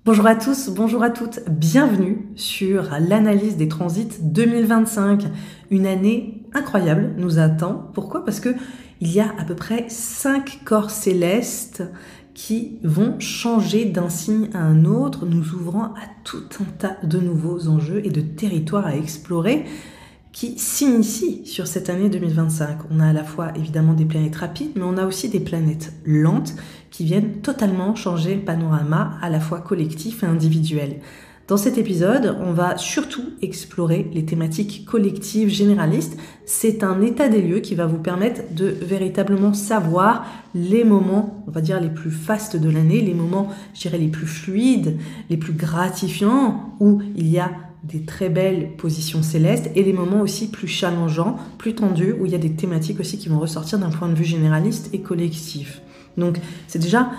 Bonjour à tous, bonjour à toutes, bienvenue sur l'analyse des transits 2025. Une année incroyable nous attend. Pourquoi ? Parce que il y a à peu près 5 corps célestes qui vont changer d'un signe à un autre, nous ouvrant à tout un tas de nouveaux enjeux et de territoires à explorer qui s'initie sur cette année 2025. On a à la fois évidemment des planètes rapides, mais on a aussi des planètes lentes qui viennent totalement changer le panorama à la fois collectif et individuel. Dans cet épisode, on va surtout explorer les thématiques collectives généralistes. C'est un état des lieux qui va vous permettre de véritablement savoir les moments, on va dire, les plus fastes de l'année, les moments, je dirais, les plus fluides, les plus gratifiants, où il y a des très belles positions célestes et les moments aussi plus challengeants, plus tendus, où il y a des thématiques aussi qui vont ressortir d'un point de vue généraliste et collectif. Donc c'est déjà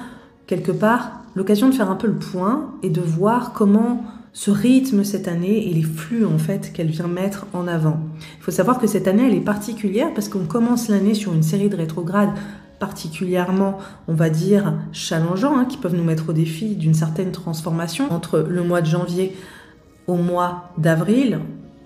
quelque part l'occasion de faire un peu le point et de voir comment se rythme cette année et les flux en fait qu'elle vient mettre en avant. Il faut savoir que cette année elle est particulière parce qu'on commence l'année sur une série de rétrogrades particulièrement, on va dire, challengeants, qui peuvent nous mettre au défi d'une certaine transformation. Entre le mois de janvier au mois d'avril,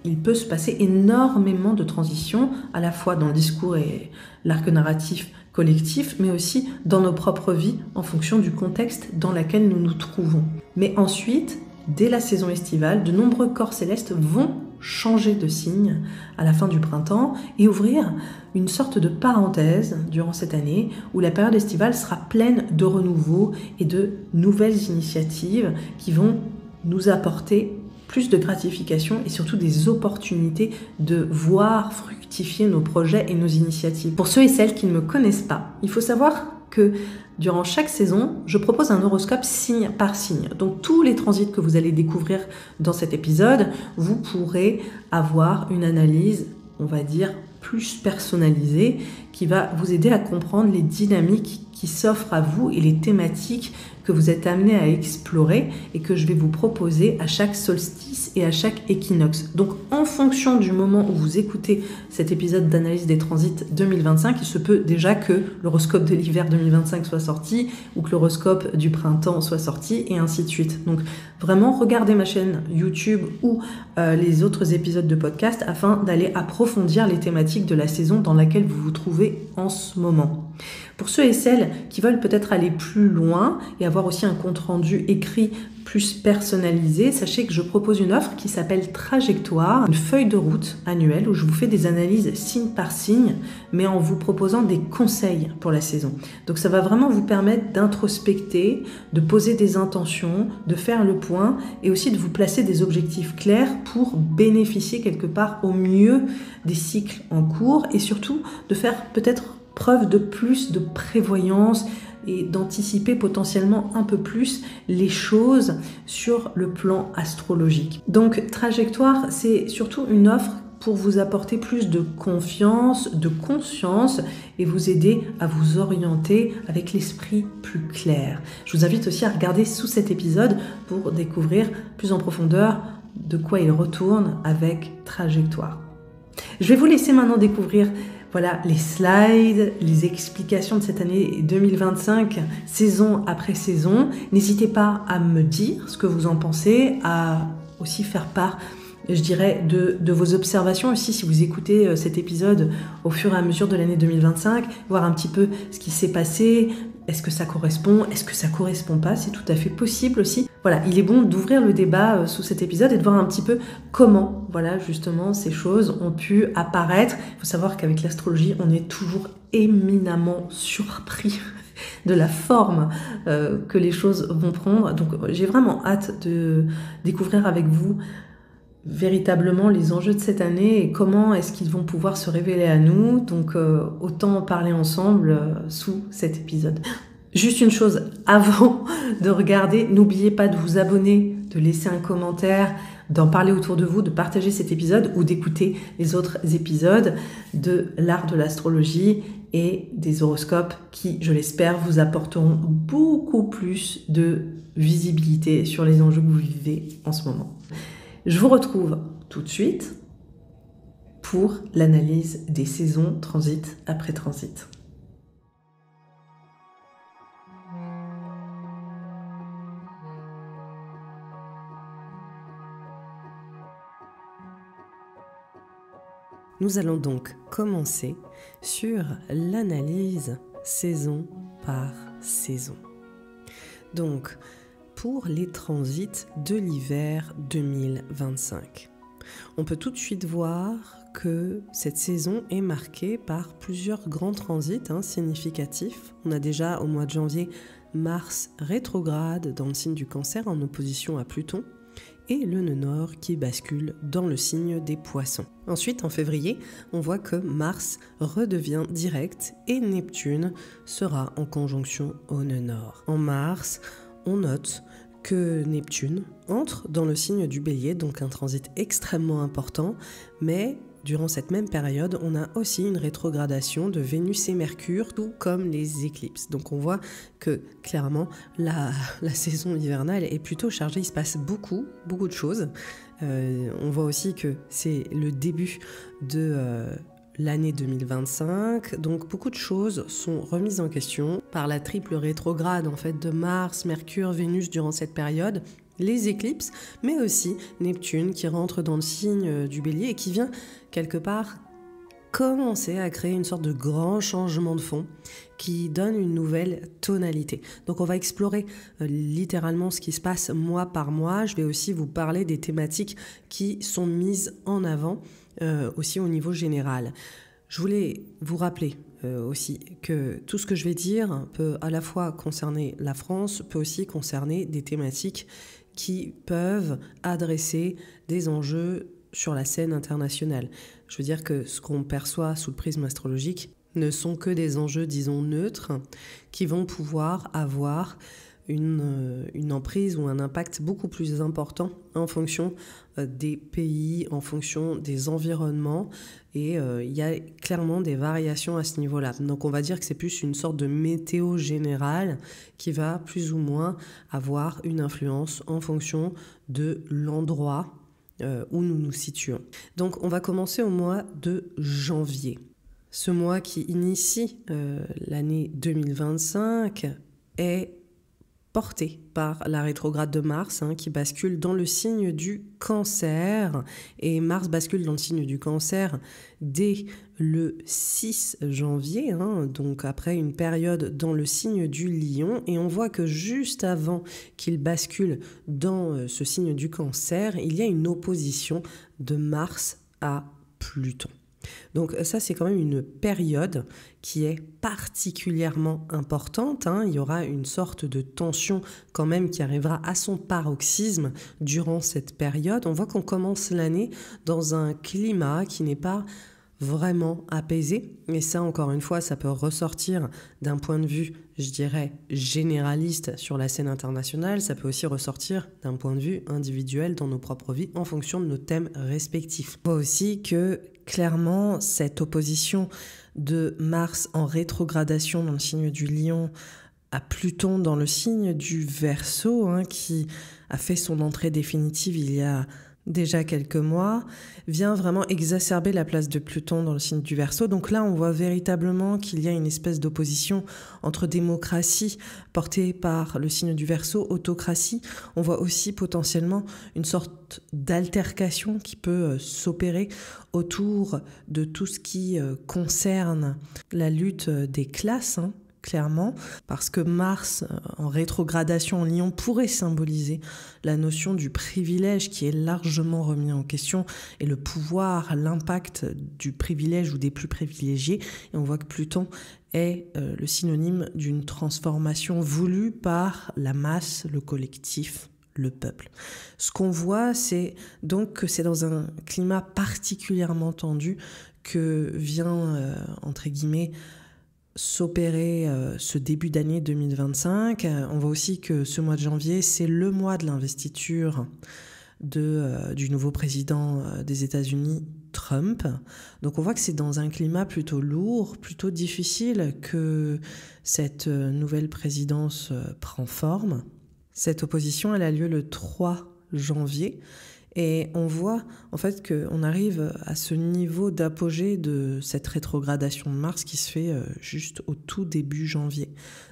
il peut se passer énormément de transitions, à la fois dans le discours et l'arc narratif collectif, mais aussi dans nos propres vies, en fonction du contexte dans lequel nous nous trouvons. Mais ensuite, dès la saison estivale, de nombreux corps célestes vont changer de signe à la fin du printemps et ouvrir une sorte de parenthèse durant cette année où la période estivale sera pleine de renouveau et de nouvelles initiatives qui vont nous apporter plus de gratification et surtout des opportunités de voir fructifier nos projets et nos initiatives. Pour ceux et celles qui ne me connaissent pas, il faut savoir que durant chaque saison, je propose un horoscope signe par signe. Donc tous les transits que vous allez découvrir dans cet épisode, vous pourrez avoir une analyse, on va dire, plus personnalisée qui va vous aider à comprendre les dynamiques qui s'offrent à vous et les thématiques que vous êtes amené à explorer et que je vais vous proposer à chaque solstice et à chaque équinoxe. Donc en fonction du moment où vous écoutez cet épisode d'analyse des transits 2025, il se peut déjà que l'horoscope de l'hiver 2025 soit sorti ou que l'horoscope du printemps soit sorti et ainsi de suite. Donc vraiment regardez ma chaîne YouTube ou les autres épisodes de podcast afin d'aller approfondir les thématiques de la saison dans laquelle vous vous trouvez en ce moment. Pour ceux et celles qui veulent peut-être aller plus loin et avoir aussi un compte-rendu écrit plus personnalisé, sachez que je propose une offre qui s'appelle Trajectoire, une feuille de route annuelle où je vous fais des analyses signe par signe, mais en vous proposant des conseils pour la saison. Donc ça va vraiment vous permettre d'introspecter, de poser des intentions, de faire le point et aussi de vous placer des objectifs clairs pour bénéficier quelque part au mieux des cycles en cours et surtout de faire peut-être preuve de plus de prévoyance et d'anticiper potentiellement un peu plus les choses sur le plan astrologique. Donc Trajectoire, c'est surtout une offre pour vous apporter plus de confiance, de conscience et vous aider à vous orienter avec l'esprit plus clair. Je vous invite aussi à regarder sous cet épisode pour découvrir plus en profondeur de quoi il retourne avec Trajectoire. Je vais vous laisser maintenant découvrir les slides, les explications de cette année 2025, saison après saison. N'hésitez pas à me dire ce que vous en pensez, à aussi faire part, je dirais, de vos observations aussi si vous écoutez cet épisode au fur et à mesure de l'année 2025, voir un petit peu ce qui s'est passé, est-ce que ça correspond, est-ce que ça correspond pas, c'est tout à fait possible aussi. Voilà, il est bon d'ouvrir le débat sous cet épisode et de voir un petit peu comment, justement, ces choses ont pu apparaître. Il faut savoir qu'avec l'astrologie, on est toujours éminemment surpris de la forme que les choses vont prendre. Donc j'ai vraiment hâte de découvrir avec vous véritablement les enjeux de cette année et comment est-ce qu'ils vont pouvoir se révéler à nous. Donc autant en parler ensemble sous cet épisode. Juste une chose, avant de regarder, n'oubliez pas de vous abonner, de laisser un commentaire, d'en parler autour de vous, de partager cet épisode ou d'écouter les autres épisodes de l'art de l'astrologie et des horoscopes qui, je l'espère, vous apporteront beaucoup plus de visibilité sur les enjeux que vous vivez en ce moment. Je vous retrouve tout de suite pour l'analyse des saisons transit après transit. Nous allons donc commencer sur l'analyse saison par saison. Donc, pour les transits de l'hiver 2025, on peut tout de suite voir que cette saison est marquée par plusieurs grands transits significatifs. On a déjà au mois de janvier Mars rétrograde dans le signe du Cancer en opposition à Pluton, et le nœud nord qui bascule dans le signe des Poissons. Ensuite, en février, on voit que Mars redevient direct et Neptune sera en conjonction au nœud nord. En mars, on note que Neptune entre dans le signe du Bélier, donc un transit extrêmement important, mais durant cette même période, on a aussi une rétrogradation de Vénus et Mercure, tout comme les éclipses. Donc on voit que clairement, la saison hivernale est plutôt chargée, il se passe beaucoup de choses. On voit aussi que c'est le début de l'année 2025, donc beaucoup de choses sont remises en question par la triple rétrograde en fait de Mars, Mercure, Vénus durant cette période. Les éclipses, mais aussi Neptune qui rentre dans le signe du Bélier et qui vient quelque part commencer à créer une sorte de grand changement de fond qui donne une nouvelle tonalité. Donc on va explorer littéralement ce qui se passe mois par mois. Je vais aussi vous parler des thématiques qui sont mises en avant aussi au niveau général. Je voulais vous rappeler aussi que tout ce que je vais dire peut à la fois concerner la France, peut aussi concerner des thématiques qui peuvent adresser des enjeux sur la scène internationale. Je veux dire que ce qu'on perçoit sous le prisme astrologique ne sont que des enjeux, disons, neutres, qui vont pouvoir avoir une emprise ou un impact beaucoup plus important en fonction des pays, en fonction des environnements, et il y a clairement des variations à ce niveau-là. Donc on va dire que c'est plus une sorte de météo générale qui va plus ou moins avoir une influence en fonction de l'endroit où nous nous situons. Donc on va commencer au mois de janvier. Ce mois qui initie l'année 2025 est porté par la rétrograde de Mars qui bascule dans le signe du Cancer. Et Mars bascule dans le signe du Cancer dès le 6 janvier, donc après une période dans le signe du Lion. Et on voit que juste avant qu'il bascule dans ce signe du Cancer, il y a une opposition de Mars à Pluton. Donc ça, c'est quand même une période qui est particulièrement importante. Il y aura une sorte de tension quand même qui arrivera à son paroxysme durant cette période. On voit qu'on commence l'année dans un climat qui n'est pas vraiment apaisé. Et ça, encore une fois, ça peut ressortir d'un point de vue, je dirais, généraliste sur la scène internationale. Ça peut aussi ressortir d'un point de vue individuel dans nos propres vies en fonction de nos thèmes respectifs. On voit aussi que clairement, cette opposition de Mars en rétrogradation dans le signe du Lion à Pluton dans le signe du Verseau, qui a fait son entrée définitive il y a déjà quelques mois, vient vraiment exacerber la place de Pluton dans le signe du Verseau. Donc là, on voit véritablement qu'il y a une espèce d'opposition entre démocratie portée par le signe du Verseau, autocratie. On voit aussi potentiellement une sorte d'altercation qui peut s'opérer autour de tout ce qui concerne la lutte des classes, clairement, parce que Mars en rétrogradation en Lion pourrait symboliser la notion du privilège qui est largement remis en question, et le pouvoir, l'impact du privilège ou des plus privilégiés. Et on voit que Pluton est le synonyme d'une transformation voulue par la masse, le collectif, le peuple. Ce qu'on voit, c'est donc que c'est dans un climat particulièrement tendu que vient, entre guillemets, s'opérer ce début d'année 2025. On voit aussi que ce mois de janvier, c'est le mois de l'investiture du nouveau président des États-Unis, Trump. Donc on voit que c'est dans un climat plutôt lourd, plutôt difficile que cette nouvelle présidence prend forme. Cette opposition, elle a lieu le 3 janvier. Et on voit en fait qu'on arrive à ce niveau d'apogée de cette rétrogradation de Mars qui se fait juste au tout début janvier.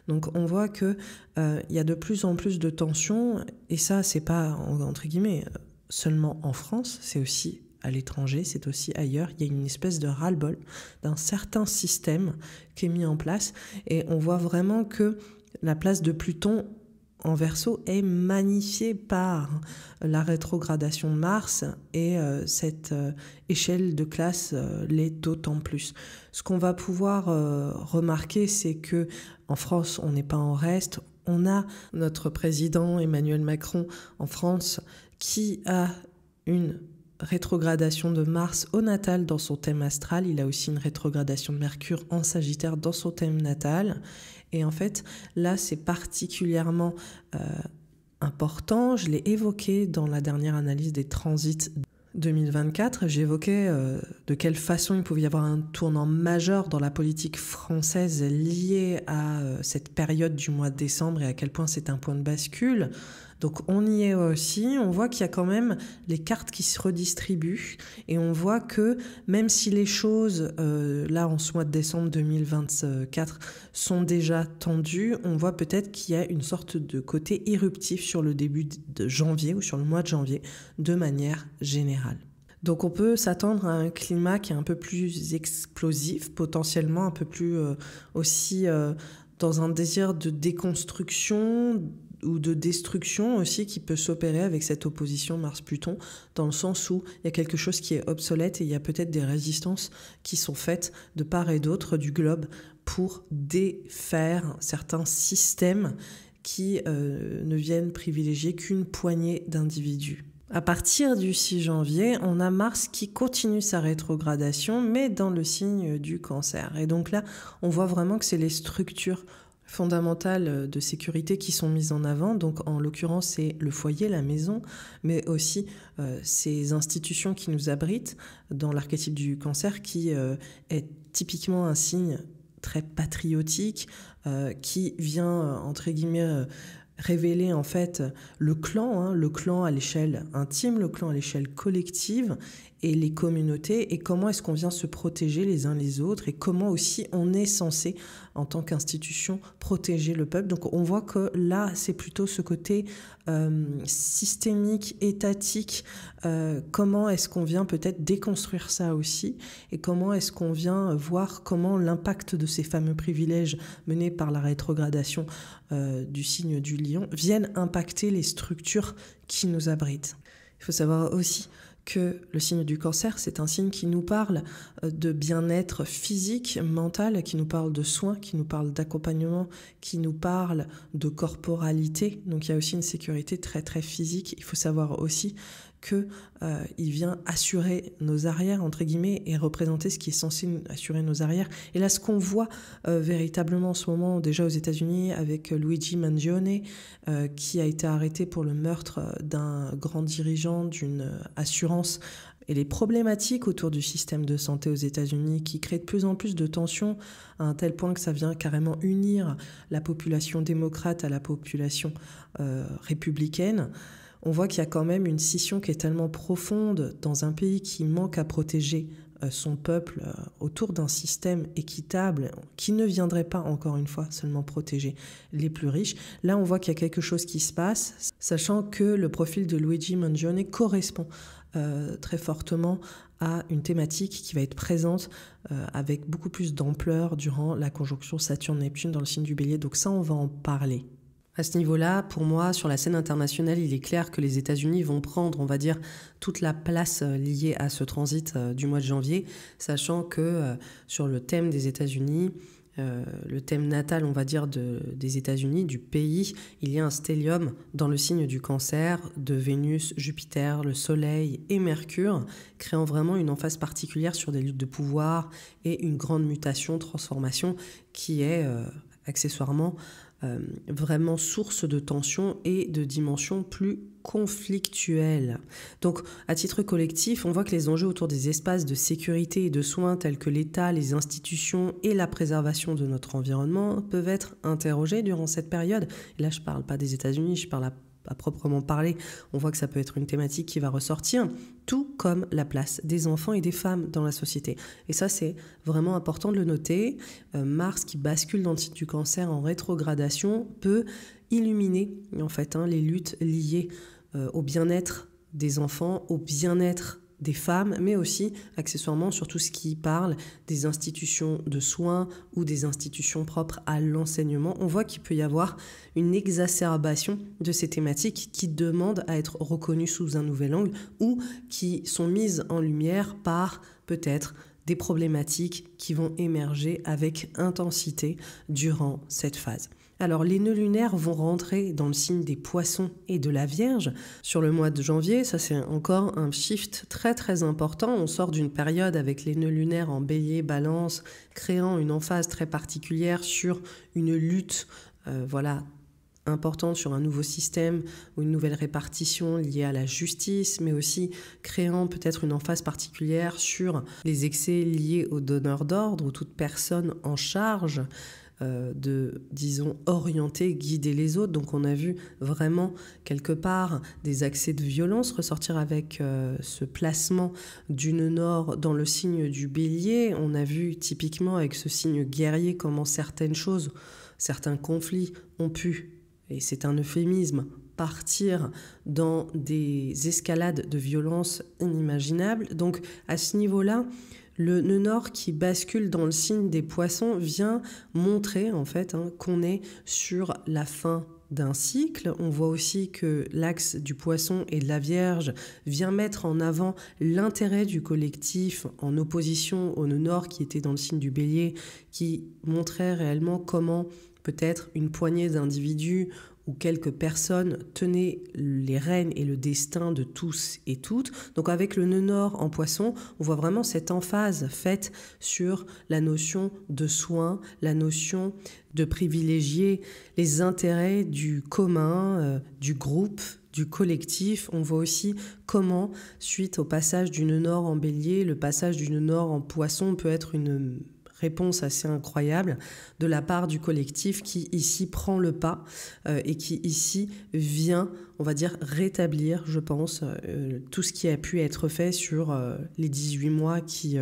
Donc on voit que y a de plus en plus de tensions, et ça c'est pas entre guillemets seulement en France, c'est aussi à l'étranger, c'est aussi ailleurs. Il y a une espèce de ras-le-bol d'un certain système qui est mis en place et on voit vraiment que la place de Pluton en Verseau est magnifiée par la rétrogradation de Mars et cette échelle de classe l'est d'autant plus. Ce qu'on va pouvoir remarquer, c'est que en France, on n'est pas en reste. On a notre président Emmanuel Macron en France qui a une rétrogradation de Mars au natal dans son thème astral. Il a aussi une rétrogradation de Mercure en Sagittaire dans son thème natal. Et en fait, là, c'est particulièrement important. Je l'ai évoqué dans la dernière analyse des transits 2024. J'évoquais de quelle façon il pouvait y avoir un tournant majeur dans la politique française lié à cette période du mois de décembre et à quel point c'est un point de bascule. Donc on y est aussi, on voit qu'il y a quand même les cartes qui se redistribuent et on voit que même si les choses, là en ce mois de décembre 2024, sont déjà tendues, on voit peut-être qu'il y a une sorte de côté éruptif sur le début de janvier ou sur le mois de janvier de manière générale. Donc on peut s'attendre à un climat qui est un peu plus explosif, potentiellement un peu plus aussi dans un désir de déconstruction ou de destruction aussi qui peut s'opérer avec cette opposition Mars-Pluton, dans le sens où il y a quelque chose qui est obsolète et il y a peut-être des résistances qui sont faites de part et d'autre du globe pour défaire certains systèmes qui ne viennent privilégier qu'une poignée d'individus. À partir du 6 janvier, on a Mars qui continue sa rétrogradation, mais dans le signe du Cancer. Et donc là, on voit vraiment que c'est les structures fondamentales de sécurité qui sont mises en avant. Donc en l'occurrence, c'est le foyer, la maison, mais aussi ces institutions qui nous abritent dans l'archétype du Cancer qui est typiquement un signe très patriotique qui vient, entre guillemets, révéler en fait le clan à l'échelle intime, le clan à l'échelle collective et les communautés et comment est-ce qu'on vient se protéger les uns les autres et comment aussi on est censé en tant qu'institution protéger le peuple. Donc on voit que là c'est plutôt ce côté systémique, étatique, comment est-ce qu'on vient peut-être déconstruire ça aussi et comment est-ce qu'on vient voir comment l'impact de ces fameux privilèges menés par la rétrogradation du signe du Lion viennent impacter les structures qui nous abritent. Il faut savoir aussi que le signe du Cancer, c'est un signe qui nous parle de bien-être physique, mental, qui nous parle de soins, qui nous parle d'accompagnement, qui nous parle de corporalité. Donc il y a aussi une sécurité très très physique. Il faut savoir aussi que il vient assurer nos arrières, entre guillemets, et représenter ce qui est censé assurer nos arrières. Et là, ce qu'on voit véritablement en ce moment, déjà aux États-Unis, avec Luigi Mangione, qui a été arrêté pour le meurtre d'un grand dirigeant d'une assurance, et les problématiques autour du système de santé aux États-Unis qui créent de plus en plus de tensions à un tel point que ça vient carrément unir la population démocrate à la population républicaine. On voit qu'il y a quand même une scission qui est tellement profonde dans un pays qui manque à protéger son peuple autour d'un système équitable qui ne viendrait pas, encore une fois, seulement protéger les plus riches. Là, on voit qu'il y a quelque chose qui se passe, sachant que le profil de Luigi Mangione correspond très fortement à une thématique qui va être présente avec beaucoup plus d'ampleur durant la conjonction Saturne-Neptune dans le signe du Bélier. Donc ça, on va en parler. À ce niveau-là, pour moi, sur la scène internationale, il est clair que les États-Unis vont prendre, on va dire, toute la place liée à ce transit du mois de janvier, sachant que sur le thème des États-Unis, le thème natal, on va dire, des États-Unis, du pays, il y a un stellium dans le signe du Cancer de Vénus, Jupiter, le Soleil et Mercure, créant vraiment une emphase particulière sur des luttes de pouvoir et une grande mutation, transformation qui est accessoirement vraiment source de tension et de dimensions plus conflictuelles. Donc, à titre collectif, on voit que les enjeux autour des espaces de sécurité et de soins tels que l'État, les institutions et la préservation de notre environnement peuvent être interrogés durant cette période. Et là, je ne parle pas des États-Unis, je parle à proprement parler. On voit que ça peut être une thématique qui va ressortir, tout comme la place des enfants et des femmes dans la société. Et ça, c'est vraiment important de le noter. Mars, qui bascule dans le signe du Cancer en rétrogradation, peut illuminer en fait les luttes liées au bien-être des enfants, au bien-être des femmes, mais aussi accessoirement sur tout ce qui parle des institutions de soins ou des institutions propres à l'enseignement. On voit qu'il peut y avoir une exacerbation de ces thématiques qui demandent à être reconnues sous un nouvel angle ou qui sont mises en lumière par peut-être des problématiques qui vont émerger avec intensité durant cette phase. Alors les nœuds lunaires vont rentrer dans le signe des Poissons et de la Vierge sur le mois de janvier. Ça, c'est encore un shift très très important. On sort d'une période avec les nœuds lunaires en Bélier, Balance, créant une emphase très particulière sur une lutte importante sur un nouveau système ou une nouvelle répartition liée à la justice, mais aussi créant peut-être une emphase particulière sur les excès liés aux donneurs d'ordre ou toute personne en charge orienter, guider les autres. Donc on a vu vraiment quelque part des accès de violence ressortir avec ce placement du nœud nord dans le signe du Bélier. On a vu typiquement avec ce signe guerrier comment certains conflits ont pu, et c'est un euphémisme, partir dans des escalades de violence inimaginables. Donc à ce niveau-là, le nœud nord qui bascule dans le signe des Poissons vient montrer en fait qu'on est sur la fin d'un cycle. On voit aussi que l'axe du Poisson et de la Vierge vient mettre en avant l'intérêt du collectif en opposition au nœud nord qui était dans le signe du Bélier, qui montrait réellement comment peut-être une poignée d'individus où quelques personnes tenaient les rênes et le destin de tous et toutes. Donc avec le nœud nord en Poisson, on voit vraiment cette emphase faite sur la notion de soin, la notion de privilégier les intérêts du commun, du groupe, du collectif. On voit aussi comment, suite au passage du nœud nord en Bélier, le passage du nœud nord en Poisson peut être une réponse assez incroyable de la part du collectif qui ici prend le pas et qui ici vient, on va dire, rétablir, je pense, tout ce qui a pu être fait sur les 18 mois qui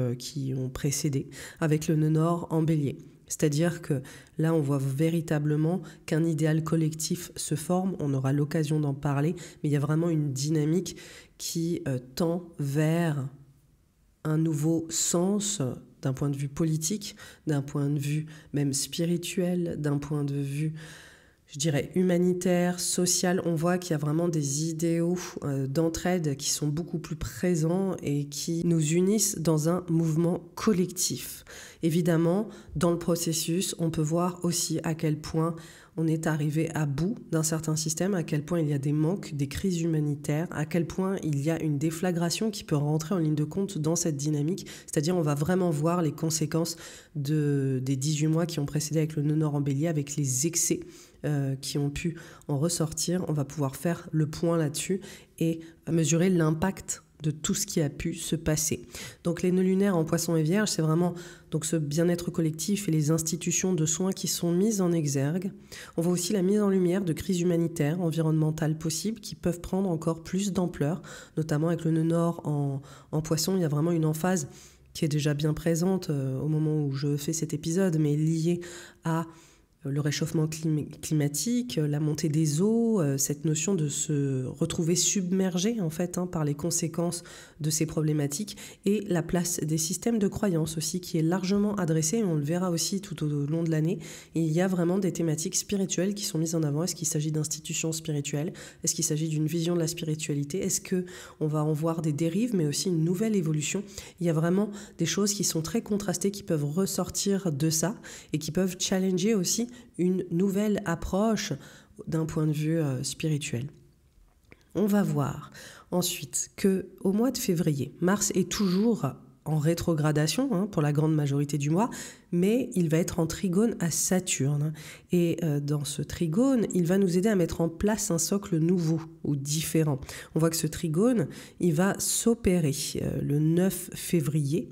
ont précédé avec le nœud nord en Bélier. C'est-à-dire que là, on voit véritablement qu'un idéal collectif se forme, on aura l'occasion d'en parler, mais il y a vraiment une dynamique qui tend vers un nouveau sens d'un point de vue politique, d'un point de vue même spirituel, d'un point de vue, je dirais, humanitaire, social. On voit qu'il y a vraiment des idéaux d'entraide qui sont beaucoup plus présents et qui nous unissent dans un mouvement collectif. Évidemment, dans le processus, on peut voir aussi à quel point on est arrivé à bout d'un certain système, à quel point il y a des manques, des crises humanitaires, à quel point il y a une déflagration qui peut rentrer en ligne de compte dans cette dynamique. C'est-à-dire, on va vraiment voir les conséquences des 18 mois qui ont précédé avec le nœud nord en Bélier, avec les excès qui ont pu en ressortir. On va pouvoir faire le point là-dessus et mesurer l'impact de tout ce qui a pu se passer. Donc les nœuds lunaires en Poisson et Vierge, c'est vraiment donc ce bien-être collectif et les institutions de soins qui sont mises en exergue. On voit aussi la mise en lumière de crises humanitaires, environnementales possibles qui peuvent prendre encore plus d'ampleur, notamment avec le nœud nord en Poisson. Il y a vraiment une emphase qui est déjà bien présente au moment où je fais cet épisode, mais liée à le réchauffement climatique, la montée des eaux, cette notion de se retrouver submergé en fait par les conséquences de ces problématiques et la place des systèmes de croyances aussi qui est largement adressée, on le verra aussi tout au long de l'année. Il y a vraiment des thématiques spirituelles qui sont mises en avant. Est-ce qu'il s'agit d'institutions spirituelles? Est-ce qu'il s'agit d'une vision de la spiritualité? Est-ce que on va en voir des dérives mais aussi une nouvelle évolution? Il y a vraiment des choses qui sont très contrastées qui peuvent ressortir de ça et qui peuvent challenger aussi une nouvelle approche d'un point de vue spirituel. On va voir ensuite que au mois de février, Mars est toujours en rétrogradation pour la grande majorité du mois, mais il va être en trigone à Saturne. Et dans ce trigone, il va nous aider à mettre en place un socle nouveau ou différent. On voit que ce trigone, il va s'opérer le 9 février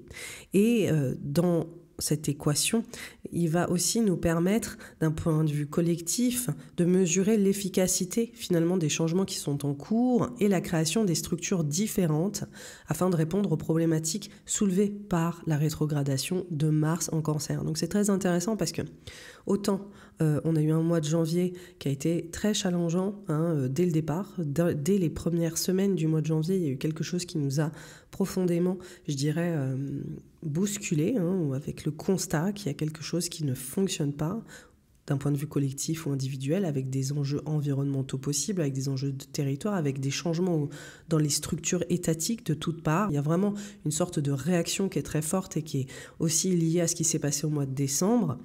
et dans cette équation, il va aussi nous permettre, d'un point de vue collectif, de mesurer l'efficacité finalement des changements qui sont en cours et la création des structures différentes afin de répondre aux problématiques soulevées par la rétrogradation de Mars en Cancer. Donc c'est très intéressant parce que autant on a eu un mois de janvier qui a été très challengeant dès le départ. Dès les premières semaines du mois de janvier, il y a eu quelque chose qui nous a profondément, je dirais, bousculé, avec le constat qu'il y a quelque chose qui ne fonctionne pas d'un point de vue collectif ou individuel, avec des enjeux environnementaux possibles, avec des enjeux de territoire, avec des changements dans les structures étatiques de toutes parts. Il y a vraiment une sorte de réaction qui est très forte et qui est aussi liée à ce qui s'est passé au mois de décembre.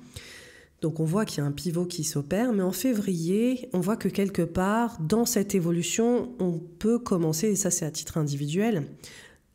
Donc on voit qu'il y a un pivot qui s'opère, mais en février, on voit que quelque part, dans cette évolution, on peut commencer, et ça c'est à titre individuel,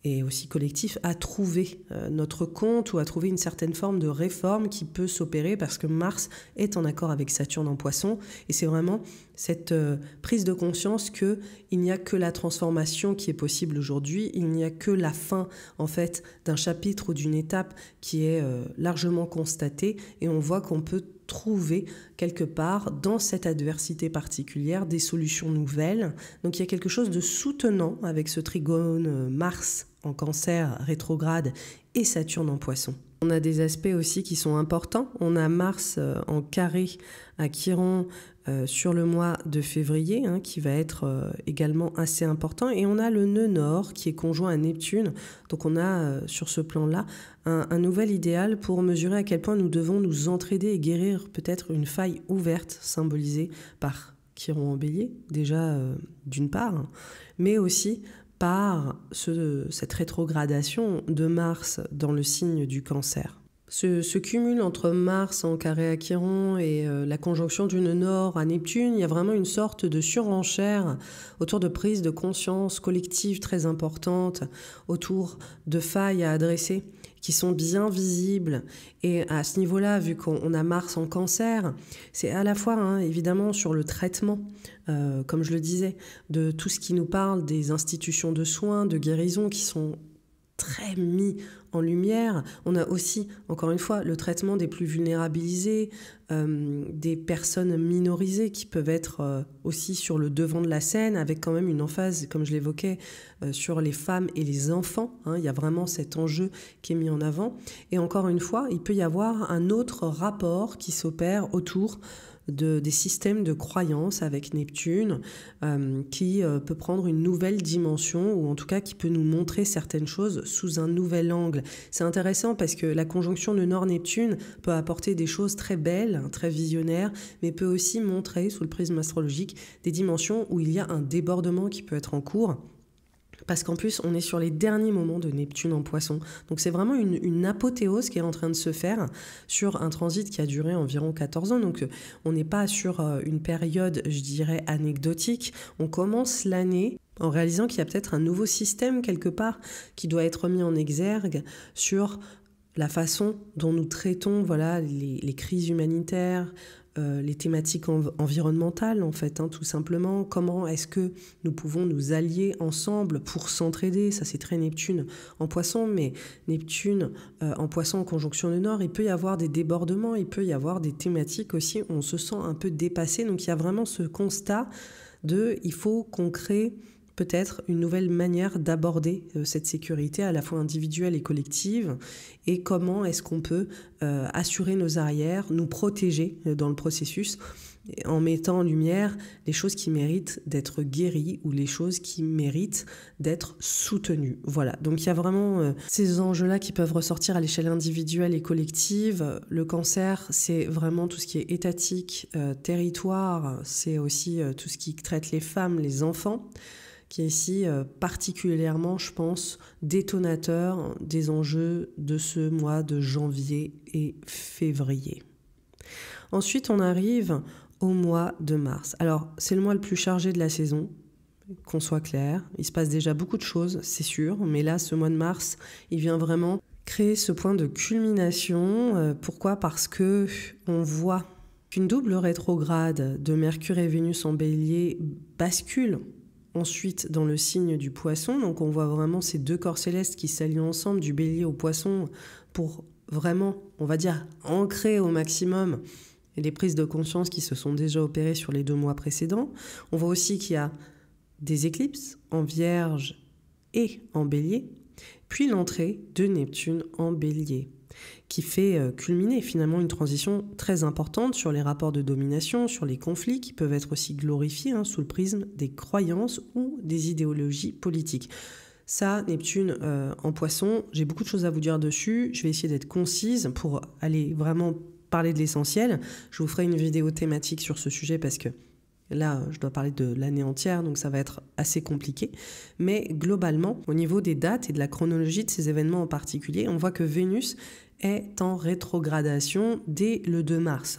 et aussi collectif, à trouver notre compte ou à trouver une certaine forme de réforme qui peut s'opérer parce que Mars est en accord avec Saturne en Poisson et c'est vraiment cette prise de conscience qu'il n'y a que la transformation qui est possible aujourd'hui, il n'y a que la fin en fait d'un chapitre ou d'une étape qui est largement constatée et on voit qu'on peut trouver quelque part dans cette adversité particulière des solutions nouvelles. Donc il y a quelque chose de soutenant avec ce trigone Mars en Cancer rétrograde et Saturne en Poisson. On a des aspects aussi qui sont importants. On a Mars en carré à Chiron sur le mois de février, qui va être également assez important. Et on a le nœud nord qui est conjoint à Neptune. Donc on a sur ce plan-là un nouvel idéal pour mesurer à quel point nous devons nous entraider et guérir peut-être une faille ouverte symbolisée par Chiron en Bélier, déjà d'une part, mais aussi par cette rétrogradation de Mars dans le signe du Cancer. Ce cumul entre Mars en carré à Chiron et la conjonction du nœud nord à Neptune, il y a vraiment une sorte de surenchère autour de prises de conscience collective très importantes, autour de failles à adresser qui sont bien visibles. Et à ce niveau-là, vu qu'on a Mars en Cancer, c'est à la fois évidemment sur le traitement, comme je le disais, de tout ce qui nous parle des institutions de soins, de guérison qui sont très mis en lumière. On a aussi, encore une fois, le traitement des plus vulnérabilisés, des personnes minorisées qui peuvent être aussi sur le devant de la scène, avec quand même une emphase, comme je l'évoquais, sur les femmes et les enfants. Il y a vraiment cet enjeu qui est mis en avant. Et encore une fois, il peut y avoir un autre rapport qui s'opère autour des systèmes de croyances avec Neptune qui peut prendre une nouvelle dimension ou en tout cas qui peut nous montrer certaines choses sous un nouvel angle. C'est intéressant parce que la conjonction de Nord-Neptune peut apporter des choses très belles, très visionnaires, mais peut aussi montrer sous le prisme astrologique des dimensions où il y a un débordement qui peut être en cours. Parce qu'en plus, on est sur les derniers moments de Neptune en Poisson. Donc c'est vraiment une apothéose qui est en train de se faire sur un transit qui a duré environ 14 ans. Donc on n'est pas sur une période, je dirais, anecdotique. On commence l'année en réalisant qu'il y a peut-être un nouveau système quelque part qui doit être mis en exergue sur la façon dont nous traitons les crises humanitaires, les thématiques environnementales en fait, tout simplement. Comment est-ce que nous pouvons nous allier ensemble pour s'entraider? Ça c'est très Neptune en Poisson, mais Neptune en Poisson en conjonction de Nord, il peut y avoir des débordements, il peut y avoir des thématiques aussi où on se sent un peu dépassé. Donc il y a vraiment ce constat il faut qu'on crée peut-être une nouvelle manière d'aborder cette sécurité à la fois individuelle et collective et comment est-ce qu'on peut assurer nos arrières, nous protéger dans le processus en mettant en lumière les choses qui méritent d'être guéries ou les choses qui méritent d'être soutenues. Voilà, donc il y a vraiment ces enjeux-là qui peuvent ressortir à l'échelle individuelle et collective. Le cancer, c'est vraiment tout ce qui est étatique, territoire, c'est aussi tout ce qui traite les femmes, les enfants, qui est ici particulièrement, je pense, détonateur des enjeux de ce mois de janvier et février. Ensuite, on arrive au mois de mars. Alors, c'est le mois le plus chargé de la saison, qu'on soit clair. Il se passe déjà beaucoup de choses, c'est sûr, mais là, ce mois de mars, il vient vraiment créer ce point de culmination. Pourquoi ? Parce que on voit qu'une double rétrograde de Mercure et Vénus en Bélier bascule ensuite dans le signe du Poisson. Donc on voit vraiment ces deux corps célestes qui s'allient ensemble du Bélier au Poisson pour vraiment, on va dire, ancrer au maximum les prises de conscience qui se sont déjà opérées sur les 2 mois précédents. On voit aussi qu'il y a des éclipses en Vierge et en Bélier, puis l'entrée de Neptune en Bélier. qui fait culminer finalement une transition très importante sur les rapports de domination, sur les conflits qui peuvent être aussi glorifiés sous le prisme des croyances ou des idéologies politiques. Ça, Neptune en Poisson, j'ai beaucoup de choses à vous dire dessus. Je vais essayer d'être concise pour aller vraiment parler de l'essentiel. Je vous ferai une vidéo thématique sur ce sujet parce que là, je dois parler de l'année entière, donc ça va être assez compliqué. Mais globalement, au niveau des dates et de la chronologie de ces événements en particulier, on voit que Vénus est en rétrogradation dès le 2 mars,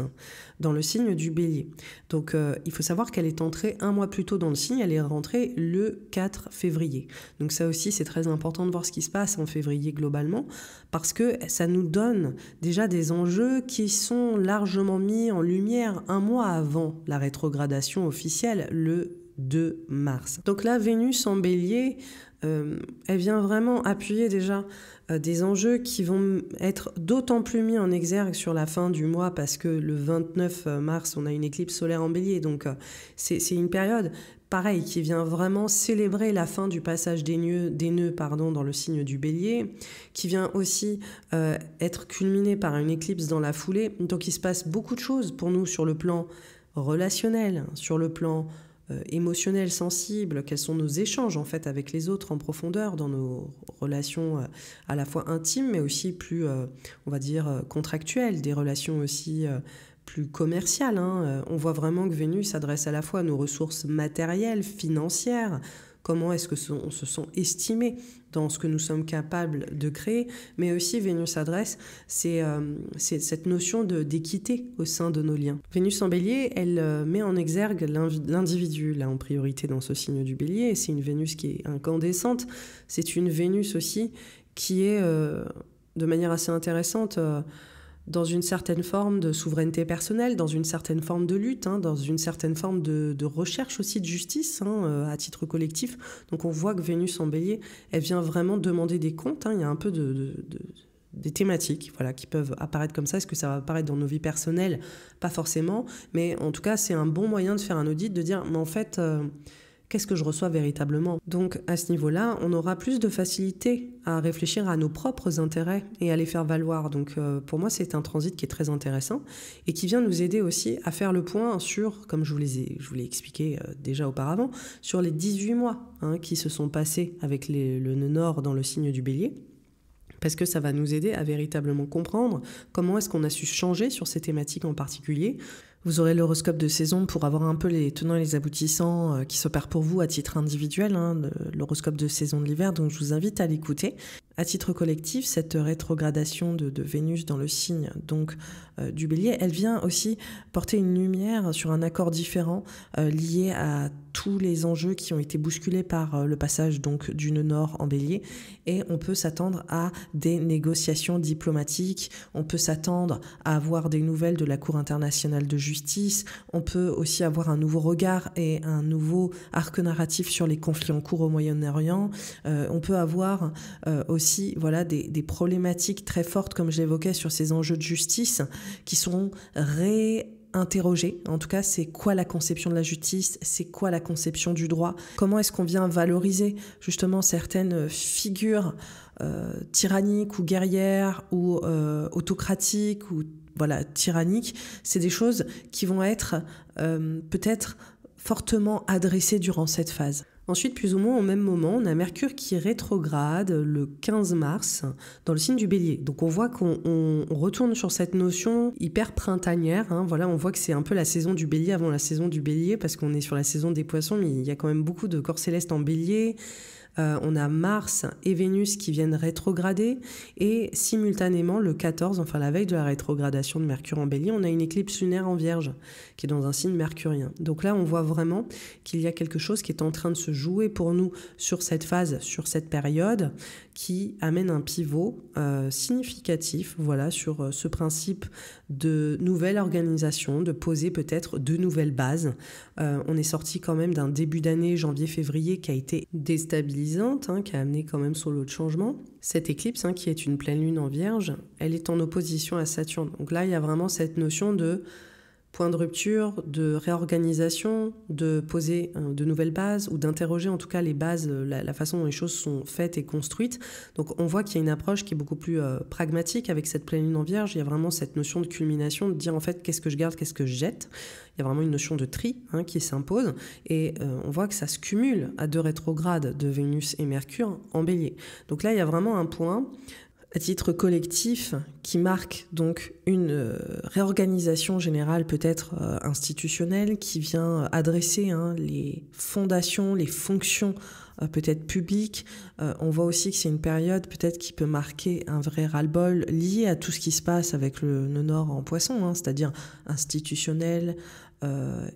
dans le signe du Bélier. Donc il faut savoir qu'elle est entrée un mois plus tôt dans le signe, elle est rentrée le 4 février. Donc ça aussi, c'est très important de voir ce qui se passe en février globalement, parce que ça nous donne déjà des enjeux qui sont largement mis en lumière un mois avant la rétrogradation officielle, le 2 mars. Donc là, Vénus en Bélier, elle vient vraiment appuyer déjà des enjeux qui vont être d'autant plus mis en exergue sur la fin du mois parce que le 29 mars, on a une éclipse solaire en Bélier. Donc c'est une période, pareil, qui vient vraiment célébrer la fin du passage des nœuds dans le signe du Bélier, qui vient aussi être culminée par une éclipse dans la foulée. Donc il se passe beaucoup de choses pour nous sur le plan relationnel, sur le plan émotionnel, sensible, quels sont nos échanges en fait avec les autres en profondeur dans nos relations à la fois intimes mais aussi plus, on va dire, contractuelles, des relations aussi plus commerciales. On voit vraiment que Vénus s'adresse à la fois à nos ressources matérielles, financières, comment est-ce que on se sent estimé dans ce que nous sommes capables de créer, mais aussi Vénus s'adresse, c'est cette notion d'équité au sein de nos liens. Vénus en Bélier, elle met en exergue l'individu, là en priorité dans ce signe du Bélier, et c'est une Vénus qui est incandescente, c'est une Vénus aussi qui est, de manière assez intéressante, dans une certaine forme de souveraineté personnelle, dans une certaine forme de lutte, dans une certaine forme de recherche aussi de justice à titre collectif. Donc on voit que Vénus en Bélier, elle vient vraiment demander des comptes. Il y a un peu des thématiques qui peuvent apparaître comme ça. Est-ce que ça va apparaître dans nos vies personnelles? Pas forcément, mais en tout cas c'est un bon moyen de faire un audit, de dire mais en fait qu'est-ce que je reçois véritablement? Donc à ce niveau-là, on aura plus de facilité à réfléchir à nos propres intérêts et à les faire valoir. Donc pour moi, c'est un transit qui est très intéressant et qui vient nous aider aussi à faire le point sur, comme je vous l'ai expliqué déjà auparavant, sur les 18 mois qui se sont passés avec le nœud nord dans le signe du Bélier. Parce que ça va nous aider à véritablement comprendre comment est-ce qu'on a su changer sur ces thématiques en particulier. Vous aurez l'horoscope de saison pour avoir un peu les tenants et les aboutissants qui s'opèrent pour vous à titre individuel, l'horoscope de saison de l'hiver, donc je vous invite à l'écouter. À titre collectif, cette rétrogradation de Vénus dans le signe donc du Bélier, elle vient aussi porter une lumière sur un accord différent lié à tous les enjeux qui ont été bousculés par le passage donc du nœud nord en Bélier, et on peut s'attendre à des négociations diplomatiques, on peut s'attendre à avoir des nouvelles de la Cour internationale de justice, on peut aussi avoir un nouveau regard et un nouveau arc narratif sur les conflits en cours au Moyen-Orient, on peut avoir aussi des problématiques très fortes, comme je l'évoquais, sur ces enjeux de justice qui sont réinterrogés. En tout cas, c'est quoi la conception de la justice? C'est quoi la conception du droit? Comment est-ce qu'on vient valoriser justement certaines figures tyranniques ou guerrières ou autocratiques ou tyranniques? C'est des choses qui vont être peut-être fortement adressées durant cette phase. Ensuite, plus ou moins au même moment, on a Mercure qui rétrograde le 15 mars dans le signe du Bélier. Donc on voit qu'on retourne sur cette notion hyper printanière. On voit que c'est un peu la saison du Bélier avant la saison du Bélier, parce qu'on est sur la saison des Poissons, mais il y a quand même beaucoup de corps célestes en Bélier. On a Mars et Vénus qui viennent rétrograder, et simultanément le 14, la veille de la rétrogradation de Mercure en Bélier, on a une éclipse lunaire en Vierge qui est dans un signe mercurien. Donc là on voit vraiment qu'il y a quelque chose qui est en train de se jouer pour nous sur cette phase, sur cette période, qui amène un pivot significatif sur ce principe de nouvelle organisation, de poser peut-être de nouvelles bases. On est sorti quand même d'un début d'année janvier-février qui a été déstabilisant, qui a amené quand même son lot de changements. Cette éclipse, qui est une pleine lune en Vierge, elle est en opposition à Saturne. Donc là, il y a vraiment cette notion de point de rupture, de réorganisation, de poser de nouvelles bases ou d'interroger en tout cas les bases, la façon dont les choses sont faites et construites. Donc on voit qu'il y a une approche qui est beaucoup plus pragmatique avec cette pleine lune en Vierge. Il y a vraiment cette notion de culmination, de dire en fait qu'est-ce que je garde, qu'est-ce que je jette. Il y a vraiment une notion de tri qui s'impose et on voit que ça se cumule à 2 rétrogrades de Vénus et Mercure en Bélier. Donc là il y a vraiment un point à titre collectif qui marque donc une réorganisation générale peut-être institutionnelle qui vient adresser les fondations, les fonctions peut-être publiques. On voit aussi que c'est une période peut-être qui peut marquer un vrai ras-le-bol lié à tout ce qui se passe avec le nœud nord en Poisson, c'est-à-dire institutionnel,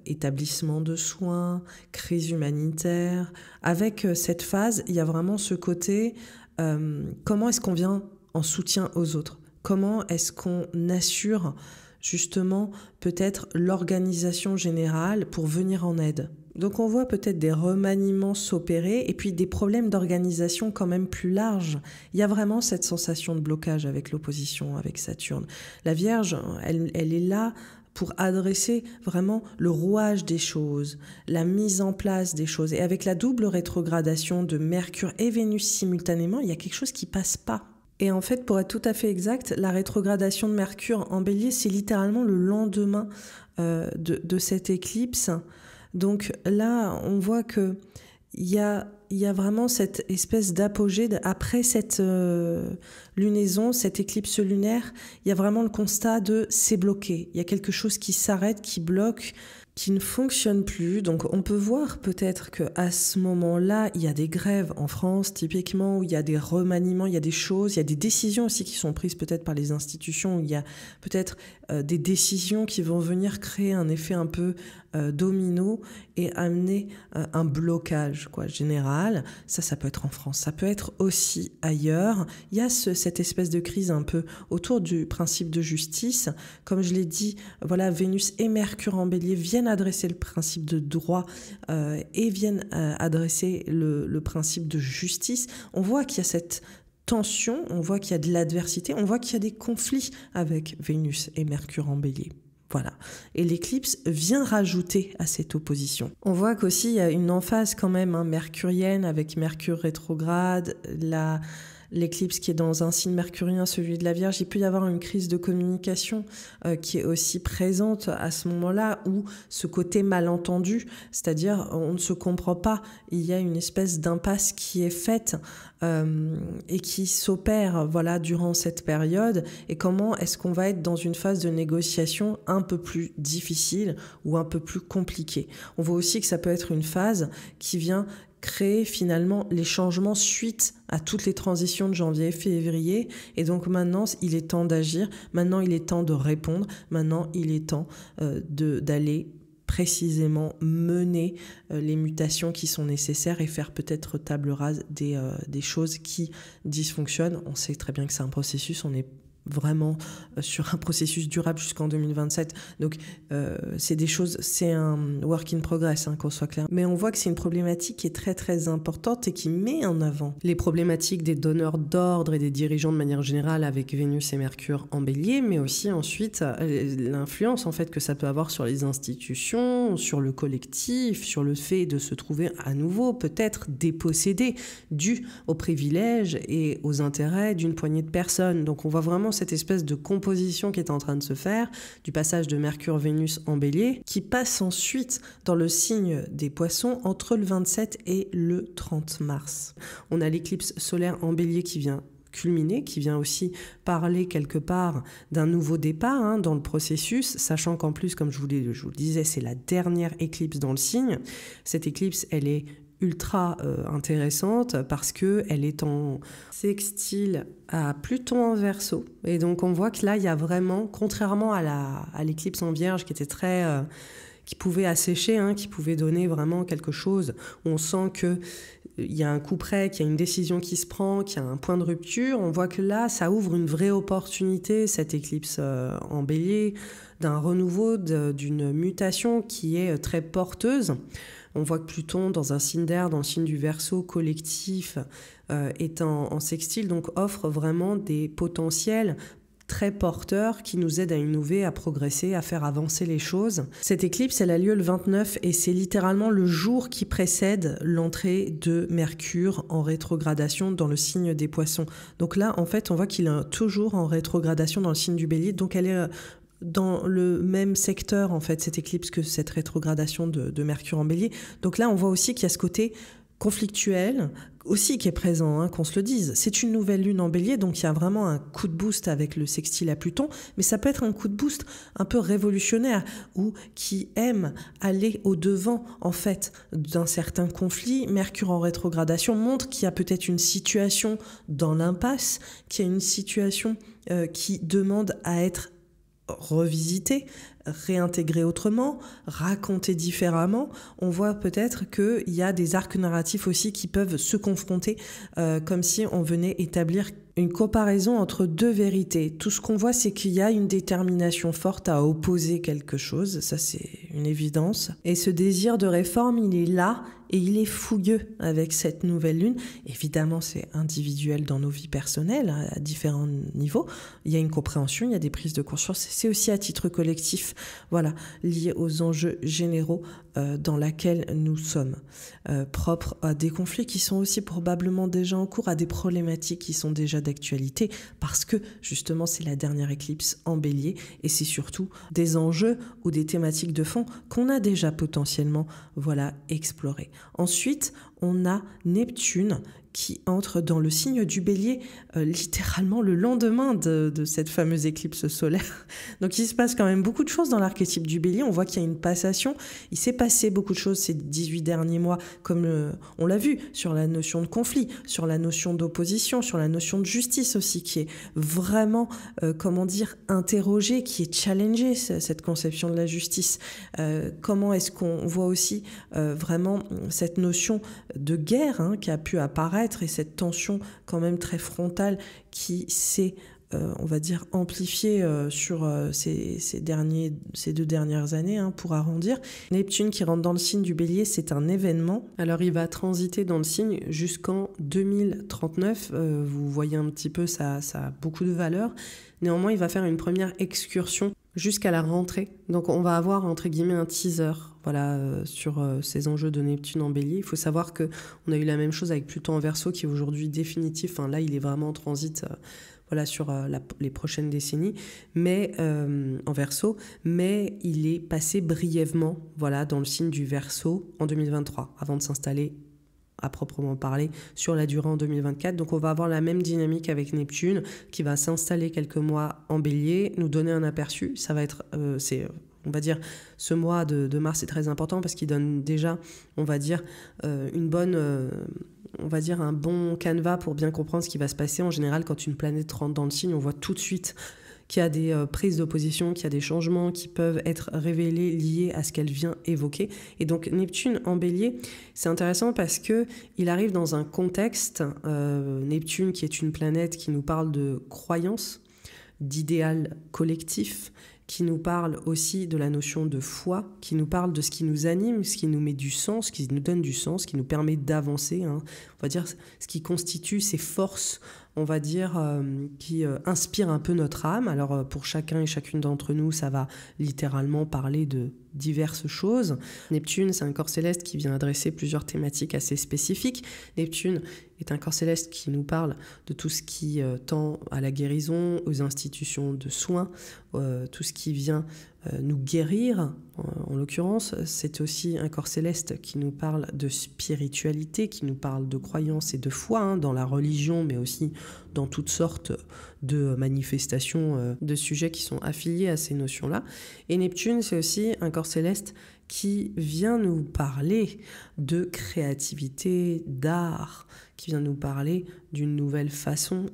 établissement de soins, crise humanitaire. Avec cette phase, il y a vraiment ce côté comment est-ce qu'on vient en soutien aux autres? Comment est-ce qu'on assure justement peut-être l'organisation générale pour venir en aide? Donc on voit peut-être des remaniements s'opérer et puis des problèmes d'organisation quand même plus larges. Il y a vraiment cette sensation de blocage avec l'opposition, avec Saturne. La Vierge, elle est là pour adresser vraiment le rouage des choses, la mise en place des choses. Et avec la double rétrogradation de Mercure et Vénus simultanément, il y a quelque chose qui passe pas. Et en fait, pour être tout à fait exact, la rétrogradation de Mercure en Bélier, c'est littéralement le lendemain de cette éclipse. Donc là, on voit que il y a vraiment cette espèce d'apogée après cette lunaison, cette éclipse lunaire. Il y a vraiment le constat de c'est bloqué. Il y a quelque chose qui s'arrête, qui bloque, qui ne fonctionne plus. Donc on peut voir peut-être qu'à ce moment-là, il y a des grèves en France typiquement, où il y a des remaniements, il y a des choses, il y a des décisions aussi qui sont prises peut-être par les institutions, où il y a peut-être des décisions qui vont venir créer un effet un peu domino et amener un blocage général. Ça peut être en France, ça peut être aussi ailleurs. Il y a cette espèce de crise un peu autour du principe de justice. Comme je l'ai dit, voilà, Vénus et Mercure en Bélier viennent adresser le principe de droit et viennent adresser le principe de justice. On voit qu'il y a cette tension, on voit qu'il y a de l'adversité, on voit qu'il y a des conflits avec Vénus et Mercure en Bélier. Voilà. Et l'éclipse vient rajouter à cette opposition. On voit qu'aussi il y a une emphase quand même mercurienne avec Mercure rétrograde, l'éclipse qui est dans un signe mercurien, celui de la Vierge. Il peut y avoir une crise de communication qui est aussi présente à ce moment-là, où ce côté malentendu, c'est-à-dire on ne se comprend pas, il y a une espèce d'impasse qui est faite et qui s'opère durant cette période. Et comment est-ce qu'on va être dans une phase de négociation un peu plus difficile ou un peu plus compliquée? On voit aussi que ça peut être une phase qui vient créer finalement les changements suite à toutes les transitions de janvier et février. Et donc maintenant, il est temps d'agir, maintenant il est temps de répondre, maintenant il est temps d'aller précisément mener les mutations qui sont nécessaires et faire peut-être table rase des choses qui dysfonctionnent. On sait très bien que c'est un processus, on est vraiment sur un processus durable jusqu'en 2027. Donc c'est des choses, c'est un work in progress, qu'on soit clair. Mais on voit que c'est une problématique qui est très très importante et qui met en avant les problématiques des donneurs d'ordre et des dirigeants de manière générale avec Vénus et Mercure en Bélier, mais aussi ensuite l'influence en fait que ça peut avoir sur les institutions, sur le collectif, sur le fait de se trouver à nouveau peut-être dépossédé dû aux privilèges et aux intérêts d'une poignée de personnes. Donc on voit vraiment cette espèce de composition qui est en train de se faire, du passage de Mercure-Vénus en Bélier, qui passe ensuite dans le signe des Poissons entre le 27 et le 30 mars. On a l'éclipse solaire en Bélier qui vient culminer, qui vient aussi parler quelque part d'un nouveau départ dans le processus, sachant qu'en plus, comme je vous le disais, c'est la dernière éclipse dans le signe. Cette éclipse, elle est ultra intéressante parce qu'elle est en sextile à Pluton en Verseau. Et donc on voit que là, il y a vraiment, contrairement à l'éclipse en Vierge qui était très... qui pouvait assécher, qui pouvait donner vraiment quelque chose. On sent qu'il y a un coup près, qu'il y a une décision qui se prend, qu'il y a un point de rupture. On voit que là, ça ouvre une vraie opportunité, cette éclipse en Bélier, d'un renouveau, d'une mutation qui est très porteuse. On voit que Pluton, dans un signe d'air, dans le signe du Verseau collectif, est en sextile, donc offre vraiment des potentiels très porteur qui nous aide à innover, à progresser, à faire avancer les choses. Cette éclipse, elle a lieu le 29 et c'est littéralement le jour qui précède l'entrée de Mercure en rétrogradation dans le signe des Poissons. Donc là, en fait, on voit qu'il est toujours en rétrogradation dans le signe du Bélier. Donc elle est dans le même secteur, en fait, cette éclipse que cette rétrogradation de Mercure en Bélier. Donc là, on voit aussi qu'il y a ce côté conflictuel aussi qui est présent, qu'on se le dise. C'est une nouvelle lune en Bélier, donc il y a vraiment un coup de boost avec le sextile à Pluton, mais ça peut être un coup de boost un peu révolutionnaire ou qui aime aller au-devant, en fait, d'un certain conflit. Mercure en rétrogradation montre qu'il y a peut-être une situation dans l'impasse, qu'il y a une situation qui demande à être revisiter, réintégrer autrement, raconter différemment. On voit peut-être qu'il y a des arcs narratifs aussi qui peuvent se confronter comme si on venait établir une comparaison entre deux vérités. Tout ce qu'on voit, c'est qu'il y a une détermination forte à opposer quelque chose, ça c'est une évidence. Et ce désir de réforme, il est là et il est fougueux avec cette nouvelle lune. Évidemment, c'est individuel dans nos vies personnelles, à différents niveaux. Il y a une compréhension, il y a des prises de conscience. C'est aussi à titre collectif, voilà, lié aux enjeux généraux dans lesquels nous sommes, propres à des conflits qui sont aussi probablement déjà en cours, à des problématiques qui sont déjà d'actualité, parce que justement c'est la dernière éclipse en Bélier et c'est surtout des enjeux ou des thématiques de fond qu'on a déjà potentiellement explorées. Ensuite, on a Neptune qui entre dans le signe du Bélier littéralement le lendemain de cette fameuse éclipse solaire. Donc il se passe quand même beaucoup de choses dans l'archétype du Bélier. On voit qu'il y a une passation. Il s'est passé beaucoup de choses ces 18 derniers mois, comme on l'a vu, sur la notion de conflit, sur la notion d'opposition, sur la notion de justice aussi, qui est vraiment, interrogée, qui est challengée, cette conception de la justice. Comment est-ce qu'on voit aussi vraiment cette notion de guerre qui a pu apparaître et cette tension quand même très frontale qui s'est, amplifiée sur ces 2 dernières années, pour arrondir. Neptune qui rentre dans le signe du Bélier, c'est un événement. Alors il va transiter dans le signe jusqu'en 2039. Vous voyez un petit peu, ça a beaucoup de valeur. Néanmoins, il va faire une première excursion jusqu'à la rentrée. Donc on va avoir entre guillemets un teaser sur ces enjeux de Neptune en Bélier. Il faut savoir qu'on a eu la même chose avec Pluton en Verseau qui est aujourd'hui définitif. Là, il est vraiment en transit sur les prochaines décennies, mais en Verseau, mais il est passé brièvement dans le signe du Verseau en 2023 avant de s'installer à proprement parler sur la durée en 2024. Donc on va avoir la même dynamique avec Neptune qui va s'installer quelques mois en Bélier, nous donner un aperçu. Ça va être, ce mois de mars est très important parce qu'il donne déjà, une bonne... un bon canevas pour bien comprendre ce qui va se passer. En général, quand une planète rentre dans le signe, on voit tout de suite qu'il y a des prises d'opposition, qu'il y a des changements qui peuvent être révélés liés à ce qu'elle vient évoquer. Et donc Neptune en Bélier, c'est intéressant parce que il arrive dans un contexte, Neptune qui est une planète qui nous parle de croyance, d'idéal collectif, qui nous parle aussi de la notion de foi, qui nous parle de ce qui nous anime, ce qui nous met du sens, ce qui nous donne du sens, qui nous permet d'avancer, ce qui constitue ces forces, qui inspirent un peu notre âme. Alors pour chacun et chacune d'entre nous, ça va littéralement parler de diverses choses. Neptune, c'est un corps céleste qui vient adresser plusieurs thématiques assez spécifiques. Neptune est un corps céleste qui nous parle de tout ce qui tend à la guérison, aux institutions de soins, tout ce qui vient nous guérir. En l'occurrence, c'est aussi un corps céleste qui nous parle de spiritualité, qui nous parle de croyance et de foi dans la religion, mais aussi dans toutes sortes de manifestations de sujets qui sont affiliés à ces notions-là. Et Neptune, c'est aussi un corps céleste qui vient nous parler de créativité, d'art, qui vient nous parler d'une nouvelle façon,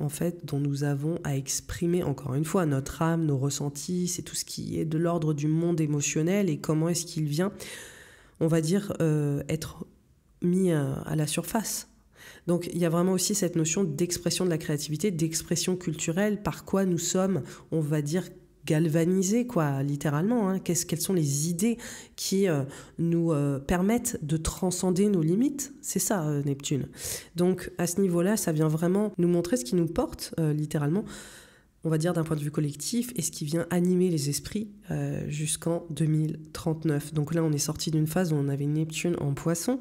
dont nous avons à exprimer, encore une fois, notre âme, nos ressentis, c'est tout ce qui est de l'ordre du monde émotionnel et comment est-ce qu'il vient, être mis à la surface. Donc il y a vraiment aussi cette notion d'expression de la créativité, d'expression culturelle, par quoi nous sommes, galvanisés, littéralement. Quelles sont les idées qui nous permettent de transcender nos limites? C'est ça, Neptune. Donc, à ce niveau-là, ça vient vraiment nous montrer ce qui nous porte, littéralement, on va dire d'un point de vue collectif, et ce qui vient animer les esprits jusqu'en 2039. Donc là, on est sorti d'une phase où on avait Neptune en Poisson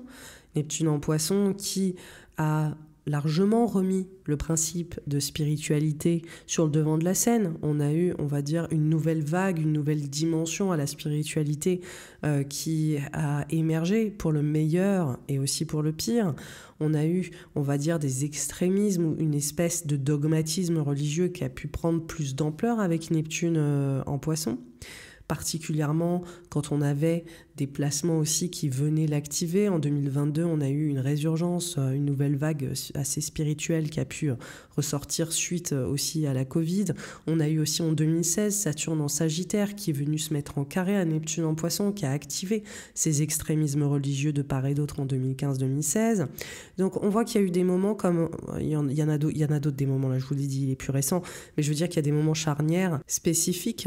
qui a largement remis le principe de spiritualité sur le devant de la scène. On a eu, on va dire, une nouvelle vague, une nouvelle dimension à la spiritualité qui a émergé pour le meilleur et aussi pour le pire. On a eu, on va dire, des extrémismes ou une espèce de dogmatisme religieux qui a pu prendre plus d'ampleur avec Neptune en Poisson. Particulièrement quand on avait des placements aussi qui venaient l'activer. En 2022, on a eu une résurgence, une nouvelle vague assez spirituelle qui a pu ressortir suite aussi à la Covid. On a eu aussi en 2016 Saturne en Sagittaire qui est venu se mettre en carré à Neptune en Poisson, qui a activé ces extrémismes religieux de part et d'autre en 2015-2016. Donc on voit qu'il y a eu des moments comme... Il y en a d'autres des moments, là je vous l'ai dit, il est plus récent, mais je veux dire qu'il y a des moments charnières spécifiques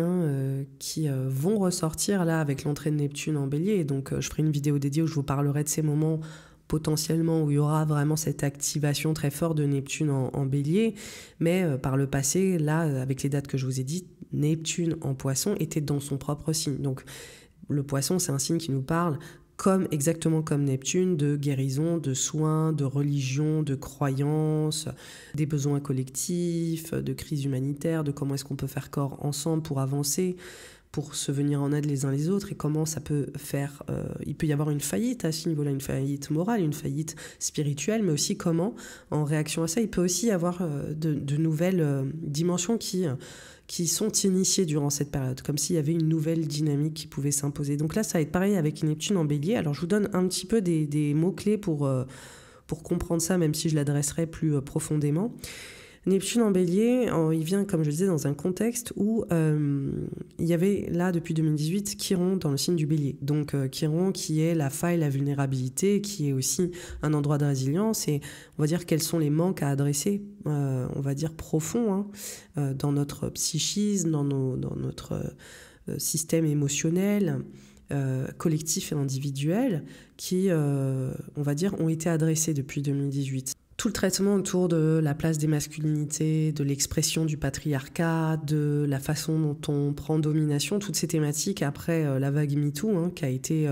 qui vont ressortir là avec l'entrée de Neptune en Bélier. Et donc je ferai une vidéo dédiée où je vous parlerai de ces moments potentiellement où il y aura vraiment cette activation très forte de Neptune en Bélier. Mais par le passé, là, avec les dates que je vous ai dites, Neptune en Poisson était dans son propre signe. Donc le Poisson, c'est un signe qui nous parle exactement comme Neptune, de guérison, de soins, de religion, de croyances, des besoins collectifs, de crise humanitaire, de comment est-ce qu'on peut faire corps ensemble pour avancer, pour se venir en aide les uns les autres, et comment ça peut faire... il peut y avoir une faillite à ce niveau-là, une faillite morale, une faillite spirituelle, mais aussi comment, en réaction à ça, il peut aussi y avoir de nouvelles dimensions qui sont initiées durant cette période, comme s'il y avait une nouvelle dynamique qui pouvait s'imposer. Donc là, ça va être pareil avec Neptune en Bélier. Alors je vous donne un petit peu des mots-clés pour comprendre ça, même si je l'adresserai plus profondément. Neptune en Bélier, il vient, comme je disais, dans un contexte où il y avait là, depuis 2018, Chiron dans le signe du Bélier. Donc Chiron qui est la faille, la vulnérabilité, qui est aussi un endroit de résilience, et on va dire quels sont les manques à adresser, on va dire profonds, dans notre psychisme, dans notre système émotionnel, collectif et individuel, qui, on va dire, ont été adressés depuis 2018. Tout le traitement autour de la place des masculinités, de l'expression du patriarcat, de la façon dont on prend domination, toutes ces thématiques après la vague MeToo, qui a été,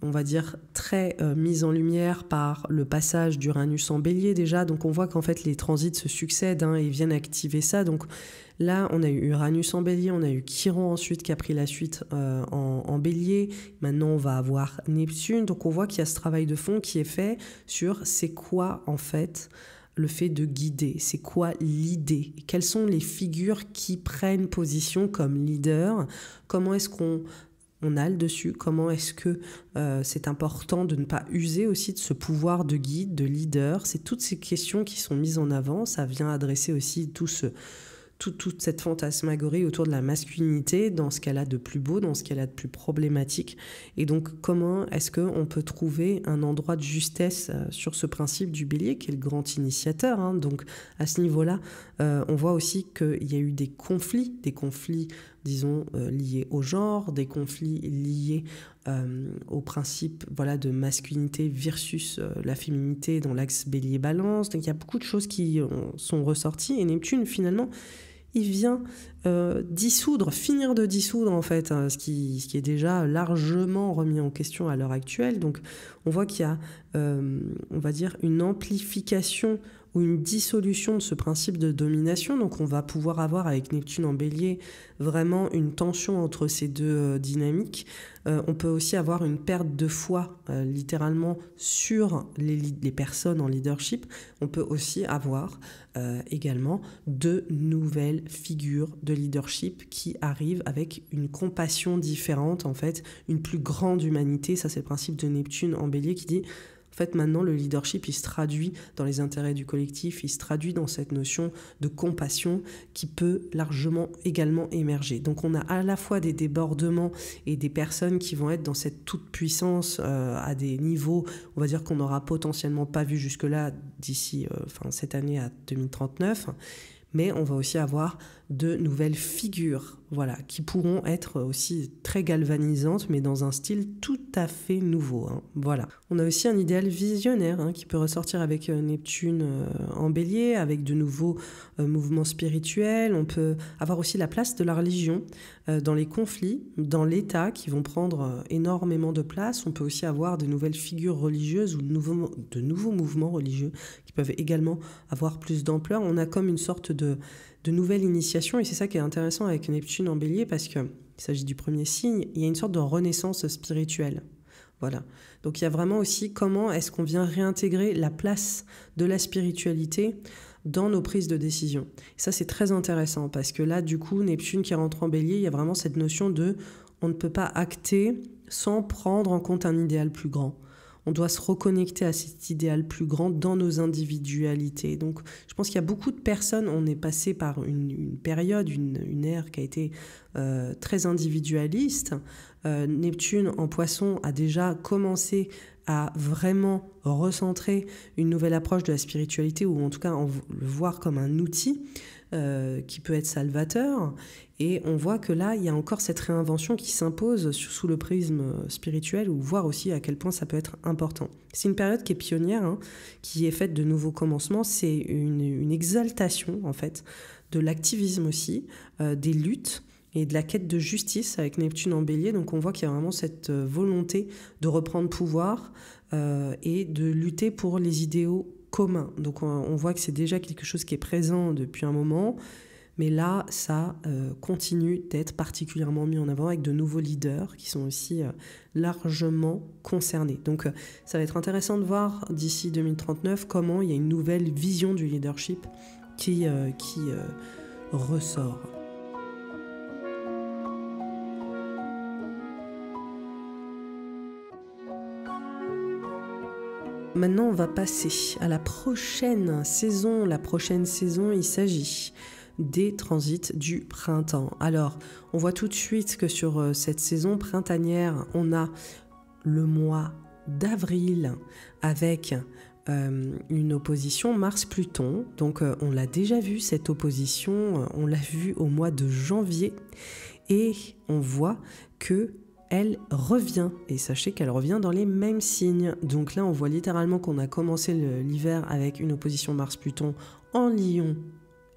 on va dire, très mise en lumière par le passage d'Uranus en Bélier déjà. Donc on voit qu'en fait les transits se succèdent et viennent activer ça. Donc là, on a eu Uranus en Bélier, on a eu Chiron ensuite qui a pris la suite en Bélier. Maintenant, on va avoir Neptune. Donc on voit qu'il y a ce travail de fond qui est fait sur c'est quoi en fait le fait de guider, c'est quoi l'idée, quelles sont les figures qui prennent position comme leader, comment est-ce qu'on a le dessus, comment est-ce que c'est important de ne pas user aussi de ce pouvoir de guide, de leader. C'est toutes ces questions qui sont mises en avant. Ça vient adresser aussi toute cette fantasmagorie autour de la masculinité, dans ce qu'elle a de plus beau, dans ce qu'elle a de plus problématique. Et donc, comment est-ce qu'on peut trouver un endroit de justesse sur ce principe du Bélier, qui est le grand initiateur. Donc, à ce niveau-là, on voit aussi qu'il y a eu des conflits, disons, liés au genre, des conflits liés au principe de masculinité versus la féminité dans l'axe Bélier-Balance. Donc, il y a beaucoup de choses qui sont ressorties. Et Neptune, finalement, il vient finir de dissoudre en fait, ce qui est déjà largement remis en question à l'heure actuelle. Donc on voit qu'il y a, on va dire, une amplification ou une dissolution de ce principe de domination. Donc on va pouvoir avoir avec Neptune en Bélier vraiment une tension entre ces deux dynamiques. On peut aussi avoir une perte de foi littéralement sur les personnes en leadership. On peut aussi avoir également de nouvelles figures de leadership qui arrivent avec une compassion différente, en fait, une plus grande humanité. Ça, c'est le principe de Neptune en Bélier qui dit... En fait, maintenant, le leadership, il se traduit dans les intérêts du collectif, il se traduit dans cette notion de compassion qui peut largement également émerger. Donc, on a à la fois des débordements et des personnes qui vont être dans cette toute-puissance à des niveaux, on va dire, qu'on n'aura potentiellement pas vu jusque-là d'ici cette année à 2039. mais on va aussi avoir de nouvelles figures, voilà, qui pourront être aussi très galvanisantes, mais dans un style tout à fait nouveau, hein, voilà. On a aussi un idéal visionnaire qui peut ressortir avec Neptune en Bélier, avec de nouveaux mouvements spirituels. On peut avoir aussi la place de la religion dans les conflits, dans l'État, qui vont prendre énormément de place. On peut aussi avoir de nouvelles figures religieuses ou de nouveaux mouvements religieux qui peuvent également avoir plus d'ampleur. On a comme une sorte de nouvelle initiation, et c'est ça qui est intéressant avec Neptune en Bélier, parce qu'il s'agit du premier signe, il y a une sorte de renaissance spirituelle. Voilà. Donc il y a vraiment aussi comment est-ce qu'on vient réintégrer la place de la spiritualité dans nos prises de décision. Et ça, c'est très intéressant, parce que là, du coup, Neptune qui rentre en Bélier, il y a vraiment cette notion de on ne peut pas acter sans prendre en compte un idéal plus grand. On doit se reconnecter à cet idéal plus grand dans nos individualités. Donc, je pense qu'il y a beaucoup de personnes, on est passé par une période, une ère qui a été très individualiste. Neptune en Poisson a déjà commencé à vraiment recentrer une nouvelle approche de la spiritualité, ou en tout cas le voir comme un outil qui peut être salvateur. Et on voit que là, il y a encore cette réinvention qui s'impose sous le prisme spirituel, ou voir aussi à quel point ça peut être important. C'est une période qui est pionnière, qui est faite de nouveaux commencements. C'est une exaltation, en fait, de l'activisme aussi, des luttes et de la quête de justice avec Neptune en Bélier. Donc on voit qu'il y a vraiment cette volonté de reprendre pouvoir et de lutter pour les idéaux communs. Donc on voit que c'est déjà quelque chose qui est présent depuis un moment, mais là ça continue d'être particulièrement mis en avant avec de nouveaux leaders qui sont aussi largement concernés. Donc ça va être intéressant de voir d'ici 2039 comment il y a une nouvelle vision du leadership qui ressort. Maintenant, on va passer à la prochaine saison. La prochaine saison, il s'agit des transits du printemps. Alors, on voit tout de suite que sur cette saison printanière, on a le mois d'avril avec une opposition Mars-Pluton. Donc, on l'a déjà vu, cette opposition, on l'a vu au mois de janvier. Et on voit que elle revient, et sachez qu'elle revient dans les mêmes signes. Donc là, on voit littéralement qu'on a commencé l'hiver avec une opposition Mars-Pluton en Lion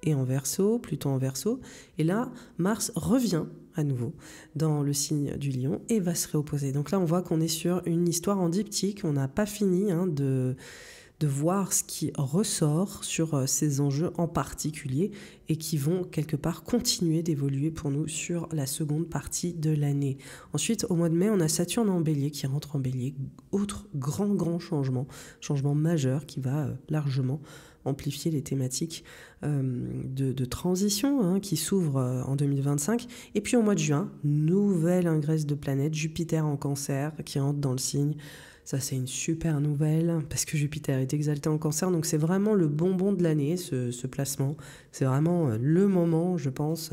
et en Verseau, Pluton en Verseau, et là, Mars revient à nouveau dans le signe du Lion et va se réopposer. Donc là, on voit qu'on est sur une histoire en diptyque, on n'a pas fini de voir ce qui ressort sur ces enjeux en particulier et qui vont quelque part continuer d'évoluer pour nous sur la seconde partie de l'année. Ensuite, au mois de mai, on a Saturne en Bélier qui rentre en Bélier. Autre grand changement majeur qui va largement amplifier les thématiques de transition qui s'ouvrent en 2025. Et puis au mois de juin, nouvelle ingresse de planète, Jupiter en Cancer qui rentre dans le signe. Ça, c'est une super nouvelle parce que Jupiter est exalté en Cancer, donc c'est vraiment le bonbon de l'année, ce placement. C'est vraiment le moment, je pense.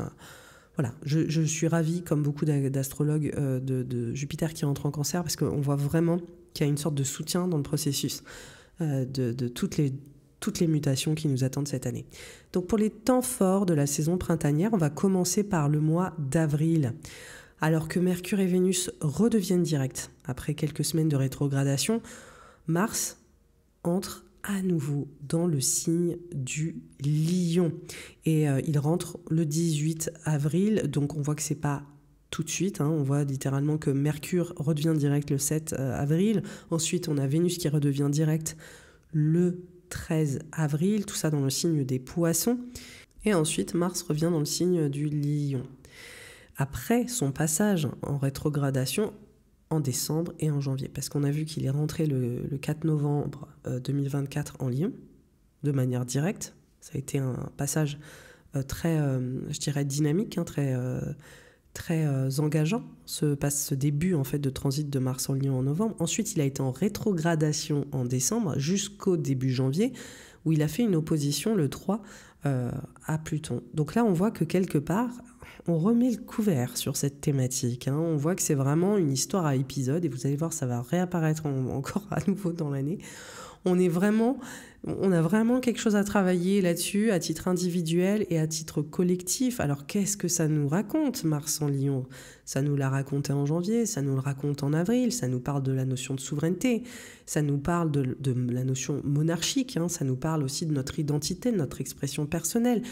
Voilà, je suis ravie, comme beaucoup d'astrologues, de Jupiter qui rentre en Cancer, parce qu'on voit vraiment qu'il y a une sorte de soutien dans le processus de toutes les mutations qui nous attendent cette année. Donc pour les temps forts de la saison printanière, on va commencer par le mois d'avril. Alors que Mercure et Vénus redeviennent directs après quelques semaines de rétrogradation, Mars entre à nouveau dans le signe du Lion. Et il rentre le 18 avril, donc on voit que c'est pas tout de suite, on voit littéralement que Mercure redevient direct le 7 avril, ensuite on a Vénus qui redevient direct le 13 avril, tout ça dans le signe des Poissons, et ensuite Mars revient dans le signe du Lion. Après son passage en rétrogradation en décembre et en janvier, parce qu'on a vu qu'il est rentré le 4 novembre 2024 en Lion, de manière directe. Ça a été un passage très, je dirais, dynamique, très engageant, ce début en fait de transit de Mars en Lion en novembre. Ensuite, il a été en rétrogradation en décembre jusqu'au début janvier, où il a fait une opposition le 3 à Pluton. Donc là, on voit que quelque part, on remet le couvert sur cette thématique. On voit que c'est vraiment une histoire à épisodes, et vous allez voir, ça va réapparaître encore à nouveau dans l'année. On a vraiment quelque chose à travailler là-dessus, à titre individuel et à titre collectif. Alors, qu'est-ce que ça nous raconte, Mars en Lion? Ça nous l'a raconté en janvier, ça nous le raconte en avril, ça nous parle de la notion de souveraineté, ça nous parle de la notion monarchique, ça nous parle aussi de notre identité, de notre expression personnelle,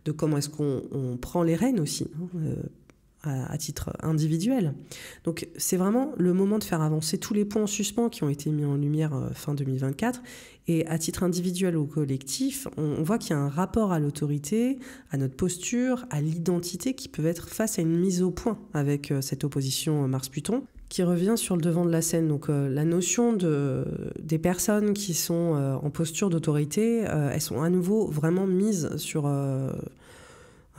de comment est-ce qu'on prend les rênes aussi, à titre individuel. Donc c'est vraiment le moment de faire avancer tous les points en suspens qui ont été mis en lumière fin 2024. Et à titre individuel ou collectif, on voit qu'il y a un rapport à l'autorité, à notre posture, à l'identité qui peut être face à une mise au point avec cette opposition Mars-Pluton qui revient sur le devant de la scène. Donc la notion des personnes qui sont en posture d'autorité, elles sont à nouveau vraiment mises sur... un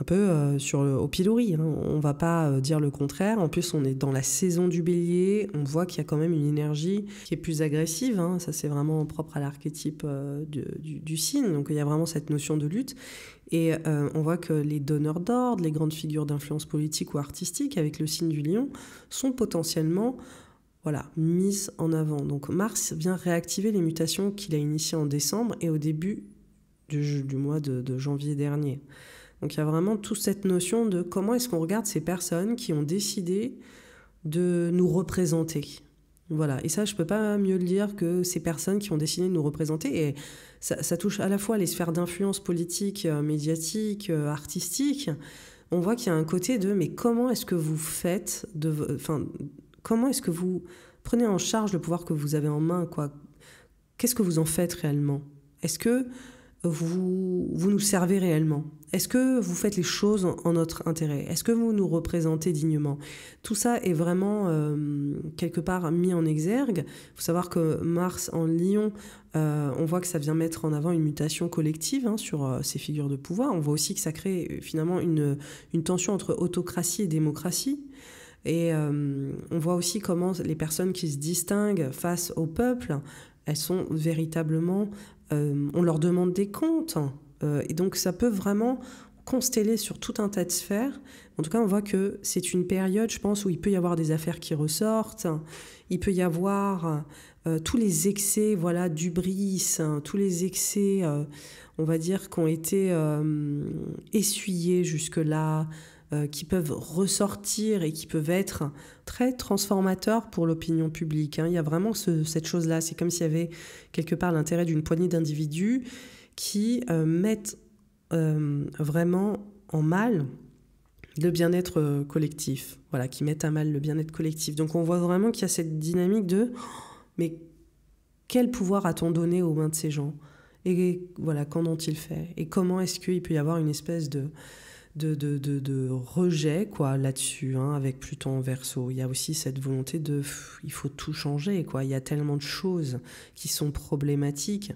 peu au pilori, on ne va pas dire le contraire. En plus, on est dans la saison du bélier, on voit qu'il y a quand même une énergie qui est plus agressive, ça c'est vraiment propre à l'archétype du signe, donc il y a vraiment cette notion de lutte. Et on voit que les donneurs d'ordre, les grandes figures d'influence politique ou artistique avec le signe du lion sont potentiellement mises en avant. Donc Mars vient réactiver les mutations qu'il a initiées en décembre et au début du mois de janvier dernier. Donc il y a vraiment toute cette notion de comment est-ce qu'on regarde ces personnes qui ont décidé de nous représenter. Voilà, et ça, je ne peux pas mieux le dire que ces personnes qui ont décidé de nous représenter. Et ça touche à la fois les sphères d'influence politique, médiatique, artistique. On voit qu'il y a un côté de « mais comment est-ce que vous faites comment est-ce que vous prenez en charge le pouvoir que vous avez en main, quoi ? Qu'est-ce que vous en faites réellement ? Est-ce que vous nous servez réellement ? Est-ce que vous faites les choses en notre intérêt ? Est-ce que vous nous représentez dignement ? Tout ça est vraiment quelque part mis en exergue. Il faut savoir que Mars en Lion, on voit que ça vient mettre en avant une mutation collective sur ces figures de pouvoir. On voit aussi que ça crée finalement une tension entre autocratie et démocratie. Et on voit aussi comment les personnes qui se distinguent face au peuple, elles sont véritablement... on leur demande des comptes. Et donc ça peut vraiment consteller sur tout un tas de sphères. En tout cas, on voit que c'est une période, je pense, où il peut y avoir des affaires qui ressortent. Il peut y avoir tous les excès, d'hubris, tous les excès, on va dire, qui ont été essuyés jusque-là, qui peuvent ressortir et qui peuvent être très transformateurs pour l'opinion publique. Il y a vraiment cette chose-là. C'est comme s'il y avait quelque part l'intérêt d'une poignée d'individus qui mettent vraiment en mal le bien-être collectif. Qui mettent à mal le bien-être collectif. Donc on voit vraiment qu'il y a cette dynamique de « mais quel pouvoir a-t-on donné aux mains de ces gens ? Et qu'en ont-ils fait ? Et comment est-ce qu'il peut y avoir une espèce de rejet là-dessus, avec Pluton en Verseau. Il y a aussi cette volonté il faut tout changer, il y a tellement de choses qui sont problématiques.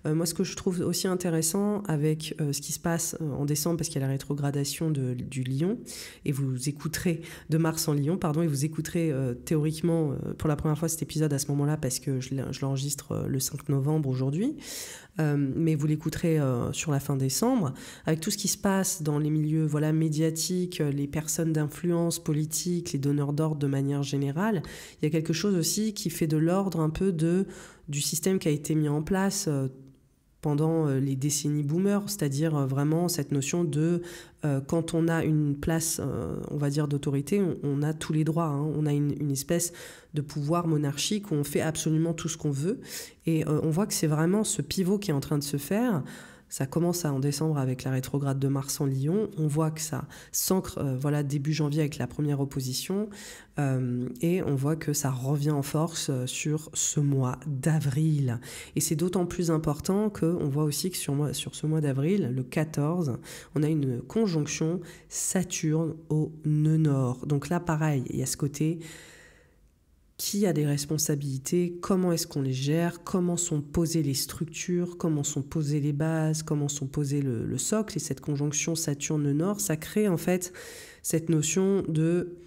Moi, ce que je trouve aussi intéressant avec ce qui se passe en décembre, parce qu'il y a la rétrogradation du Lion, et vous écouterez de Mars en Lion, et vous écouterez théoriquement pour la première fois cet épisode à ce moment-là, parce que je l'enregistre le 5 novembre aujourd'hui, mais vous l'écouterez sur la fin décembre, avec tout ce qui se passe dans les milieux médiatiques, les personnes d'influence politique, les donneurs d'ordre de manière générale. Il y a quelque chose aussi qui fait de l'ordre un peu du système qui a été mis en place pendant les décennies boomers, c'est-à-dire vraiment cette notion de quand on a une place, on va dire, d'autorité, on a tous les droits. On a une espèce de pouvoir monarchique où on fait absolument tout ce qu'on veut. Et on voit que c'est vraiment ce pivot qui est en train de se faire. Ça commence en décembre avec la rétrograde de Mars en Lion. On voit que ça s'ancre début janvier avec la première opposition. Et on voit que ça revient en force sur ce mois d'avril. Et c'est d'autant plus important qu'on voit aussi que sur ce mois d'avril, le 14, on a une conjonction Saturne au nœud nord. Donc là, pareil, il y a ce côté... Qui a des responsabilités, comment est-ce qu'on les gère, comment sont posées les structures, comment sont posées les bases, comment sont posées le socle. Et cette conjonction Saturne-Nord, ça crée en fait cette notion de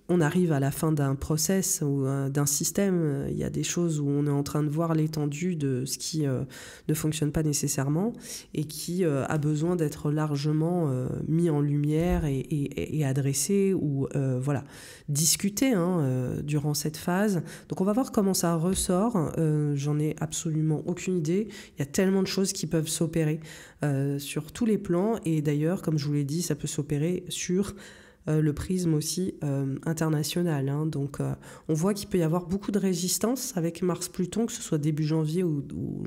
on arrive à la fin d'un process ou d'un système, il y a des choses où on est en train de voir l'étendue de ce qui ne fonctionne pas nécessairement et qui a besoin d'être largement mis en lumière et adressé ou discuté durant cette phase. Donc on va voir comment ça ressort. J'en ai absolument aucune idée. Il y a tellement de choses qui peuvent s'opérer sur tous les plans et d'ailleurs, comme je vous l'ai dit, ça peut s'opérer sur le prisme aussi international. Donc on voit qu'il peut y avoir beaucoup de résistance avec Mars-Pluton, que ce soit début janvier ou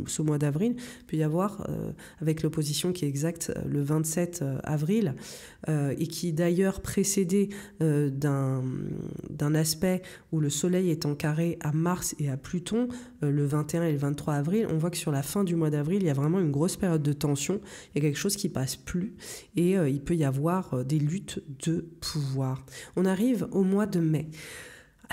ce mois d'avril. Il peut y avoir, avec l'opposition qui est exacte le 27 avril, et qui d'ailleurs précédé d'un aspect où le Soleil est en carré à Mars et à Pluton, le 21 et le 23 avril, on voit que sur la fin du mois d'avril, il y a vraiment une grosse période de tension. Il y a quelque chose qui passe plus et il peut y avoir des luttes de pouvoir. On arrive au mois de mai.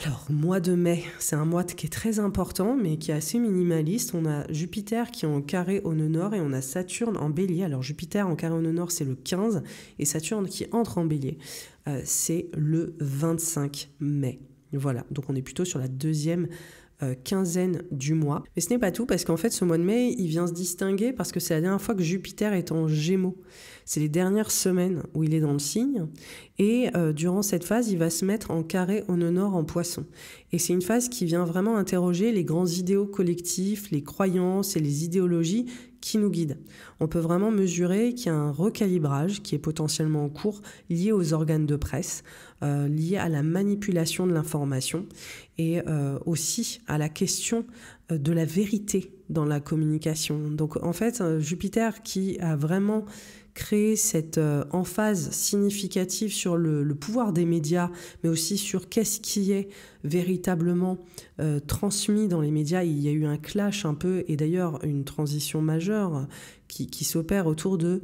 Alors, mois de mai, c'est un mois qui est très important, mais qui est assez minimaliste. On a Jupiter qui est en carré au nœud nord et on a Saturne en bélier. Alors, Jupiter en carré au nœud nord, c'est le 15, et Saturne qui entre en bélier, c'est le 25 mai. Voilà, donc on est plutôt sur la deuxième quinzaine du mois. Mais ce n'est pas tout, parce qu'en fait, ce mois de mai, il vient se distinguer parce que c'est la dernière fois que Jupiter est en Gémeaux. C'est les dernières semaines où il est dans le signe. Et durant cette phase, il va se mettre en carré au nœud nord en Poisson. Et c'est une phase qui vient vraiment interroger les grands idéaux collectifs, les croyances et les idéologies qui nous guident. On peut vraiment mesurer qu'il y a un recalibrage qui est potentiellement en cours lié aux organes de presse, lié à la manipulation de l'information et aussi à la question de la vérité dans la communication. Donc en fait, Jupiter qui a vraiment créé cette emphase significative sur le pouvoir des médias, mais aussi sur qu'est-ce qui est véritablement transmis dans les médias. Il y a eu un clash un peu, et d'ailleurs une transition majeure qui s'opère autour de...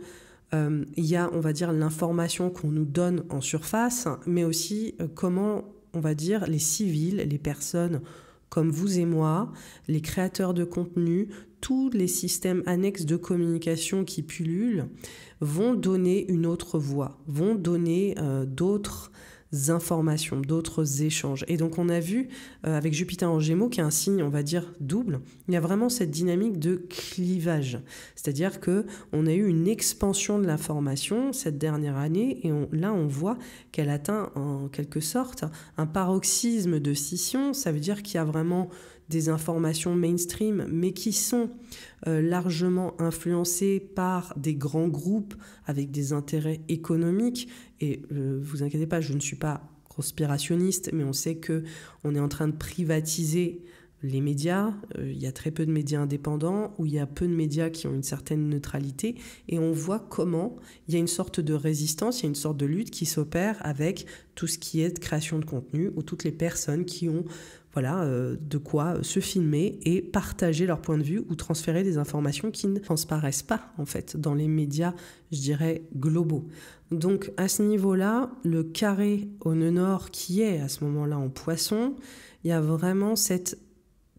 il y a, on va dire, l'information qu'on nous donne en surface, mais aussi comment, on va dire, les civils, les personnes comme vous et moi, les créateurs de contenu, tous les systèmes annexes de communication qui pullulent, vont donner une autre voix, vont donner d'autres informations, d'autres échanges. Et donc on a vu avec Jupiter en Gémeaux, qui est un signe, on va dire, double, il y a vraiment cette dynamique de clivage. C'est-à-dire qu'on a eu une expansion de l'information cette dernière année et là on voit qu'elle atteint en quelque sorte un paroxysme de scission. Ça veut dire qu'il y a vraiment des informations mainstream, mais qui sont largement influencées par des grands groupes avec des intérêts économiques. Et vous inquiétez pas, je ne suis pas conspirationniste, mais on sait qu'on est en train de privatiser les médias. Il y a très peu de médias indépendants, ou il y a peu de médias qui ont une certaine neutralité, et on voit comment il y a une sorte de résistance, il y a une sorte de lutte qui s'opère avec tout ce qui est de création de contenu, ou toutes les personnes qui ont de quoi se filmer et partager leur point de vue ou transférer des informations qui ne transparaissent pas, en fait, dans les médias, je dirais, globaux. Donc, à ce niveau-là, le carré au nœud nord qui est à ce moment-là en Poisson, il y a vraiment cette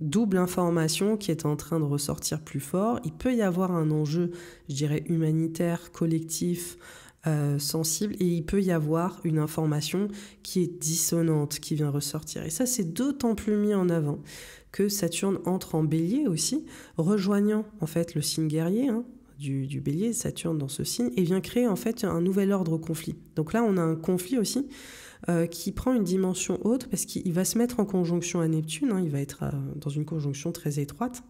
double information qui est en train de ressortir plus fort. Il peut y avoir un enjeu, je dirais, humanitaire, collectif, sensible, et il peut y avoir une information qui est dissonante, qui vient ressortir. Et ça, c'est d'autant plus mis en avant que Saturne entre en bélier aussi, rejoignant en fait le signe guerrier du bélier, Saturne dans ce signe, et vient créer en fait un nouvel ordre au conflit. Donc là, on a un conflit aussi qui prend une dimension haute parce qu'il va se mettre en conjonction à Neptune, il va être dans une conjonction très étroite,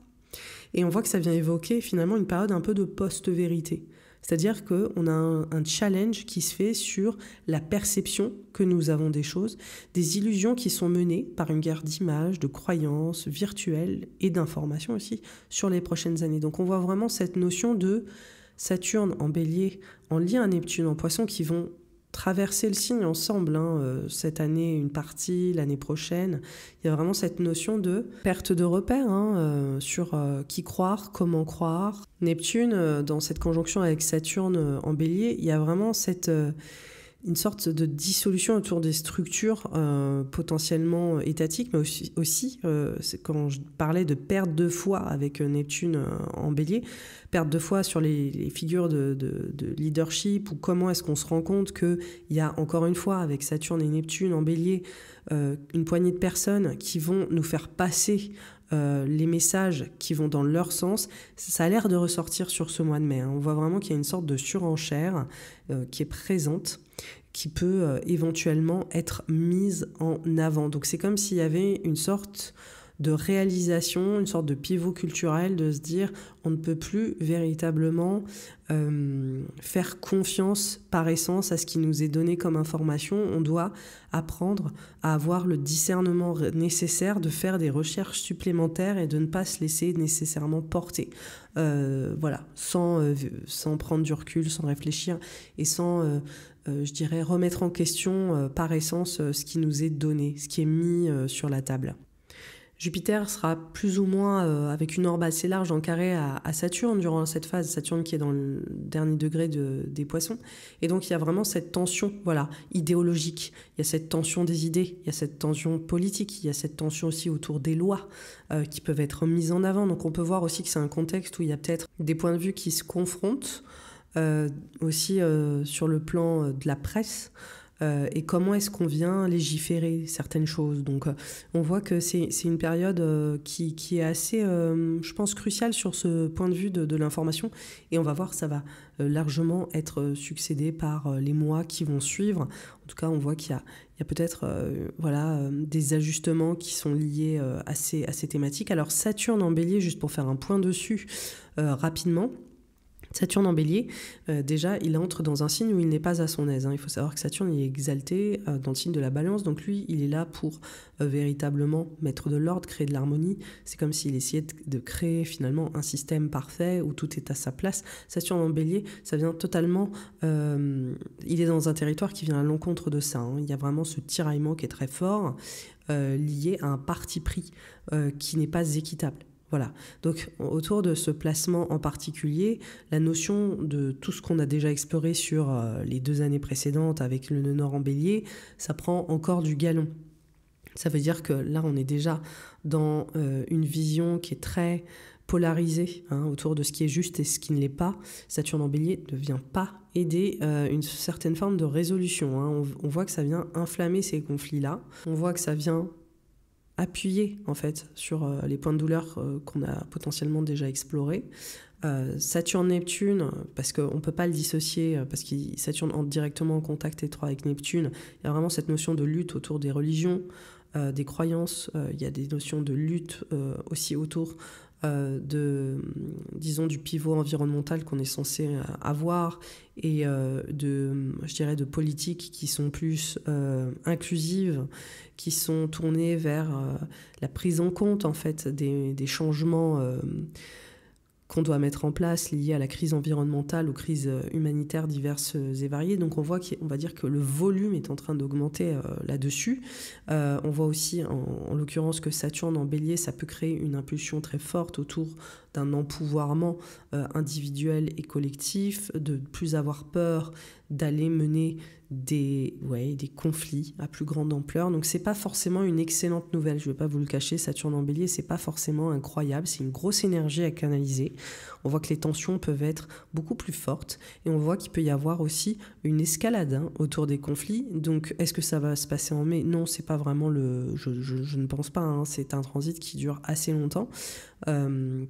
et on voit que ça vient évoquer finalement une période un peu de post-vérité. C'est-à-dire qu'on a un challenge qui se fait sur la perception que nous avons des choses, des illusions qui sont menées par une guerre d'images, de croyances virtuelles et d'informations aussi sur les prochaines années. Donc on voit vraiment cette notion de Saturne en bélier, en lien à Neptune, en Poisson, qui vont traverser le signe ensemble, cette année une partie, l'année prochaine. Il y a vraiment cette notion de perte de repères sur qui croire, comment croire. Neptune, dans cette conjonction avec Saturne en bélier, il y a vraiment cette une sorte de dissolution autour des structures potentiellement étatiques, mais aussi c'est quand je parlais de perte de foi avec Neptune en Bélier, perte de foi sur les figures de leadership, ou comment est-ce qu'on se rend compte qu'il y a encore une fois avec Saturne et Neptune en Bélier une poignée de personnes qui vont nous faire passer les messages qui vont dans leur sens. Ça a l'air de ressortir sur ce mois de mai. On voit vraiment qu'il y a une sorte de surenchère qui est présente, qui peut éventuellement être mise en avant. Donc c'est comme s'il y avait une sorte de réalisation, une sorte de pivot culturel, de se dire on ne peut plus véritablement faire confiance par essence à ce qui nous est donné comme information. On doit apprendre à avoir le discernement nécessaire de faire des recherches supplémentaires et de ne pas se laisser nécessairement porter. Voilà, sans prendre du recul, sans réfléchir et sans, je dirais, remettre en question par essence ce qui nous est donné, ce qui est mis sur la table. Jupiter sera plus ou moins avec une orbe assez large en carré à Saturne durant cette phase, Saturne qui est dans le dernier degré des Poissons. Et donc il y a vraiment cette tension idéologique, il y a cette tension des idées, il y a cette tension politique, il y a cette tension aussi autour des lois qui peuvent être mises en avant. Donc on peut voir aussi que c'est un contexte où il y a peut-être des points de vue qui se confrontent, aussi sur le plan de la presse. Et comment est-ce qu'on vient légiférer certaines choses. Donc on voit que c'est une période qui est assez, je pense, cruciale sur ce point de vue de l'information, et on va voir que ça va largement être succédé par les mois qui vont suivre. En tout cas, on voit qu'il y a peut-être des ajustements qui sont liés à ces thématiques. Alors Saturne en Bélier, juste pour faire un point dessus rapidement, Saturne en Bélier, déjà, il entre dans un signe où il n'est pas à son aise. Il faut savoir que Saturne il est exalté dans le signe de la Balance, donc lui, il est là pour véritablement mettre de l'ordre, créer de l'harmonie. C'est comme s'il essayait de créer finalement un système parfait où tout est à sa place. Saturne en Bélier, ça vient totalement... il est dans un territoire qui vient à l'encontre de ça. Il y a vraiment ce tiraillement qui est très fort, lié à un parti pris qui n'est pas équitable. Voilà. Donc, autour de ce placement en particulier, la notion de tout ce qu'on a déjà exploré sur les 2 années précédentes avec le nœud nord en Bélier, ça prend encore du galon. Ça veut dire que là, on est déjà dans une vision qui est très polarisée autour de ce qui est juste et ce qui ne l'est pas. Saturne en Bélier ne vient pas aider une certaine forme de résolution. On voit que ça vient inflammer ces conflits-là. On voit que ça vient appuyer en fait sur les points de douleur qu'on a potentiellement déjà explorés. Saturne-Neptune, parce qu'on ne peut pas le dissocier, parce que Saturne entre directement en contact étroit avec Neptune, il y a vraiment cette notion de lutte autour des religions, des croyances, il y a des notions de lutte aussi autour disons, du pivot environnemental qu'on est censé avoir, et je dirais de politiques qui sont plus inclusives, qui sont tournées vers la prise en compte en fait des changements qu'on doit mettre en place liés à la crise environnementale, aux crises humanitaires diverses et variées. Donc on va dire que le volume est en train d'augmenter là-dessus. On voit aussi en l'occurrence que Saturne en Bélier, ça peut créer une impulsion très forte autour d'un empouvoirment individuel et collectif, de plus avoir peur d'aller mener des conflits à plus grande ampleur. Donc c'est pas forcément une excellente nouvelle, je vais pas vous le cacher. Saturne en Bélier, c'est pas forcément incroyable, c'est une grosse énergie à canaliser. On voit que les tensions peuvent être beaucoup plus fortes, et on voit qu'il peut y avoir aussi une escalade autour des conflits. Donc est-ce que ça va se passer en mai? Non, c'est pas vraiment je ne pense pas. C'est un transit qui dure assez longtemps,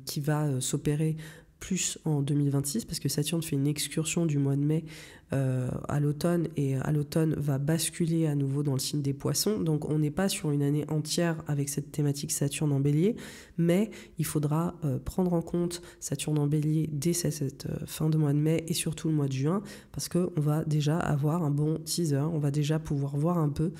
qui va s'opérer plus en 2026, parce que Saturne fait une excursion du mois de mai à l'automne, et à l'automne va basculer à nouveau dans le signe des Poissons. Donc on n'est pas sur une année entière avec cette thématique Saturne en Bélier, mais il faudra prendre en compte Saturne en Bélier dès cette fin de mois de mai et surtout le mois de juin, parce qu'on va déjà avoir un bon teaser, on va déjà pouvoir voir un peu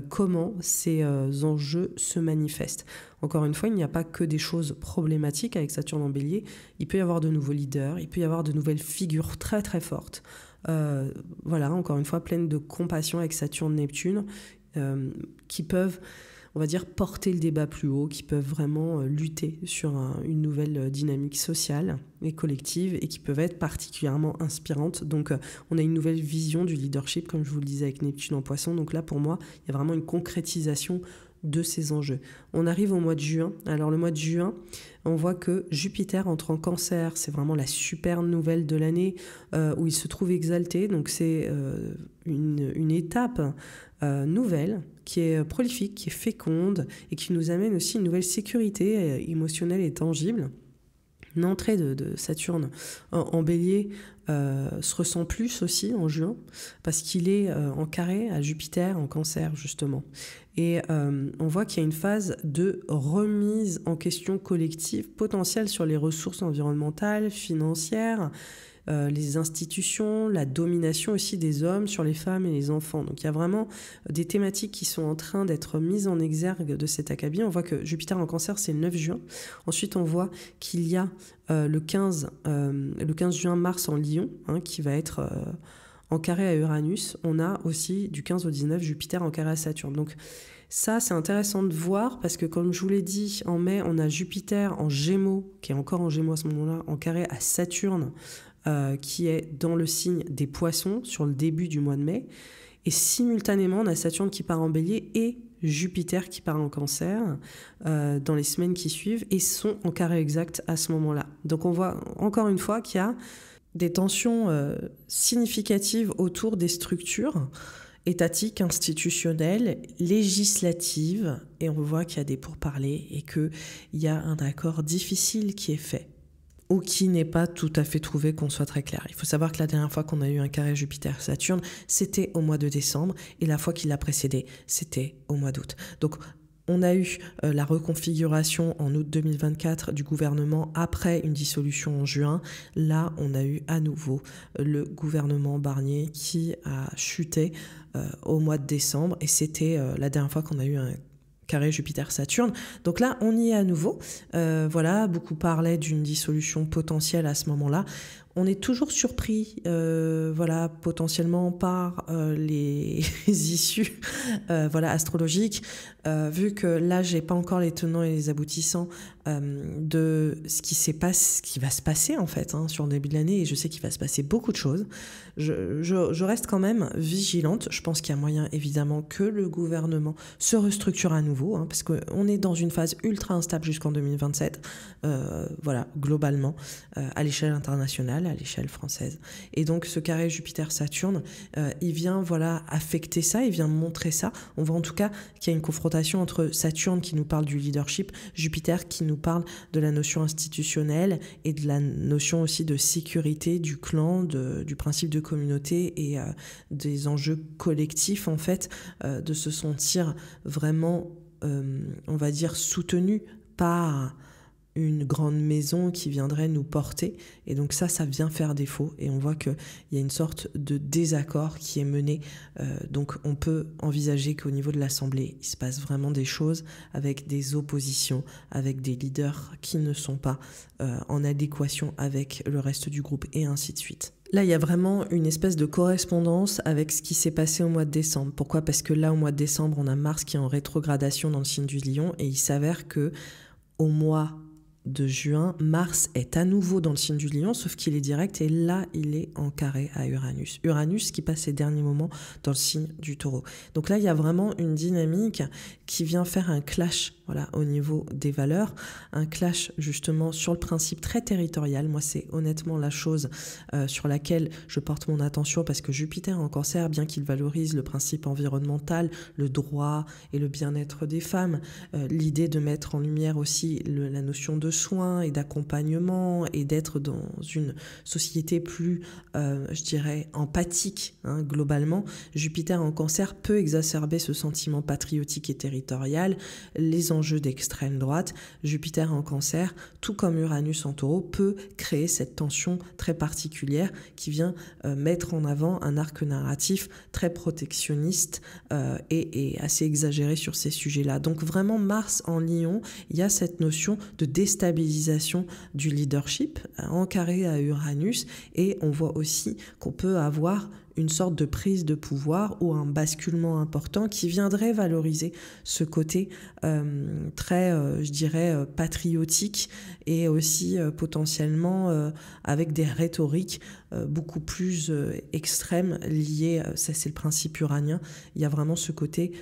comment ces enjeux se manifestent. Encore une fois, il n'y a pas que des choses problématiques avec Saturne en Bélier, il peut y avoir de nouveaux leaders, il peut y avoir de nouvelles figures très très fortes. Encore une fois, pleines de compassion avec Saturne-Neptune, qui peuvent on va dire, porter le débat plus haut, qui peuvent vraiment lutter sur une nouvelle dynamique sociale et collective et qui peuvent être particulièrement inspirantes. Donc on a une nouvelle vision du leadership, comme je vous le disais, avec Neptune en Poisson. Donc là, pour moi, il y a vraiment une concrétisation de ces enjeux. On arrive au mois de juin. Alors le mois de juin, on voit que Jupiter entre en Cancer. C'est vraiment la super nouvelle de l'année où il se trouve exalté. Donc c'est une étape nouvelle qui est prolifique, qui est féconde et qui nous amène aussi une nouvelle sécurité émotionnelle et tangible. Une entrée de Saturne en Bélier se ressent plus aussi en juin parce qu'il est en carré à Jupiter en Cancer justement. Et on voit qu'il y a une phase de remise en question collective potentielle sur les ressources environnementales, financières, les institutions, la domination aussi des hommes sur les femmes et les enfants. Donc il y a vraiment des thématiques qui sont en train d'être mises en exergue de cet acabit. On voit que Jupiter en Cancer, c'est le 9 juin. Ensuite, on voit qu'il y a le 15 juin, Mars en Lion, qui va être en carré à Uranus. On a aussi du 15 au 19 Jupiter en carré à Saturne. Donc ça, c'est intéressant de voir parce que, comme je vous l'ai dit, en mai, on a Jupiter en Gémeaux, qui est encore en Gémeaux à ce moment-là, en carré à Saturne, qui est dans le signe des Poissons sur le début du mois de mai. Et simultanément, on a Saturne qui part en Bélier et Jupiter qui part en Cancer dans les semaines qui suivent et sont en carré exact à ce moment-là. Donc on voit encore une fois qu'il y a des tensions significatives autour des structures étatiques, institutionnelles, législatives, et on voit qu'il y a des pourparlers et qu'il y a un accord difficile qui est fait, ou qui n'est pas tout à fait trouvé, qu'on soit très clair. Il faut savoir que la dernière fois qu'on a eu un carré Jupiter-Saturne, c'était au mois de décembre, et la fois qui l'a précédé, c'était au mois d'août. Donc, on a eu la reconfiguration en août 2024 du gouvernement après une dissolution en juin. Là, on a eu à nouveau le gouvernement Barnier qui a chuté au mois de décembre, et c'était la dernière fois qu'on a eu un carré Jupiter-Saturne. Donc là, on y est à nouveau. Voilà, beaucoup parlaient d'une dissolution potentielle à ce moment-là. On est toujours surpris, voilà, potentiellement par les issues, voilà, astrologiques, vu que là, j'ai pas encore les tenants et les aboutissants de ce qui va se passer en fait sur le début de l'année, et je sais qu'il va se passer beaucoup de choses. Je reste quand même vigilante. Je pense qu'il y a moyen évidemment que le gouvernement se restructure à nouveau, parce qu'on est dans une phase ultra instable jusqu'en 2027, voilà, globalement, à l'échelle internationale, à l'échelle française. Et donc ce carré Jupiter-Saturne, il vient voilà affecter ça, il vient montrer ça. On voit en tout cas qu'il y a une confrontation entre Saturne qui nous parle du leadership, Jupiter qui nous parle de la notion institutionnelle et de la notion aussi de sécurité du clan, du principe de communauté et des enjeux collectifs en fait, de se sentir vraiment, on va dire, soutenu par une grande maison qui viendrait nous porter. Et donc ça vient faire défaut. Et on voit qu'il y a une sorte de désaccord qui est mené. Donc on peut envisager qu'au niveau de l'Assemblée, il se passe vraiment des choses avec des oppositions, avec des leaders qui ne sont pas en adéquation avec le reste du groupe et ainsi de suite. Là, il y a vraiment une espèce de correspondance avec ce qui s'est passé au mois de décembre. Pourquoi ? Parce que là, au mois de décembre, on a Mars qui est en rétrogradation dans le signe du Lion, et il s'avère que au mois de juin, Mars est à nouveau dans le signe du Lion, sauf qu'il est direct, et là, il est en carré à Uranus. Uranus qui passe ses derniers moments dans le signe du Taureau. Donc là, il y a vraiment une dynamique qui vient faire un clash, voilà, au niveau des valeurs, un clash justement sur le principe très territorial. Moi, c'est honnêtement la chose sur laquelle je porte mon attention, parce que Jupiter en Cancer, bien qu'il valorise le principe environnemental, le droit et le bien-être des femmes, l'idée de mettre en lumière aussi la notion de soins et d'accompagnement et d'être dans une société plus, je dirais, empathique, globalement, Jupiter en Cancer peut exacerber ce sentiment patriotique et territorial, les enjeux d'extrême droite. Jupiter en Cancer, tout comme Uranus en Taureau, peut créer cette tension très particulière qui vient mettre en avant un arc narratif très protectionniste et assez exagéré sur ces sujets-là. Donc vraiment, Mars en Lion, il y a cette notion de déstabilisation déstabilisation du leadership en carré à Uranus, et on voit aussi qu'on peut avoir une sorte de prise de pouvoir ou un basculement important qui viendrait valoriser ce côté très, je dirais, patriotique, et aussi potentiellement avec des rhétoriques beaucoup plus extrêmes liées, ça c'est le principe uranien, il y a vraiment ce côté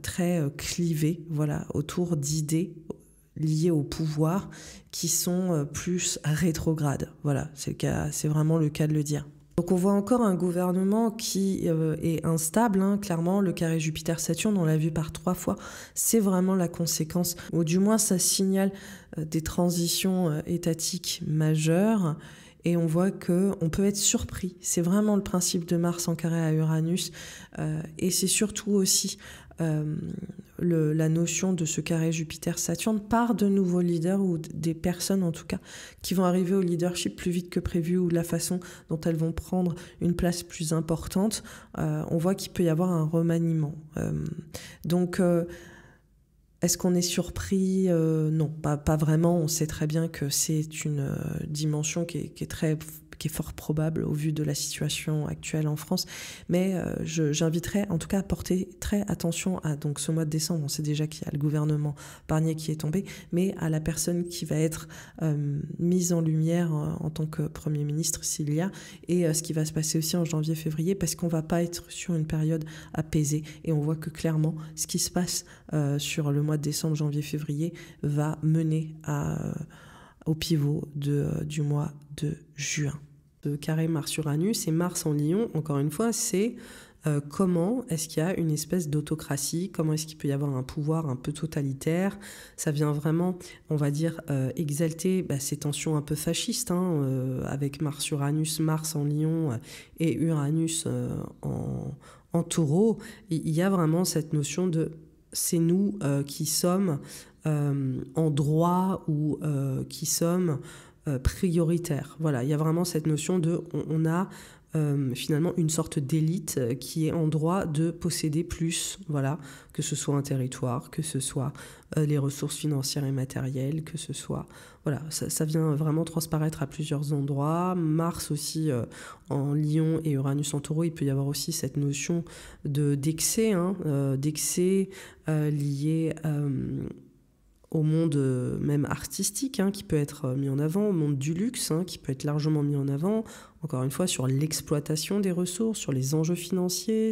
très clivé, voilà, autour d'idées liées au pouvoir qui sont plus rétrogrades. Voilà, c'est vraiment le cas de le dire. Donc on voit encore un gouvernement qui est instable, hein, clairement. Le carré Jupiter-Saturne, on l'a vu par 3 fois, c'est vraiment la conséquence, ou du moins ça signale des transitions étatiques majeures. Et on voit qu'on peut être surpris. C'est vraiment le principe de Mars en carré à Uranus. Et c'est surtout aussi la notion de ce carré Jupiter-Saturne par de nouveaux leaders, ou des personnes en tout cas qui vont arriver au leadership plus vite que prévu, ou de la façon dont elles vont prendre une place plus importante. On voit qu'il peut y avoir un remaniement. Donc est-ce qu'on est surpris ? Non, pas vraiment. On sait très bien que c'est une dimension qui est fort probable au vu de la situation actuelle en France. Mais j'inviterais en tout cas à porter très attention à donc, ce mois de décembre. On sait déjà qu'il y a le gouvernement Barnier qui est tombé, mais à la personne qui va être mise en lumière en tant que Premier ministre, s'il y a, et ce qui va se passer aussi en janvier-février, parce qu'on ne va pas être sur une période apaisée. Et on voit que clairement, ce qui se passe sur le mois de décembre, janvier-février va mener au pivot du mois de juin. Le carré Mars-Uranus et Mars en Lion, encore une fois, c'est comment est-ce qu'il y a une espèce d'autocratie, comment est-ce qu'il peut y avoir un pouvoir un peu totalitaire. Ça vient vraiment, on va dire, exalter ces tensions un peu fascistes, avec Mars-Uranus, Mars en Lion et Uranus en Taureau. Il y a vraiment cette notion de c'est nous qui sommes en droit, ou qui sommes prioritaires. Voilà, il y a vraiment cette notion de on a finalement une sorte d'élite qui est en droit de posséder plus, voilà, que ce soit un territoire, que ce soit les ressources financières et matérielles, que ce soit... Voilà, ça vient vraiment transparaître à plusieurs endroits. Mars aussi en Lion et Uranus en Taureau, il peut y avoir aussi cette notion d'excès, d'excès lié au monde même artistique, qui peut être mis en avant, au monde du luxe, qui peut être largement mis en avant, encore une fois, sur l'exploitation des ressources, sur les enjeux financiers,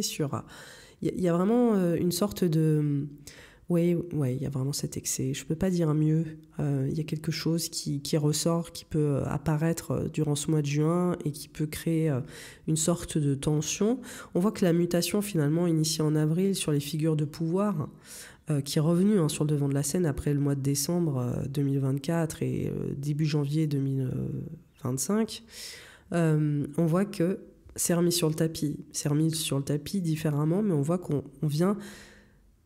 il y a vraiment une sorte de... Oui, il y a vraiment cet excès. Je ne peux pas dire mieux. Il y a quelque chose qui ressort, qui peut apparaître durant ce mois de juin et qui peut créer une sorte de tension. On voit que la mutation, finalement, initiée en avril sur les figures de pouvoir, qui est revenu sur le devant de la scène après le mois de décembre 2024 et début janvier 2025, on voit que c'est remis sur le tapis. C'est remis sur le tapis différemment, mais on voit qu'on vient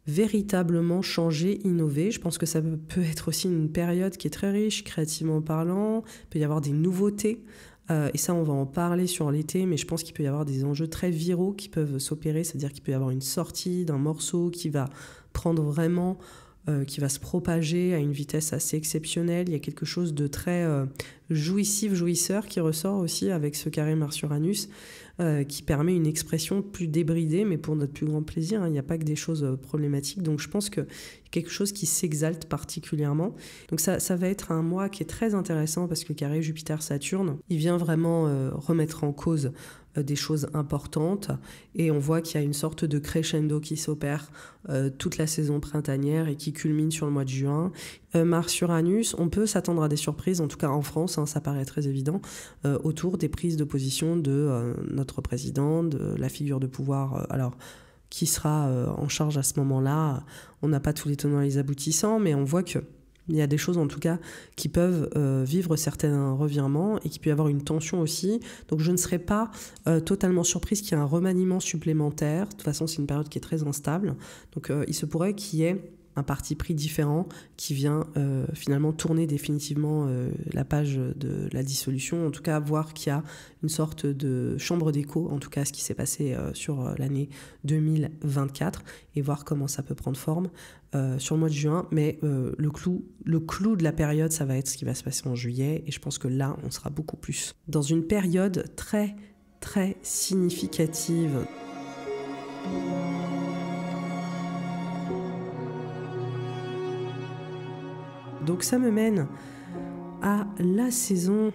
véritablement changer, innover. Je pense que ça peut être aussi une période qui est très riche, créativement parlant. Il peut y avoir des nouveautés. Et ça, on va en parler sur l'été, mais je pense qu'il peut y avoir des enjeux très viraux qui peuvent s'opérer, c'est-à-dire qu'il peut y avoir une sortie d'un morceau qui va prendre vraiment, qui va se propager à une vitesse assez exceptionnelle. Il y a quelque chose de très jouisseur qui ressort aussi avec ce carré Mars-Uranus, qui permet une expression plus débridée, mais pour notre plus grand plaisir. Il n'y a pas que des choses problématiques, donc je pense qu'il y a quelque chose qui s'exalte particulièrement. Donc ça va être un mois qui est très intéressant, parce que le carré Jupiter-Saturne, il vient vraiment remettre en cause des choses importantes, et on voit qu'il y a une sorte de crescendo qui s'opère toute la saison printanière et qui culmine sur le mois de juin. Mars-Uranus, on peut s'attendre à des surprises, en tout cas en France, ça paraît très évident, autour des prises de position de notre président, de la figure de pouvoir, alors qui sera en charge à ce moment-là. On n'a pas tous les tenants et les aboutissants, mais on voit que il y a des choses en tout cas qui peuvent vivre certains revirements, et qui peut y avoir une tension aussi. Donc je ne serais pas totalement surprise qu'il y ait un remaniement supplémentaire. De toute façon, c'est une période qui est très instable. Donc il se pourrait qu'il y ait un parti pris différent qui vient finalement tourner définitivement la page de la dissolution, en tout cas voir qu'il y a une sorte de chambre d'écho, en tout cas ce qui s'est passé sur l'année 2024, et voir comment ça peut prendre forme sur le mois de juin. Mais le clou de la période, ça va être ce qui va se passer en juillet, et je pense que là, on sera beaucoup plus dans une période très, très significative. Donc ça me mène à la saison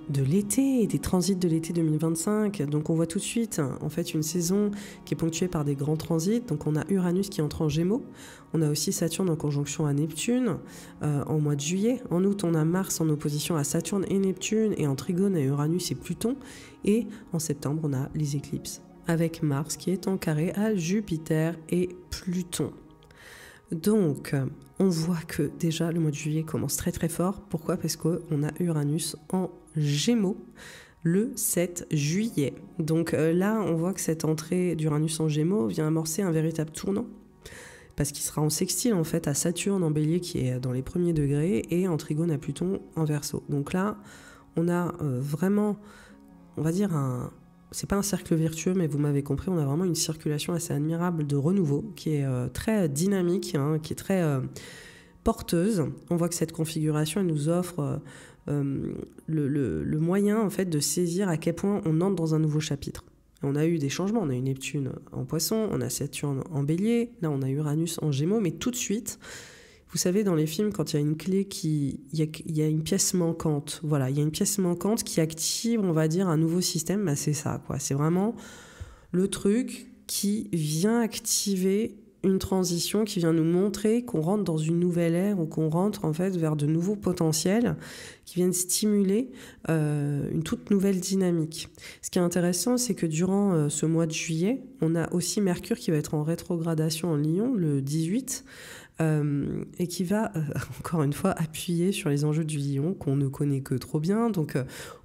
de l'été, des transits de l'été 2025. Donc on voit tout de suite en fait une saison qui est ponctuée par des grands transits. Donc on a Uranus qui entre en Gémeaux, on a aussi Saturne en conjonction à Neptune en mois de juillet. En août on a Mars en opposition à Saturne et Neptune et en trigone à Uranus et Pluton. Et en septembre on a les éclipses avec Mars qui est en carré à Jupiter et Pluton. Donc, on voit que déjà le mois de juillet commence très très fort. Pourquoi ? Parce qu'on a Uranus en Gémeaux le 7 juillet. Donc là, on voit que cette entrée d'Uranus en Gémeaux vient amorcer un véritable tournant. Parce qu'il sera en sextile en fait à Saturne en Bélier qui est dans les premiers degrés et en trigone à Pluton en Verseau. Donc là, on a vraiment, on va dire c'est pas un cercle vertueux, mais vous m'avez compris, on a vraiment une circulation assez admirable de renouveau, qui est très dynamique, qui est très porteuse. On voit que cette configuration, elle nous offre le moyen en fait, de saisir à quel point on entre dans un nouveau chapitre. On a eu des changements, on a eu Neptune en Poisson, on a Saturne en Bélier, là on a Uranus en Gémeaux, mais tout de suite, vous savez, dans les films, quand il y a une clé il y a une pièce manquante. Voilà, il y a une pièce manquante qui active, on va dire, un nouveau système. Bah, c'est ça, quoi. C'est vraiment le truc qui vient activer une transition, qui vient nous montrer qu'on rentre dans une nouvelle ère ou qu'on rentre, en fait, vers de nouveaux potentiels qui viennent stimuler une toute nouvelle dynamique. Ce qui est intéressant, c'est que durant ce mois de juillet, on a aussi Mercure qui va être en rétrogradation en Lion, le 18, et qui va, encore une fois, appuyer sur les enjeux du Lion qu'on ne connaît que trop bien. Donc,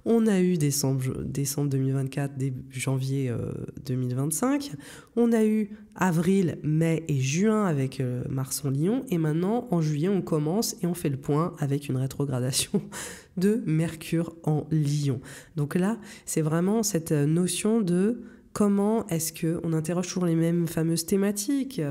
on a eu décembre 2024, début janvier 2025. On a eu avril, mai et juin avec Mars en Lion. Et maintenant, en juillet, on commence et on fait le point avec une rétrogradation de Mercure en Lion. Donc là, c'est vraiment cette notion de comment est-ce qu'on interroge toujours les mêmes fameuses thématiques,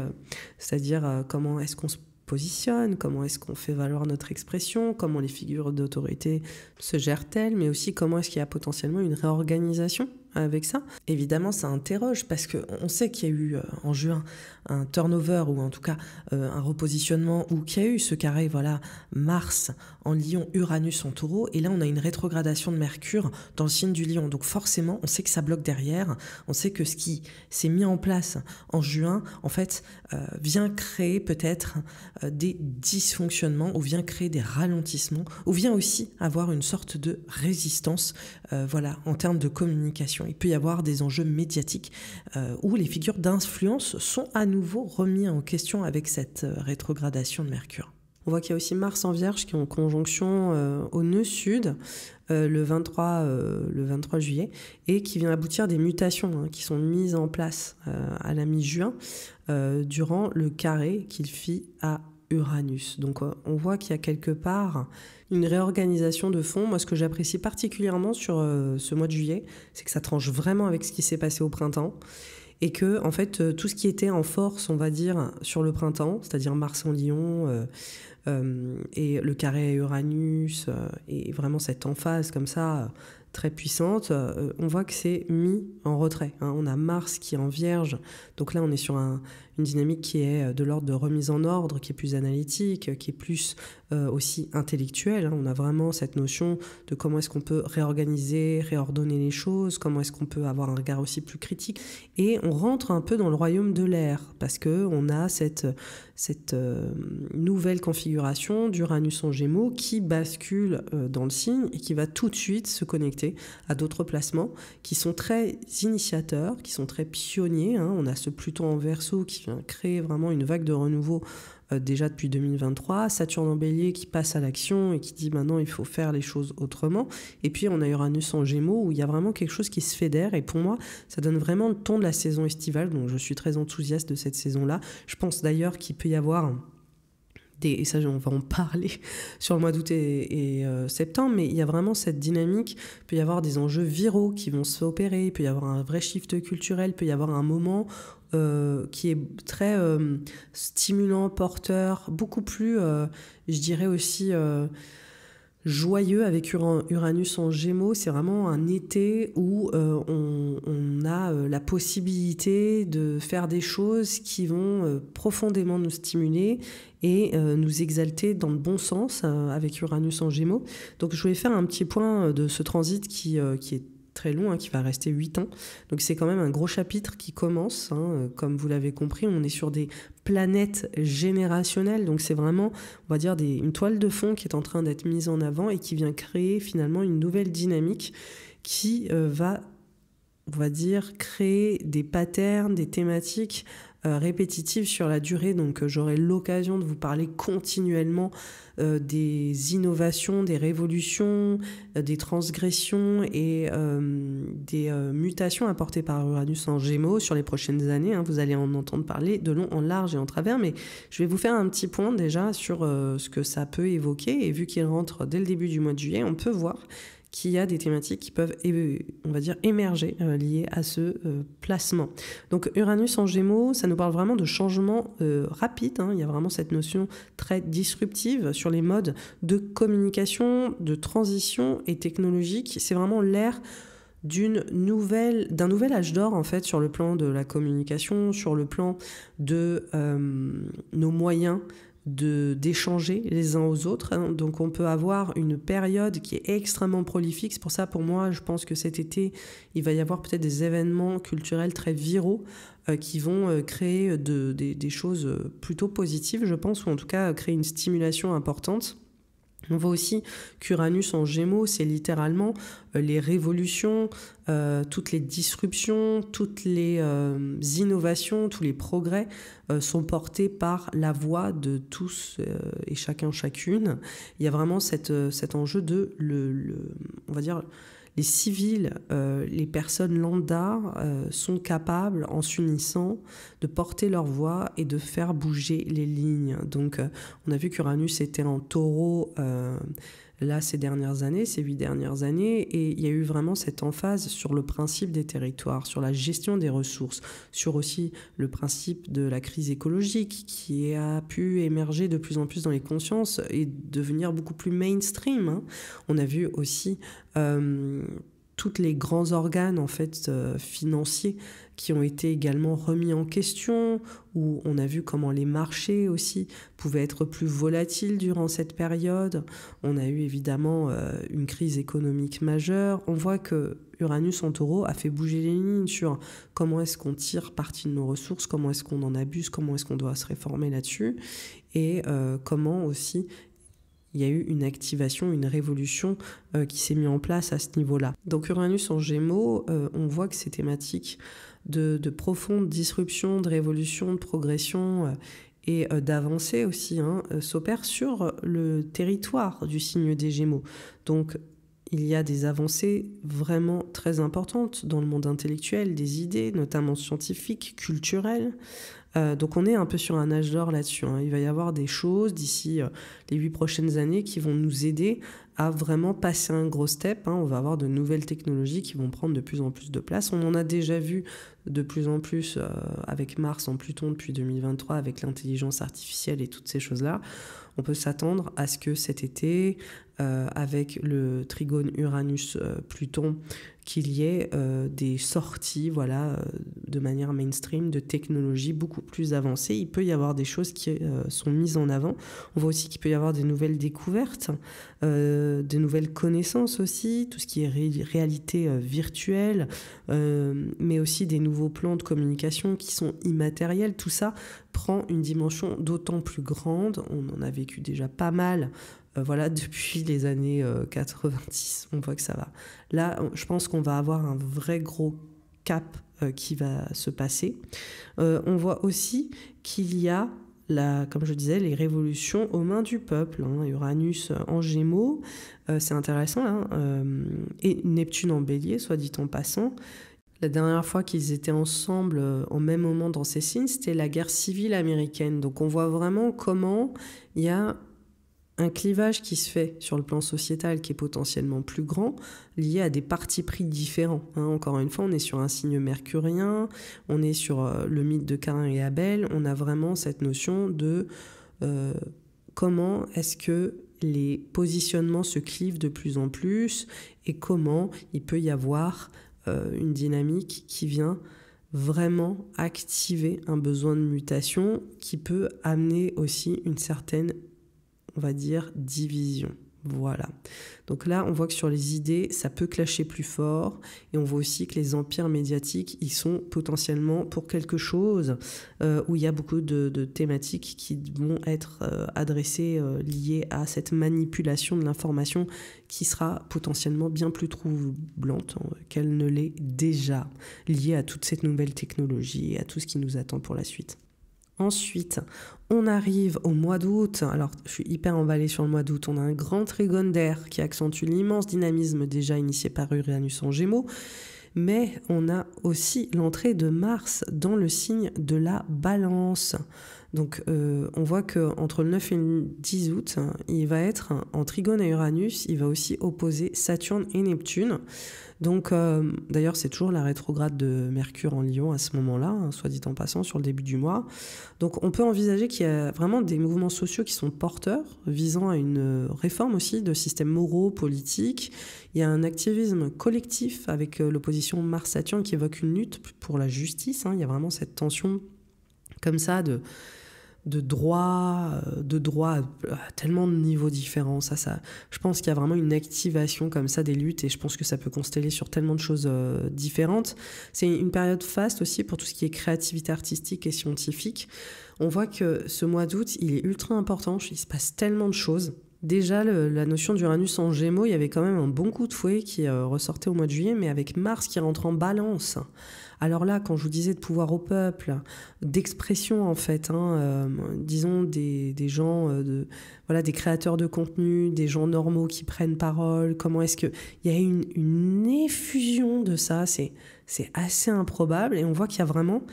c'est-à-dire comment est-ce qu'on se positionne, comment est-ce qu'on fait valoir notre expression, comment les figures d'autorité se gèrent-elles, mais aussi comment est-ce qu'il y a potentiellement une réorganisation avec ça. Évidemment, ça interroge parce qu'on sait qu'il y a eu en juin un turnover ou en tout cas un repositionnement ou qu'il y a eu ce carré, voilà, Mars en Lion, Uranus en Taureau, et là on a une rétrogradation de Mercure dans le signe du Lion. Donc forcément, on sait que ça bloque derrière, on sait que ce qui s'est mis en place en juin, en fait, vient créer peut-être des dysfonctionnements ou vient créer des ralentissements ou vient aussi avoir une sorte de résistance, voilà, en termes de communication. Il peut y avoir des enjeux médiatiques où les figures d'influence sont à nouveau remis en question avec cette rétrogradation de Mercure. On voit qu'il y a aussi Mars en Vierge qui est en conjonction au nœud sud le 23 juillet et qui vient aboutir des mutations qui sont mises en place à la mi-juin durant le carré qu'il fit à Uranus. Donc on voit qu'il y a quelque part une réorganisation de fond. Moi, ce que j'apprécie particulièrement sur ce mois de juillet, c'est que ça tranche vraiment avec ce qui s'est passé au printemps et que, en fait, tout ce qui était en force, on va dire, sur le printemps, c'est-à-dire Mars en Lion et le carré à Uranus et vraiment cette emphase comme ça très puissante, on voit que c'est mis en retrait. On a Mars qui est en Vierge, donc là on est sur une dynamique qui est de l'ordre de remise en ordre, qui est plus analytique, qui est plus aussi intellectuelle. On a vraiment cette notion de comment est-ce qu'on peut réorganiser, réordonner les choses, comment est-ce qu'on peut avoir un regard aussi plus critique. Et on rentre un peu dans le royaume de l'air, parce qu'on a cette nouvelle configuration d'Uranus en Gémeaux qui bascule dans le signe et qui va tout de suite se connecter à d'autres placements qui sont très initiateurs, qui sont très pionniers. On a ce Pluton en Verseau qui vient créer vraiment une vague de renouveau déjà depuis 2023, Saturne en Bélier qui passe à l'action et qui dit maintenant il faut faire les choses autrement, et puis on a Uranus en Gémeaux où il y a vraiment quelque chose qui se fédère, et pour moi ça donne vraiment le ton de la saison estivale, donc je suis très enthousiaste de cette saison-là. Je pense d'ailleurs qu'il peut y avoir Et ça, on va en parler sur le mois d'août et septembre, mais il y a vraiment cette dynamique. Il peut y avoir des enjeux viraux qui vont se opérer, il peut y avoir un vrai shift culturel, il peut y avoir un moment qui est très stimulant, porteur, beaucoup plus, je dirais aussi, joyeux avec Uranus en Gémeaux. C'est vraiment un été où on a la possibilité de faire des choses qui vont profondément nous stimuler et nous exalter dans le bon sens avec Uranus en Gémeaux. Donc je voulais faire un petit point de ce transit qui est très long, qui va rester 8 ans. Donc c'est quand même un gros chapitre qui commence. Comme vous l'avez compris, on est sur des planètes générationnelles. Donc c'est vraiment, on va dire, une toile de fond qui est en train d'être mise en avant et qui vient créer finalement une nouvelle dynamique qui va, on va dire, créer des patterns, des thématiques répétitives sur la durée. Donc j'aurai l'occasion de vous parler continuellement des innovations, des révolutions, des transgressions et des mutations apportées par Uranus en Gémeaux sur les prochaines années. Vous allez en entendre parler de long, en large et en travers, mais je vais vous faire un petit point déjà sur ce que ça peut évoquer. Et vu qu'il rentre dès le début du mois de juillet, on peut voir qu'il y a des thématiques qui peuvent, on va dire, émerger liées à ce placement. Donc Uranus en Gémeaux, ça nous parle vraiment de changement rapide. Il y a vraiment cette notion très disruptive sur les modes de communication, de transition et technologique. C'est vraiment l'ère d'un nouvel âge d'or en fait sur le plan de la communication, sur le plan de nos moyens d'échanger les uns aux autres. Donc on peut avoir une période qui est extrêmement prolifique. C'est pour ça, pour moi, je pense que cet été, il va y avoir peut-être des événements culturels très viraux qui vont créer des choses plutôt positives, je pense, ou en tout cas créer une stimulation importante. On voit aussi qu'Uranus en Gémeaux, c'est littéralement les révolutions, toutes les disruptions, toutes les innovations, tous les progrès sont portés par la voix de tous et chacune. Il y a vraiment cet enjeu de on va dire, les civils, les personnes lambda sont capables, en s'unissant, de porter leur voix et de faire bouger les lignes. Donc, on a vu qu'Uranus était en Taureau là ces 8 dernières années, et il y a eu vraiment cette emphase sur le principe des territoires, sur la gestion des ressources, sur aussi le principe de la crise écologique qui a pu émerger de plus en plus dans les consciences et devenir beaucoup plus mainstream. On a vu aussi tous les grands organes en fait financiers qui ont été également remis en question, où on a vu comment les marchés aussi pouvaient être plus volatiles durant cette période. On a eu évidemment une crise économique majeure. On voit que Uranus en Taureau a fait bouger les lignes sur comment est-ce qu'on tire parti de nos ressources, comment est-ce qu'on en abuse, comment est-ce qu'on doit se réformer là-dessus, et comment aussi il y a eu une activation, une révolution qui s'est mise en place à ce niveau-là. Donc Uranus en Gémeaux, on voit que ces thématiques de profonde disruption, de révolution, de progression et d'avancée aussi s'opèrent sur le territoire du signe des Gémeaux. Donc il y a des avancées vraiment très importantes dans le monde intellectuel, des idées, notamment scientifiques, culturelles. Donc on est un peu sur un âge d'or là-dessus. Il va y avoir des choses d'ici les 8 prochaines années qui vont nous aider à vraiment passer un gros step. On va avoir de nouvelles technologies qui vont prendre de plus en plus de place. On en a déjà vu de plus en plus avec Mars en Pluton depuis 2023, avec l'intelligence artificielle et toutes ces choses-là. On peut s'attendre à ce que cet été, avec le trigone Uranus-Pluton, qu'il y ait des sorties de manière mainstream de technologies beaucoup plus avancées. Il peut y avoir des choses qui sont mises en avant. On voit aussi qu'il peut y avoir des nouvelles découvertes, des nouvelles connaissances aussi, tout ce qui est réalité virtuelle, mais aussi des nouveaux plans de communication qui sont immatériels. Tout ça prend une dimension d'autant plus grande. On en a vécu déjà pas mal depuis les années 90, on voit que ça va. Là, je pense qu'on va avoir un vrai gros cap qui va se passer. On voit aussi qu'il y a, comme je disais, les révolutions aux mains du peuple. Uranus en Gémeaux, c'est intéressant, et Neptune en Bélier, soit dit en passant. La dernière fois qu'ils étaient ensemble au même moment dans ces signes, c'était la guerre civile américaine. Donc on voit vraiment comment il y a un clivage qui se fait sur le plan sociétal qui est potentiellement plus grand, lié à des partis pris différents. Encore une fois, on est sur un signe mercurien, on est sur le mythe de Caïn et Abel, on a vraiment cette notion de comment est-ce que les positionnements se clivent de plus en plus et comment il peut y avoir une dynamique qui vient vraiment activer un besoin de mutation qui peut amener aussi une certaine, on va dire, division. Voilà. Donc là, on voit que sur les idées, ça peut clasher plus fort. Et on voit aussi que les empires médiatiques, ils sont potentiellement pour quelque chose où il y a beaucoup de thématiques qui vont être adressées, liées à cette manipulation de l'information qui sera potentiellement bien plus troublante qu'elle ne l'est déjà, liée à toute cette nouvelle technologie et à tout ce qui nous attend pour la suite. Ensuite, on arrive au mois d'août. Alors, je suis hyper emballée sur le mois d'août. On a un grand trigone d'air qui accentue l'immense dynamisme déjà initié par Uranus en Gémeaux. Mais on a aussi l'entrée de Mars dans le signe de la Balance. Donc, on voit qu'entre le 9 et le 10 août, il va être en trigone à Uranus. Il va aussi opposer Saturne et Neptune. Donc, d'ailleurs, c'est toujours la rétrograde de Mercure en Lion à ce moment-là, soit dit en passant, sur le début du mois. Donc, on peut envisager qu'il y a vraiment des mouvements sociaux qui sont porteurs, visant à une réforme aussi de systèmes moraux, politiques. Il y a un activisme collectif avec l'opposition Mars-Saturne qui évoque une lutte pour la justice. Il y a vraiment cette tension comme ça de droit à tellement de niveaux différents. Ça, je pense qu'il y a vraiment une activation comme ça des luttes et je pense que ça peut consteller sur tellement de choses différentes. C'est une période faste aussi pour tout ce qui est créativité artistique et scientifique. On voit que ce mois d'août, il est ultra important, il se passe tellement de choses. Déjà, la notion d'Uranus en Gémeaux, il y avait quand même un bon coup de fouet qui ressortait au mois de juillet, mais avec Mars qui rentre en Balance. Alors là, quand je vous disais de pouvoir au peuple, d'expression en fait, disons des gens, des créateurs de contenu, des gens normaux qui prennent parole, comment est-ce qu'il y a une effusion de ça, c'est assez improbable et on voit qu'il y a vraiment,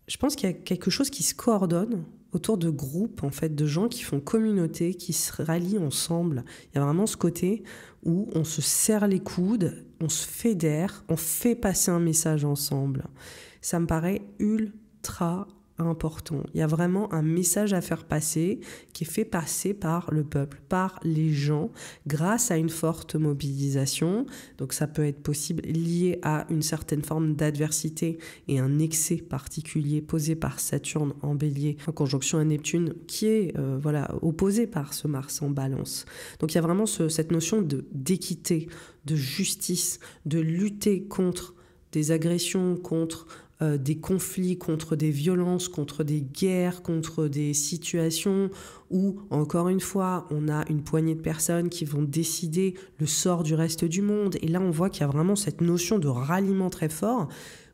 je pense qu'il y a quelque chose qui se coordonne autour de groupes, en fait, de gens qui font communauté, qui se rallient ensemble. Il y a vraiment ce côté où on se serre les coudes, on se fédère, on fait passer un message ensemble. Ça me paraît ultra important. Il y a vraiment un message à faire passer qui est fait passer par le peuple, par les gens, grâce à une forte mobilisation. Donc ça peut être possible lié à une certaine forme d'adversité et un excès particulier posé par Saturne en Bélier en conjonction à Neptune qui est opposé par ce Mars en Balance. Donc il y a vraiment cette notion d'équité, de justice, de lutter contre des agressions, contre des conflits, contre des violences, contre des guerres, contre des situations où, encore une fois, on a une poignée de personnes qui vont décider le sort du reste du monde. Et là, on voit qu'il y a vraiment cette notion de ralliement très fort.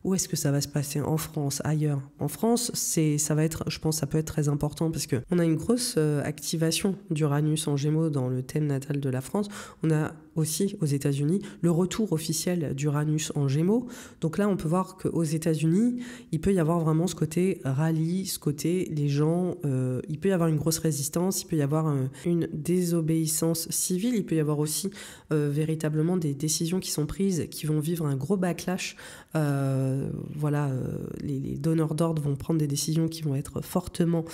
Où est-ce que ça va se passer? En France, ailleurs? En France, je pense que ça peut être très important parce qu'on a une grosse activation d'Uranus en Gémeaux dans le thème natal de la France. On a aussi aux États-Unis le retour officiel d'Uranus en Gémeaux. Donc là, on peut voir qu'aux États-Unis, il peut y avoir vraiment ce côté rallye, ce côté les gens, il peut y avoir une grosse résistance, il peut y avoir une désobéissance civile, il peut y avoir aussi véritablement des décisions qui sont prises, qui vont vivre un gros backlash. Les donneurs d'ordre vont prendre des décisions qui vont être fortement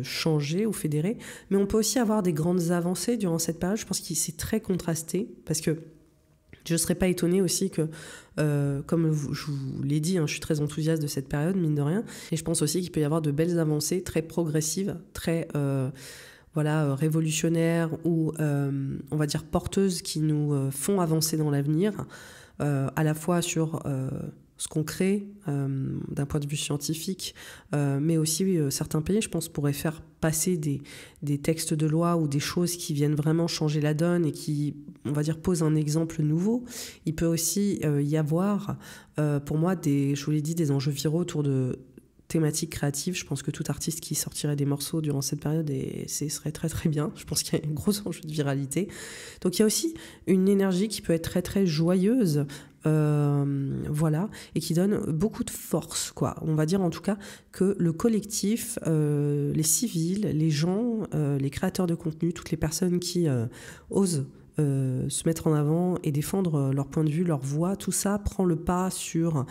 changées ou fédérées. Mais on peut aussi avoir des grandes avancées durant cette période. Je pense que c'est très contrasté parce que je ne serais pas étonnée aussi que, comme je vous l'ai dit, je suis très enthousiaste de cette période, mine de rien. Et je pense aussi qu'il peut y avoir de belles avancées très progressives, très révolutionnaires ou, on va dire, porteuses qui nous font avancer dans l'avenir, à la fois sur ce qu'on crée d'un point de vue scientifique, mais aussi certains pays, je pense, pourraient faire passer des textes de loi ou des choses qui viennent vraiment changer la donne et qui, on va dire, posent un exemple nouveau. Il peut aussi y avoir, pour moi, je vous l'ai dit, des enjeux viraux autour de thématiques créatives. Je pense que tout artiste qui sortirait des morceaux durant cette période, ce serait très très bien. Je pense qu'il y a un gros enjeu de viralité. Donc il y a aussi une énergie qui peut être très très joyeuse, voilà, et qui donne beaucoup de force, quoi. On va dire en tout cas que le collectif, les civils, les gens, les créateurs de contenu, toutes les personnes qui osent se mettre en avant et défendre leur point de vue, leur voix, tout ça prend le pas sur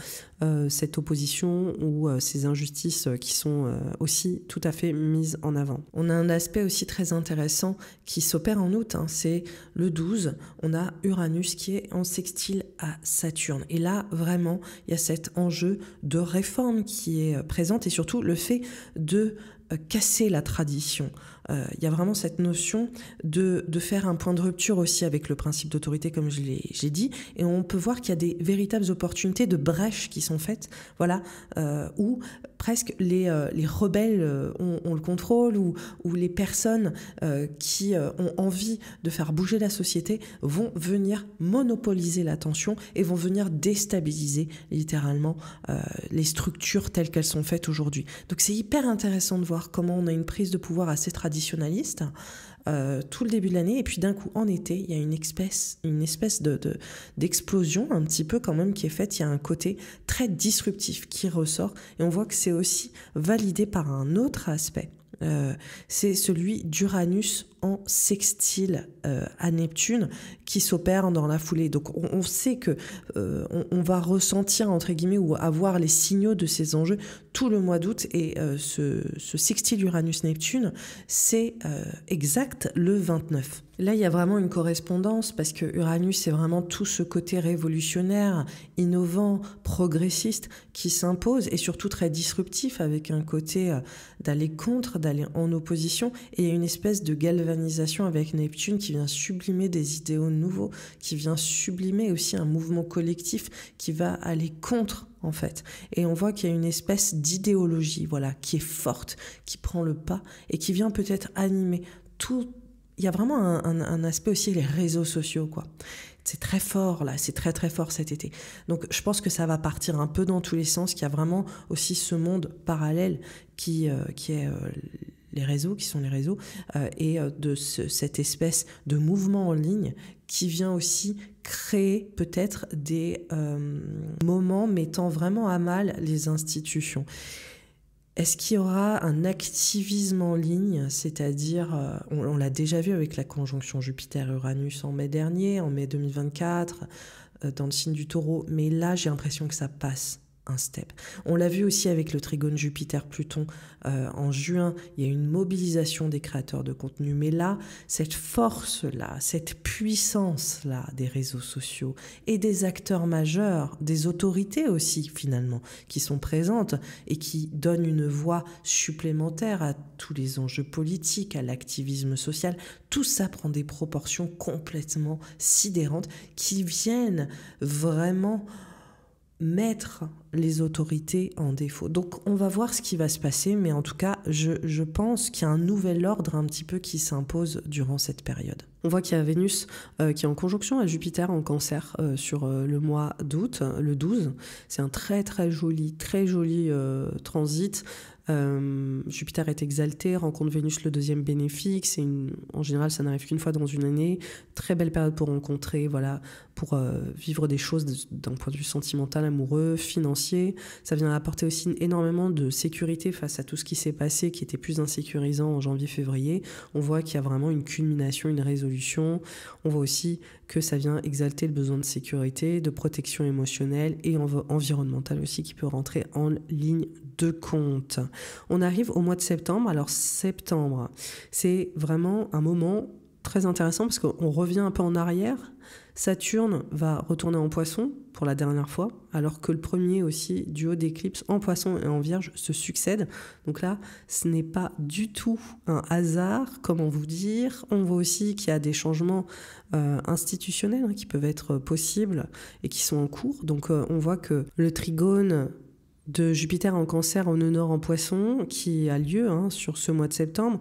cette opposition ou ces injustices qui sont aussi tout à fait mises en avant. On a un aspect aussi très intéressant qui s'opère en août, c'est le 12, on a Uranus qui est en sextile à Saturne. Et là, vraiment, il y a cet enjeu de réforme qui est présente et surtout le fait de casser la tradition. Il y a vraiment cette notion de faire un point de rupture aussi avec le principe d'autorité, comme j'ai dit, et on peut voir qu'il y a des véritables opportunités de brèches qui sont faites, voilà, où presque les rebelles ont le contrôle, ou les personnes qui ont envie de faire bouger la société vont venir monopoliser l'attention et vont venir déstabiliser littéralement les structures telles qu'elles sont faites aujourd'hui. Donc c'est hyper intéressant de voir comment on a une prise de pouvoir assez traditionnaliste tout le début de l'année, et puis d'un coup en été il y a une espèce d'explosion un petit peu quand même qui est faite. Il y a un côté très disruptif qui ressort, et on voit que c'est aussi validé par un autre aspect. C'est celui d'Uranus en sextile à Neptune qui s'opère dans la foulée. Donc on sait que on va ressentir entre guillemets ou avoir les signaux de ces enjeux tout le mois d'août, et ce sextile Uranus-Neptune c'est exact le 29. Là, il y a vraiment une correspondance parce que Uranus, c'est vraiment tout ce côté révolutionnaire, innovant, progressiste qui s'impose, et surtout très disruptif, avec un côté d'aller contre, d'aller en opposition, et il y a une espèce de galvanisation avec Neptune qui vient sublimer des idéaux nouveaux, qui vient sublimer aussi un mouvement collectif qui va aller contre, en fait. Et on voit qu'il y a une espèce d'idéologie, voilà, qui est forte, qui prend le pas et qui vient peut-être animer tout. Il y a vraiment un aspect aussi, les réseaux sociaux, quoi. C'est très fort, là, c'est très très fort cet été. Donc je pense que ça va partir un peu dans tous les sens, qu'il y a vraiment aussi ce monde parallèle qui est les réseaux, qui sont les réseaux, et de cette espèce de mouvement en ligne qui vient aussi créer peut-être des moments mettant vraiment à mal les institutions. Est-ce qu'il y aura un activisme en ligne, c'est-à-dire, on l'a déjà vu avec la conjonction Jupiter-Uranus en mai dernier, en mai 2024, dans le signe du Taureau, mais là j'ai l'impression que ça passe un step. On l'a vu aussi avec le trigone Jupiter-Pluton en juin, il y a une mobilisation des créateurs de contenu, mais là, cette force-là, cette puissance-là des réseaux sociaux et des acteurs majeurs, des autorités aussi finalement, qui sont présentes et qui donnent une voix supplémentaire à tous les enjeux politiques, à l'activisme social, tout ça prend des proportions complètement sidérantes qui viennent vraiment mettre les autorités en défaut. Donc on va voir ce qui va se passer, mais en tout cas je pense qu'il y a un nouvel ordre un petit peu qui s'impose durant cette période. On voit qu'il y a Vénus qui est en conjonction à Jupiter en Cancer sur le mois d'août, le 12. C'est un très très joli transit. Jupiter est exalté, rencontre Vénus le deuxième bénéfique, en général ça n'arrive qu'une fois dans une année, très belle période pour rencontrer, voilà, pour vivre des choses d'un point de vue sentimental, amoureux, financier. Ça vient apporter aussi énormément de sécurité face à tout ce qui s'est passé qui était plus insécurisant en janvier-février. On voit qu'il y a vraiment une culmination, une résolution. On voit aussi que ça vient exalter le besoin de sécurité, de protection émotionnelle et environnementale aussi qui peut rentrer en ligne de compte. On arrive au mois de septembre. Alors septembre, c'est vraiment un moment très intéressant parce qu'on revient un peu en arrière. Saturne va retourner en Poisson pour la dernière fois, alors que le premier aussi duo d'éclipses en Poisson et en Vierge se succèdent. Donc là, ce n'est pas du tout un hasard, comment vous dire. On voit aussi qu'il y a des changements institutionnels qui peuvent être possibles et qui sont en cours. Donc on voit que le trigone de Jupiter en Cancer en nœud nord en Poisson, qui a lieu sur ce mois de septembre,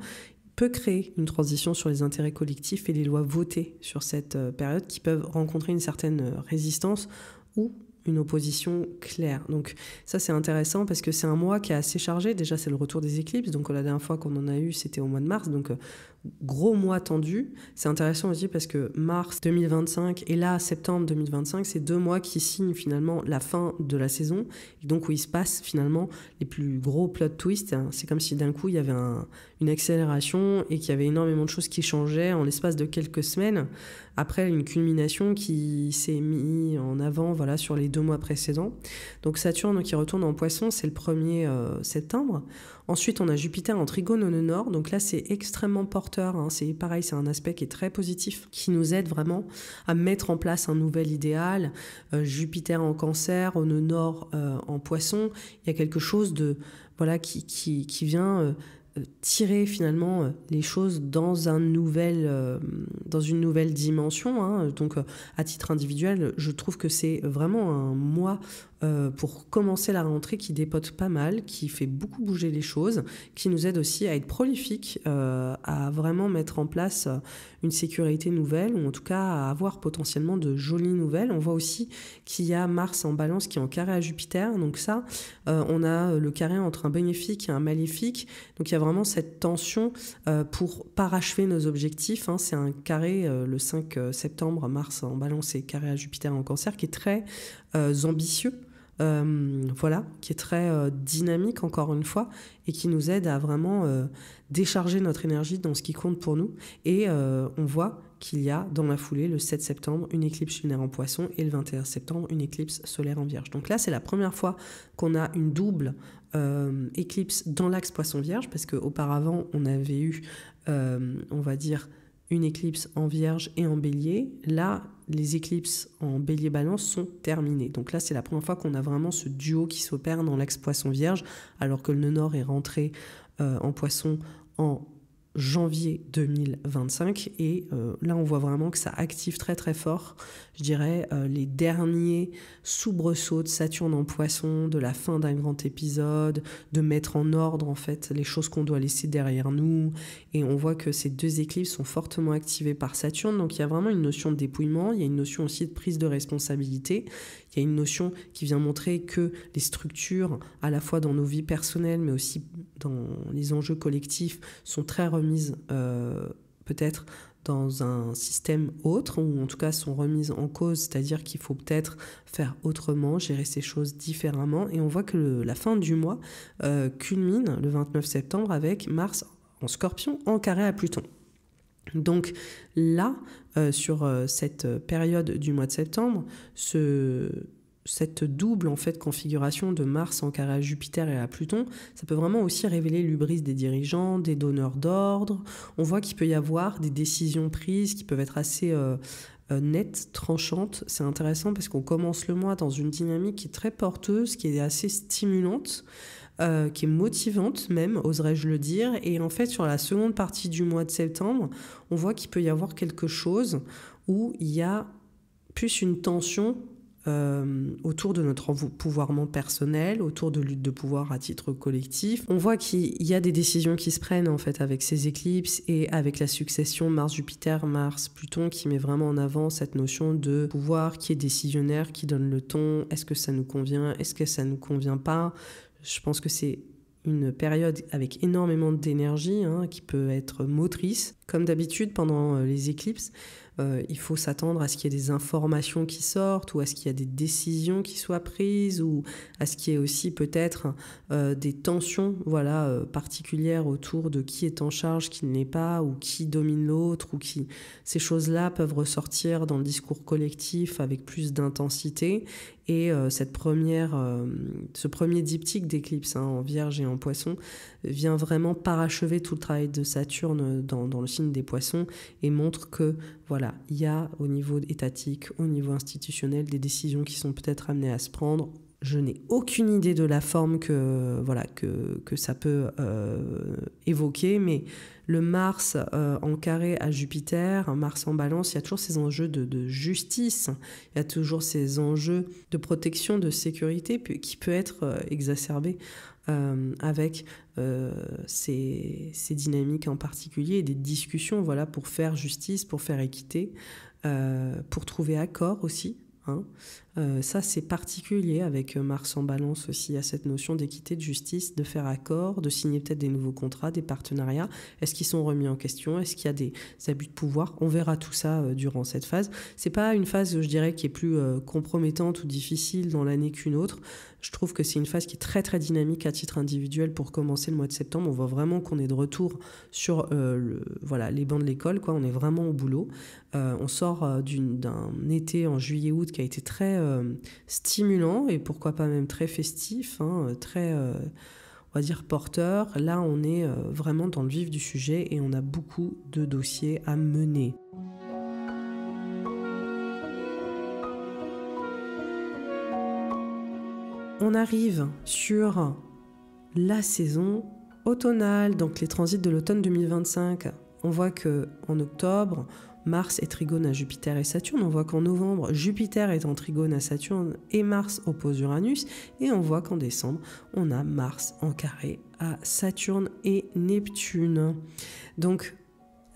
peut créer une transition sur les intérêts collectifs et les lois votées sur cette période qui peuvent rencontrer une certaine résistance ou une opposition claire. Donc ça c'est intéressant parce que c'est un mois qui est assez chargé. Déjà c'est le retour des éclipses, donc la dernière fois qu'on en a eu c'était au mois de mars, donc gros mois tendu. C'est intéressant aussi parce que mars 2025 et là septembre 2025, c'est 2 mois qui signent finalement la fin de la saison, et donc où il se passe finalement les plus gros plot twists. C'est comme si d'un coup il y avait une accélération et qu'il y avait énormément de choses qui changeaient en l'espace de quelques semaines, après une culmination qui s'est mise en avant sur les 2 mois précédents. Donc Saturne qui retourne en Poisson, c'est le 1er septembre. Ensuite, on a Jupiter en Trigone au nœud nord. Donc là, c'est extrêmement porteur. C'est pareil, c'est un aspect qui est très positif, qui nous aide vraiment à mettre en place un nouvel idéal. Jupiter en Cancer, au nœud nord en Poisson. Il y a quelque chose de qui vient tirer finalement les choses dans une nouvelle dimension. Donc, à titre individuel, je trouve que c'est vraiment un mois pour commencer la rentrée qui dépote pas mal, qui fait beaucoup bouger les choses, qui nous aide aussi à être prolifique, à vraiment mettre en place une sécurité nouvelle, ou en tout cas à avoir potentiellement de jolies nouvelles. On voit aussi qu'il y a Mars en Balance qui est en carré à Jupiter, donc ça, on a le carré entre un bénéfique et un maléfique, donc il y a vraiment cette tension pour parachever nos objectifs. C'est un carré le 5 septembre, Mars en Balance et carré à Jupiter en Cancer, qui est très ambitieux, qui est très dynamique encore une fois, et qui nous aide à vraiment décharger notre énergie dans ce qui compte pour nous. Et on voit qu'il y a dans la foulée le 7 septembre une éclipse lunaire en Poisson et le 21 septembre une éclipse solaire en Vierge. Donc là, c'est la première fois qu'on a une double éclipse dans l'axe Poisson-Vierge, parce qu'auparavant on avait eu une éclipse en Vierge et en Bélier. Là, les éclipses en Bélier-Balance sont terminées. Donc là, c'est la première fois qu'on a vraiment ce duo qui s'opère dans l'axe Poisson-Vierge, alors que le nœud nord est rentré en Poisson en janvier 2025. Et là, on voit vraiment que ça active très très fort, je dirais, les derniers soubresauts de Saturne en Poisson, de la fin d'un grand épisode, de mettre en ordre en fait les choses qu'on doit laisser derrière nous. Et on voit que ces 2 éclipses sont fortement activées par Saturne. Donc il y a vraiment une notion de dépouillement, il y a une notion aussi de prise de responsabilité, il y a une notion qui vient montrer que les structures, à la fois dans nos vies personnelles, mais aussi dans les enjeux collectifs, sont très remises peut-être dans un système autre, ou en tout cas sont remises en cause, c'est-à-dire qu'il faut peut-être faire autrement, gérer ces choses différemment. Et on voit que la fin du mois culmine le 29 septembre avec Mars en Scorpion en carré à Pluton. Donc là, sur cette période du mois de septembre, cette double en fait configuration de Mars en carré à Jupiter et à Pluton, ça peut vraiment aussi révéler l'hubris des dirigeants, des donneurs d'ordre. On voit qu'il peut y avoir des décisions prises qui peuvent être assez nettes, tranchantes. C'est intéressant parce qu'on commence le mois dans une dynamique qui est très porteuse, qui est assez stimulante, qui est motivante même, oserais-je le dire. Et en fait, sur la seconde partie du mois de septembre, on voit qu'il peut y avoir quelque chose où il y a plus une tension autour de notre empouvoirment personnel, autour de lutte de pouvoir à titre collectif. On voit qu'il y a des décisions qui se prennent en fait avec ces éclipses et avec la succession Mars-Jupiter, Mars-Pluton, qui met vraiment en avant cette notion de pouvoir qui est décisionnaire, qui donne le ton. Est-ce que ça nous convient? Est-ce que ça nous convient pas? Je pense que c'est une période avec énormément d'énergie, qui peut être motrice. Comme d'habitude, pendant les éclipses, il faut s'attendre à ce qu'il y ait des informations qui sortent, ou à ce qu'il y ait des décisions qui soient prises, ou à ce qu'il y ait aussi peut-être des tensions particulières autour de qui est en charge, qui ne l'est pas, ou qui domine l'autre, ou qui... Ces choses-là peuvent ressortir dans le discours collectif avec plus d'intensité. Et ce premier diptyque d'éclipse en Vierge et en Poisson vient vraiment parachever tout le travail de Saturne dans le signe des Poissons, et montre que il y a au niveau étatique, au niveau institutionnel, des décisions qui sont peut-être amenées à se prendre. Je n'ai aucune idée de la forme que ça peut évoquer, mais le Mars en carré à Jupiter, Mars en Balance, il y a toujours ces enjeux de justice, il y a toujours ces enjeux de protection, de sécurité qui peut être exacerbé avec ces dynamiques en particulier, et des discussions pour faire justice, pour faire équité, pour trouver accord aussi hein. Ça, c'est particulier avec Mars en Balance aussi, à cette notion d'équité, de justice, de faire accord, de signer peut-être des nouveaux contrats, des partenariats. Est-ce qu'ils sont remis en question? Est-ce qu'il y a des abus de pouvoir? On verra tout ça durant cette phase. C'est pas une phase, je dirais, qui est plus compromettante ou difficile dans l'année qu'une autre. Je trouve que c'est une phase qui est très très dynamique à titre individuel pour commencer le mois de septembre. On voit vraiment qu'on est de retour sur les bancs de l'école, quoi. On est vraiment au boulot. On sort d'un été en juillet-août qui a été très stimulant et pourquoi pas même très festif, hein, très, on va dire, porteur. Là, on est vraiment dans le vif du sujet et on a beaucoup de dossiers à mener. On arrive sur la saison automnale, donc les transits de l'automne 2025. On voit qu'en octobre, Mars est trigone à Jupiter et Saturne. On voit qu'en novembre, Jupiter est en trigone à Saturne et Mars oppose Uranus. Et on voit qu'en décembre, on a Mars en carré à Saturne et Neptune. Donc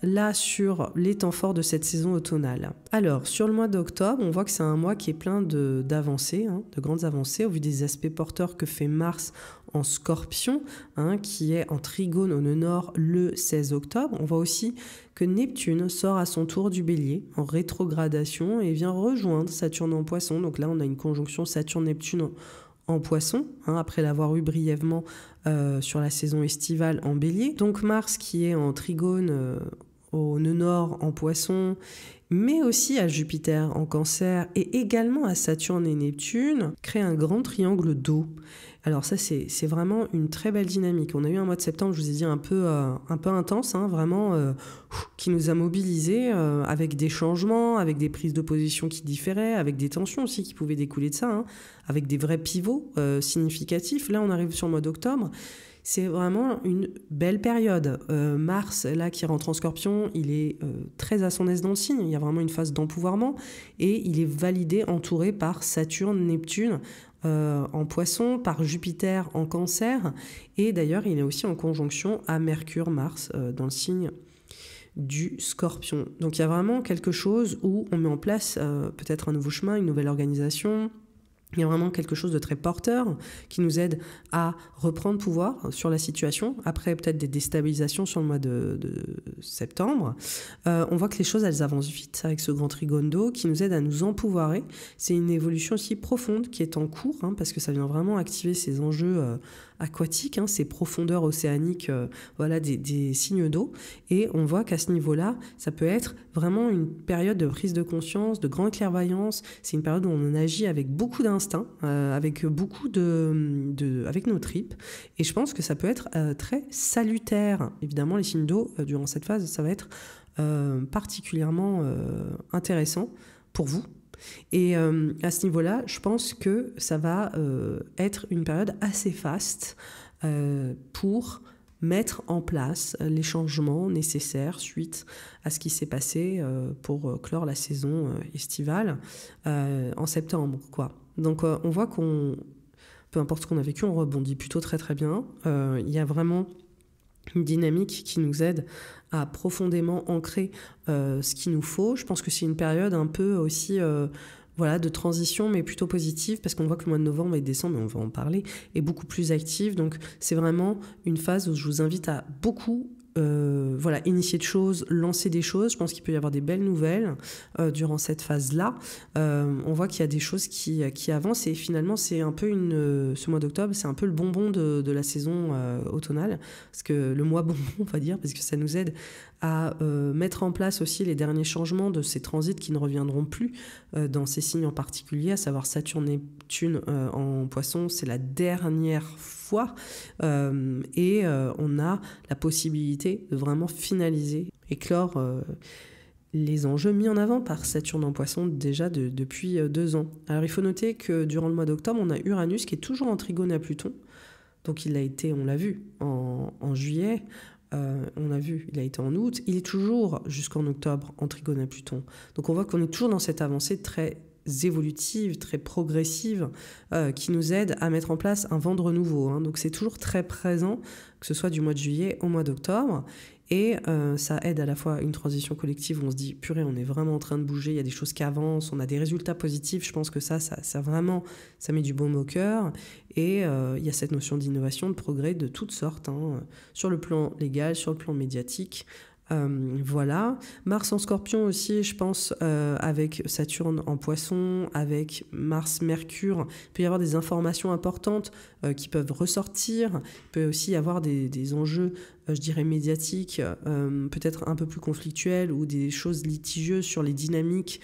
là, sur les temps forts de cette saison automnale. Alors, sur le mois d'octobre, on voit que c'est un mois qui est plein d'avancées, hein, de grandes avancées, au vu des aspects porteurs que fait Mars en Scorpion, hein, qui est en trigone au nœud nord le 16 octobre. On voit aussi que Neptune sort à son tour du Bélier, en rétrogradation, et vient rejoindre Saturne en Poisson. Donc là, on a une conjonction Saturne-Neptune en Poisson, hein, après l'avoir eu brièvement sur la saison estivale en Bélier. Donc Mars qui est en trigone au nœud nord en Poisson, mais aussi à Jupiter en Cancer et également à Saturne et Neptune, crée un grand triangle d'eau. Alors ça, c'est vraiment une très belle dynamique. On a eu un mois de septembre, je vous ai dit, un peu intense, hein, vraiment, qui nous a mobilisés avec des changements, avec des prises de position qui différaient, avec des tensions aussi qui pouvaient découler de ça, hein, avec des vrais pivots significatifs. Là, on arrive sur le mois d'octobre. C'est vraiment une belle période. Mars, là, qui rentre en Scorpion, il est très à son aise dans le signe. Il y a vraiment une phase d'empouvoirment et il est validé, entouré par Saturne, Neptune en Poisson, par Jupiter en Cancer. Et d'ailleurs, il est aussi en conjonction à Mercure, Mars, dans le signe du Scorpion. Donc il y a vraiment quelque chose où on met en place peut-être un nouveau chemin, une nouvelle organisation. Il y a vraiment quelque chose de très porteur qui nous aide à reprendre pouvoir sur la situation, après peut-être des déstabilisations sur le mois de septembre. On voit que les choses, elles avancent vite avec ce grand trigone d'eau qui nous aide à nous empouvoirer. C'est une évolution aussi profonde qui est en cours, hein, parce que ça vient vraiment activer ces enjeux aquatiques, hein, ces profondeurs océaniques des signes d'eau. Et on voit qu'à ce niveau-là, ça peut être vraiment une période de prise de conscience, de grande clairvoyance. C'est une période où on agit avec beaucoup d'instinct, avec beaucoup avec nos tripes. Et je pense que ça peut être très salutaire. Évidemment, les signes d'eau, durant cette phase, ça va être particulièrement intéressant pour vous. Et à ce niveau-là, je pense que ça va être une période assez faste pour mettre en place les changements nécessaires suite à ce qui s'est passé pour clore la saison estivale en septembre, quoi. Donc on voit peu importe ce qu'on a vécu, on rebondit plutôt très très bien. Il y a vraiment une dynamique qui nous aide à profondément ancrer ce qu'il nous faut. Je pense que c'est une période un peu aussi de transition, mais plutôt positive, parce qu'on voit que le mois de novembre et décembre, mais on va en parler, est beaucoup plus actif. Donc c'est vraiment une phase où je vous invite à beaucoup initier de choses, lancer des choses. Je pense qu'il peut y avoir des belles nouvelles durant cette phase-là. On voit qu'il y a des choses qui avancent et finalement c'est un peu ce mois d'octobre, c'est un peu le bonbon de la saison automnale, parce que le mois bonbon, on va dire, parce que ça nous aide à mettre en place aussi les derniers changements de ces transits qui ne reviendront plus dans ces signes en particulier, à savoir Saturne et Neptune en Poisson, c'est la dernière fois et on a la possibilité de vraiment finaliser et clore les enjeux mis en avant par Saturne en Poisson déjà depuis 2 ans. Alors il faut noter que durant le mois d'octobre, on a Uranus qui est toujours en trigone à Pluton, donc on l'a vu en juillet, on a vu, il a été en août, il est toujours jusqu'en octobre en trigone à Pluton. Donc on voit qu'on est toujours dans cette avancée très évolutive, très progressive, qui nous aide à mettre en place un vent de renouveau, hein. Donc c'est toujours très présent, que ce soit du mois de juillet au mois d'octobre. Et ça aide à la fois une transition collective où on se dit, purée, on est vraiment en train de bouger, il y a des choses qui avancent, on a des résultats positifs. Je pense que ça vraiment, ça met du baume au cœur. Et il y a cette notion d'innovation, de progrès de toutes sortes, sur le plan légal, sur le plan médiatique. Voilà. Mars en Scorpion aussi, je pense, avec Saturne en Poisson, avec Mars-Mercure, il peut y avoir des informations importantes qui peuvent ressortir. Il peut aussi y avoir des enjeux, je dirais, médiatiques, peut-être un peu plus conflictuels, ou des choses litigieuses sur les dynamiques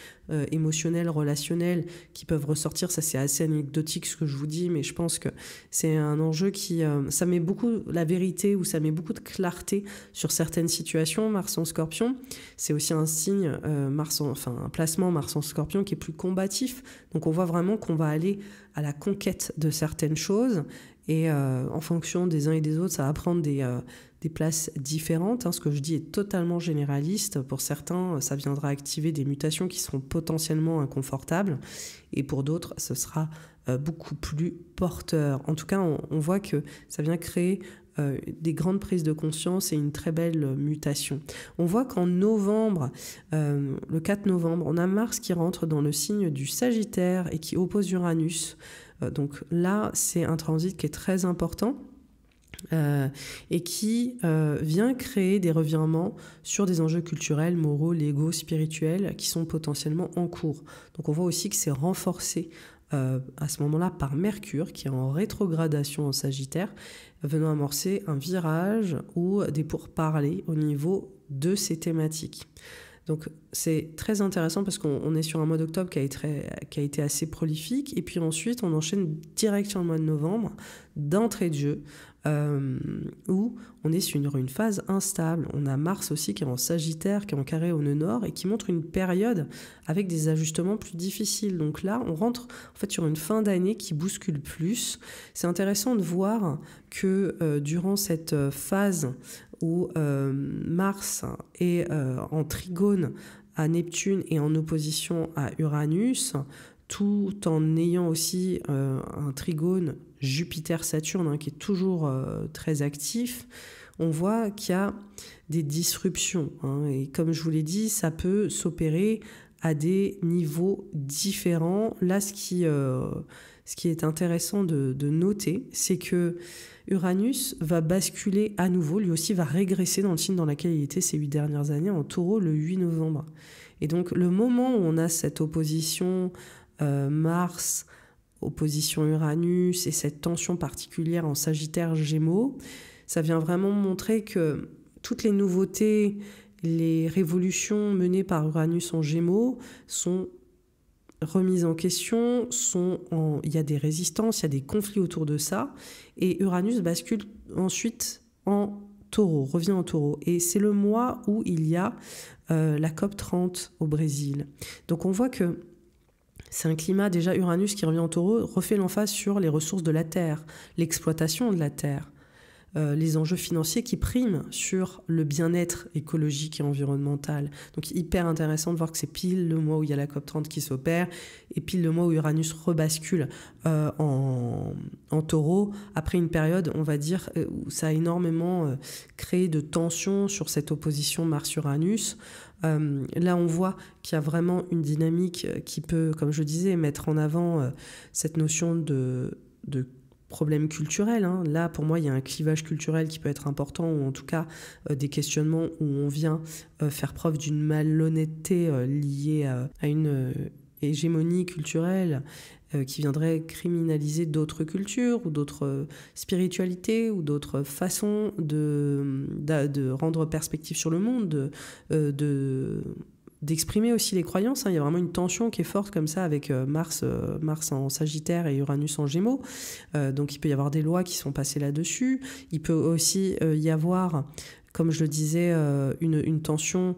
émotionnelles, relationnelles qui peuvent ressortir. Ça, c'est assez anecdotique ce que je vous dis, mais je pense que c'est un enjeu qui... ça met beaucoup la vérité, ou ça met beaucoup de clarté sur certaines situations. Mars en Scorpion, c'est aussi un signe, un placement Mars en Scorpion qui est plus combatif. Donc on voit vraiment qu'on va aller à la conquête de certaines choses, et en fonction des uns et des autres, ça va prendre des places différentes. Ce que je dis est totalement généraliste. Pour certains, ça viendra activer des mutations qui seront potentiellement inconfortables, et pour d'autres, ce sera beaucoup plus porteur. En tout cas, on voit que ça vient créer des grandes prises de conscience et une très belle mutation. On voit qu'en novembre, le 4 novembre, on a Mars qui rentre dans le signe du Sagittaire et qui oppose Uranus. Donc là, c'est un transit qui est très important. Et qui vient créer des revirements sur des enjeux culturels, moraux, légaux, spirituels qui sont potentiellement en cours. Donc on voit aussi que c'est renforcé à ce moment-là par Mercure qui est en rétrogradation en Sagittaire, venant amorcer un virage ou des pourparlers au niveau de ces thématiques. Donc c'est très intéressant parce qu'on est sur un mois d'octobre qui a été assez prolifique, et puis ensuite on enchaîne direct sur le mois de novembre d'entrée de jeu où on est sur une phase instable. On a Mars aussi qui est en Sagittaire, qui est en carré au nœud nord et qui montre une période avec des ajustements plus difficiles. Donc là on rentre en fait sur une fin d'année qui bouscule plus. C'est intéressant de voir que durant cette phase où Mars est en trigone à Neptune et en opposition à Uranus, tout en ayant aussi un trigone Jupiter-Saturne qui est toujours très actif, on voit qu'il y a des disruptions. Et comme je vous l'ai dit, ça peut s'opérer à des niveaux différents. Là, ce qui est intéressant de noter, c'est que Uranus va basculer à nouveau, lui aussi va régresser dans le signe dans lequel il était ces 8 dernières années, en Taureau, le 8 novembre. Et donc, le moment où on a cette opposition Mars, opposition Uranus, et cette tension particulière en Sagittaire Gémeaux, ça vient vraiment montrer que toutes les nouveautés, les révolutions menées par Uranus en Gémeaux sont remises en question, il y a des résistances, il y a des conflits autour de ça, et Uranus bascule ensuite en Taureau, revient en Taureau, et c'est le mois où il y a la COP30 au Brésil. Donc on voit que c'est un climat, déjà Uranus qui revient en Taureau refait l'emphase sur les ressources de la Terre, l'exploitation de la Terre, les enjeux financiers qui priment sur le bien-être écologique et environnemental. Donc hyper intéressant de voir que c'est pile le mois où il y a la COP30 qui s'opère, et pile le mois où Uranus rebascule en Taureau, après une période, on va dire, où ça a énormément créé de tensions sur cette opposition Mars-Uranus. Là, on voit qu'il y a vraiment une dynamique qui peut, comme je disais, mettre en avant cette notion de problème culturel. Là, pour moi, il y a un clivage culturel qui peut être important, ou en tout cas des questionnements où on vient faire preuve d'une malhonnêteté liée à une hégémonie culturelle qui viendrait criminaliser d'autres cultures ou d'autres spiritualités ou d'autres façons de rendre perspective sur le monde, d'exprimer aussi les croyances. Il y a vraiment une tension qui est forte comme ça avec Mars en Sagittaire et Uranus en Gémeaux. Donc il peut y avoir des lois qui sont passées là-dessus. Il peut aussi y avoir, comme je le disais, une tension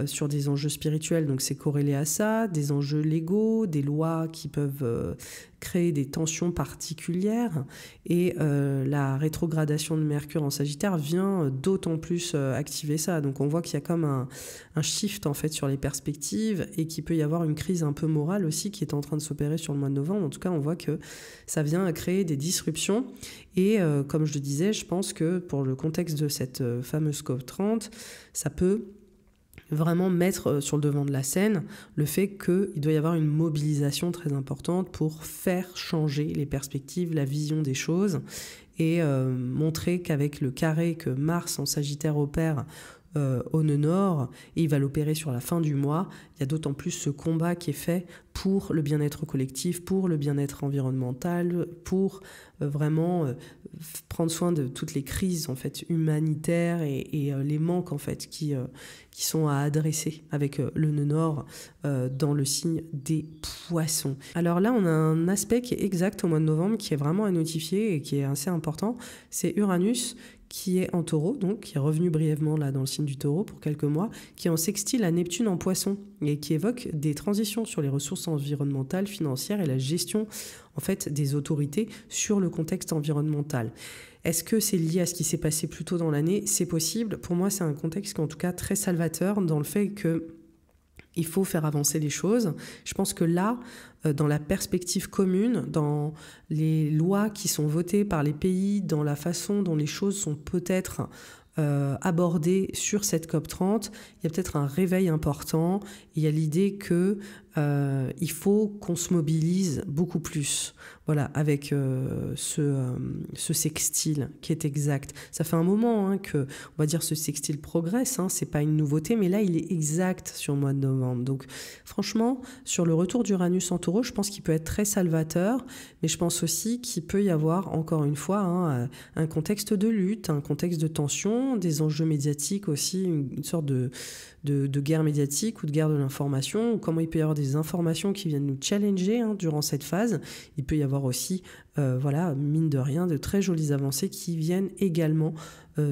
sur des enjeux spirituels, donc c'est corrélé à ça, des enjeux légaux, des lois qui peuvent créer des tensions particulières, et la rétrogradation de Mercure en Sagittaire vient d'autant plus activer ça. Donc on voit qu'il y a comme un shift en fait sur les perspectives, et qu'il peut y avoir une crise un peu morale aussi qui est en train de s'opérer sur le mois de novembre. En tout cas, on voit que ça vient créer des disruptions, et comme je le disais, je pense que pour le contexte de cette fameuse COP30, ça peut vraiment mettre sur le devant de la scène le fait qu'il doit y avoir une mobilisation très importante pour faire changer les perspectives, la vision des choses, et montrer qu'avec le carré que Mars en Sagittaire opère au nœud nord, et il va l'opérer sur la fin du mois, il y a d'autant plus ce combat qui est fait pour le bien-être collectif, pour le bien-être environnemental, pour vraiment prendre soin de toutes les crises en fait humanitaires, et les manques en fait qui sont à adresser avec le nœud nord dans le signe des Poissons. Alors là, on a un aspect qui est exact au mois de novembre, qui est vraiment à notifier et qui est assez important, c'est Uranus qui est en Taureau, donc qui est revenu brièvement là dans le signe du Taureau pour quelques mois, qui est en sextile à Neptune en Poisson, et qui évoque des transitions sur les ressources environnementales, financières, et la gestion en fait des autorités sur le contexte environnemental. Est-ce que c'est lié à ce qui s'est passé plus tôt dans l'année? C'est possible. Pour moi, c'est un contexte qui est en tout cas très salvateur, dans le fait que il faut faire avancer les choses. Je pense que là, dans la perspective commune, dans les lois qui sont votées par les pays, dans la façon dont les choses sont peut-être abordées sur cette COP30, il y a peut-être un réveil important. Il y a l'idée que il faut qu'on se mobilise beaucoup plus, voilà, avec ce sextile qui est exact. Ça fait un moment que, on va dire, ce sextile progresse, c'est pas une nouveauté, mais là il est exact sur le mois de novembre. Donc franchement, sur le retour d'Uranus en Taureau, je pense qu'il peut être très salvateur, mais je pense aussi qu'il peut y avoir, encore une fois, un contexte de lutte, un contexte de tension, des enjeux médiatiques aussi, une sorte de guerre médiatique ou de guerre de l'information, ou comment il peut y avoir des informations qui viennent nous challenger durant cette phase. Il peut y avoir aussi, mine de rien, de très jolies avancées qui viennent également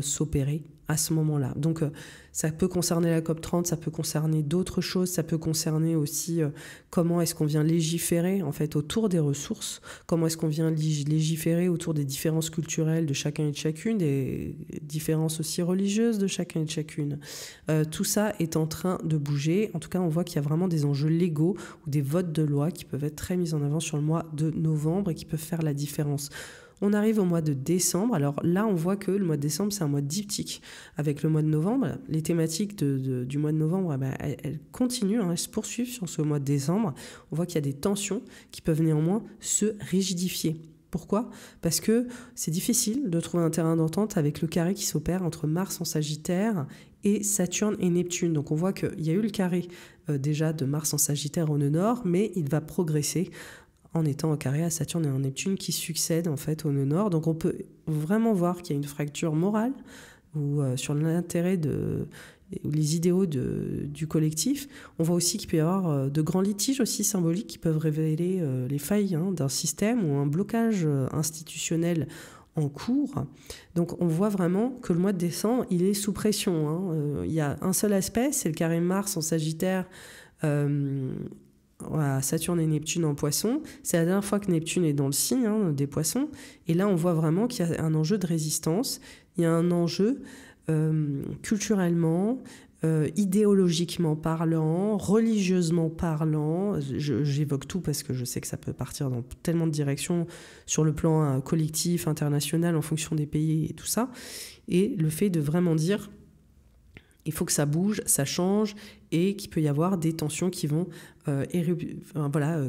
s'opérer à ce moment-là. Donc ça peut concerner la COP30, ça peut concerner d'autres choses, ça peut concerner aussi comment est-ce qu'on vient légiférer en fait autour des ressources, comment est-ce qu'on vient légiférer autour des différences culturelles de chacun et de chacune, des différences aussi religieuses de chacun et de chacune. Tout ça est en train de bouger. En tout cas, on voit qu'il y a vraiment des enjeux légaux ou des votes de loi qui peuvent être très mis en avant sur le mois de novembre et qui peuvent faire la différence. On arrive au mois de décembre. Alors là, on voit que le mois de décembre, c'est un mois diptyque avec le mois de novembre. Les thématiques du mois de novembre, elles continuent, elles se poursuivent sur ce mois de décembre. On voit qu'il y a des tensions qui peuvent néanmoins se rigidifier. Pourquoi ? Parce que c'est difficile de trouver un terrain d'entente avec le carré qui s'opère entre Mars en Sagittaire et Saturne et Neptune. Donc on voit qu'il y a eu le carré déjà de Mars en Sagittaire au nœud nord, mais il va progresser en étant au carré à Saturne et à Neptune qui succèdent en fait au nœud nord. Donc on peut vraiment voir qu'il y a une fracture morale ou sur l'intérêt les idéaux du collectif. On voit aussi qu'il peut y avoir de grands litiges aussi symboliques qui peuvent révéler les failles d'un système ou un blocage institutionnel en cours. Donc on voit vraiment que le mois de décembre, il est sous pression. Il y a un seul aspect, c'est le carré Mars en Sagittaire, Saturne et Neptune en Poissons. C'est la dernière fois que Neptune est dans le signe des Poissons. Et là, on voit vraiment qu'il y a un enjeu de résistance. Il y a un enjeu culturellement, idéologiquement parlant, religieusement parlant. J'évoque tout parce que je sais que ça peut partir dans tellement de directions sur le plan collectif, international, en fonction des pays et tout ça. Et le fait de vraiment dire il faut que ça bouge, ça change, et qu'il peut y avoir des tensions qui vont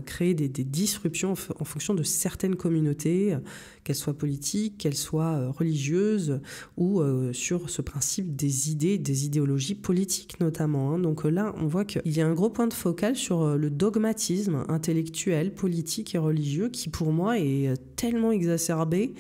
créer des disruptions en fonction de certaines communautés, qu'elles soient politiques, qu'elles soient religieuses, ou sur ce principe des idées, des idéologies politiques notamment. Donc là, on voit qu'il y a un gros point de focal sur le dogmatisme intellectuel, politique et religieux qui, pour moi, est tellement exacerbé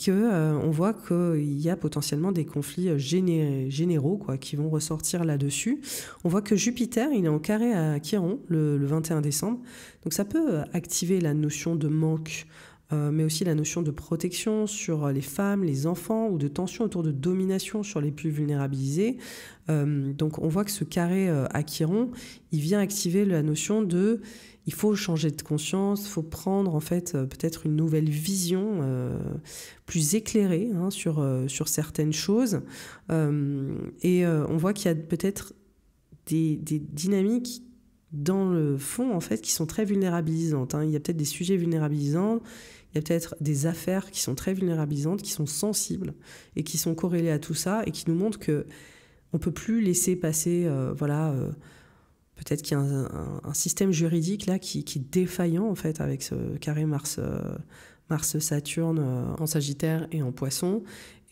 qu'on voit qu'il y a potentiellement des conflits généraux qui vont ressortir là-dessus. On voit que Jupiter, il est en carré à Chiron le 21 décembre. Donc ça peut activer la notion de manque mais aussi la notion de protection sur les femmes, les enfants, ou de tension autour de domination sur les plus vulnérabilisés. Donc on voit que ce carré à Chiron, il vient activer la notion de il faut changer de conscience, il faut prendre en fait peut-être une nouvelle vision plus éclairée sur certaines choses. Et on voit qu'il y a peut-être des dynamiques dans le fond en fait qui sont très vulnérabilisantes. Il y a peut-être des sujets vulnérabilisants, il y a peut-être des affaires qui sont très vulnérabilisantes, qui sont sensibles et qui sont corrélées à tout ça et qui nous montrent que on peut plus laisser passer peut-être qu'il y a un système juridique là qui est défaillant en fait avec ce carré Mars-Saturne en Sagittaire et en Poisson.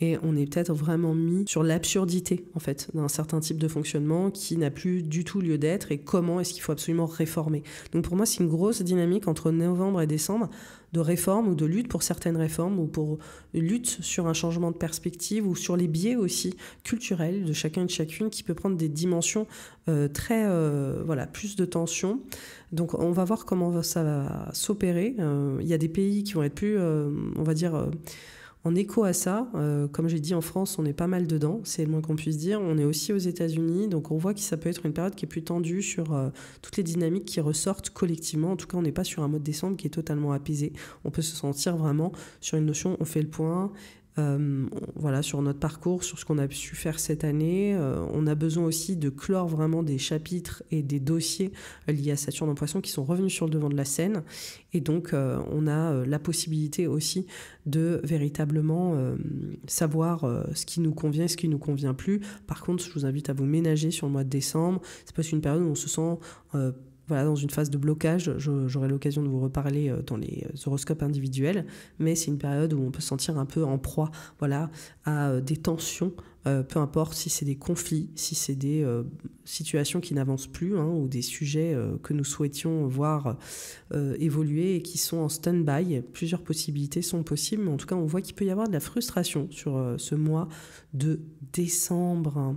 Et on est peut-être vraiment mis sur l'absurdité en fait d'un certain type de fonctionnement qui n'a plus du tout lieu d'être et comment est-ce qu'il faut absolument réformer. Donc pour moi, c'est une grosse dynamique entre novembre et décembre de réforme ou de lutte pour certaines réformes ou pour lutte sur un changement de perspective ou sur les biais aussi culturels de chacun et de chacune qui peut prendre des dimensions très, plus de tension. Donc on va voir comment ça va s'opérer. Il y a des pays qui vont être plus, en écho à ça, comme j'ai dit, en France, on est pas mal dedans, c'est le moins qu'on puisse dire. On est aussi aux États-Unis, donc on voit que ça peut être une période qui est plus tendue sur toutes les dynamiques qui ressortent collectivement. En tout cas, on n'est pas sur un mode décembre qui est totalement apaisé. On peut se sentir vraiment sur une notion, on fait le point, sur notre parcours, sur ce qu'on a su faire cette année. On a besoin aussi de clore vraiment des chapitres et des dossiers liés à Saturne en Poisson qui sont revenus sur le devant de la scène. Et donc, on a la possibilité aussi de véritablement savoir ce qui nous convient et ce qui ne nous convient plus. Par contre, je vous invite à vous ménager sur le mois de décembre. C'est pas une période où on se sent... dans une phase de blocage, j'aurai l'occasion de vous reparler dans les horoscopes individuels, mais c'est une période où on peut se sentir un peu en proie à des tensions, peu importe si c'est des conflits, si c'est des situations qui n'avancent plus, ou des sujets que nous souhaitions voir évoluer et qui sont en stand-by. Plusieurs possibilités sont possibles, mais en tout cas, on voit qu'il peut y avoir de la frustration sur ce mois de décembre.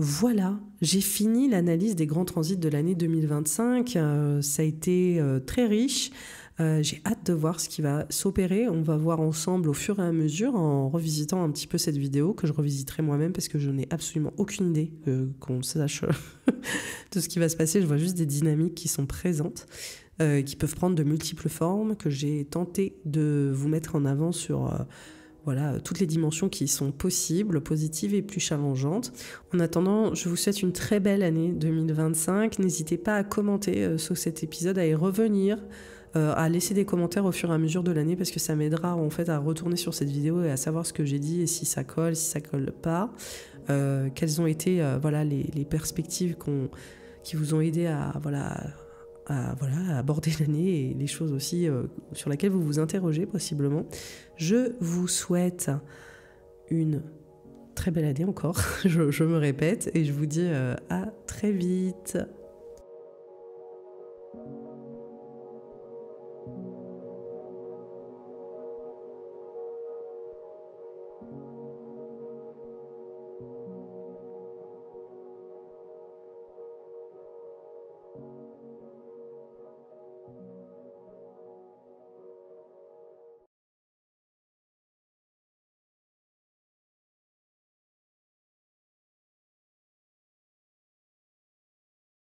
Voilà, j'ai fini l'analyse des grands transits de l'année 2025. Ça a été très riche. J'ai hâte de voir ce qui va s'opérer. On va voir ensemble au fur et à mesure en revisitant un petit peu cette vidéo que je revisiterai moi-même parce que je n'ai absolument aucune idée qu'on sache de ce qui va se passer. Je vois juste des dynamiques qui sont présentes, qui peuvent prendre de multiples formes, que j'ai tenté de vous mettre en avant sur... toutes les dimensions qui sont possibles, positives et plus challengeantes. En attendant, je vous souhaite une très belle année 2025. N'hésitez pas à commenter sur cet épisode, à y revenir, à laisser des commentaires au fur et à mesure de l'année parce que ça m'aidera en fait à retourner sur cette vidéo et à savoir ce que j'ai dit et si ça colle, si ça colle pas. Quelles ont été les perspectives qui vous ont aidé à aborder l'année et les choses aussi sur lesquelles vous vous interrogez possiblement. Je vous souhaite une très belle année encore, je me répète, et je vous dis à très vite.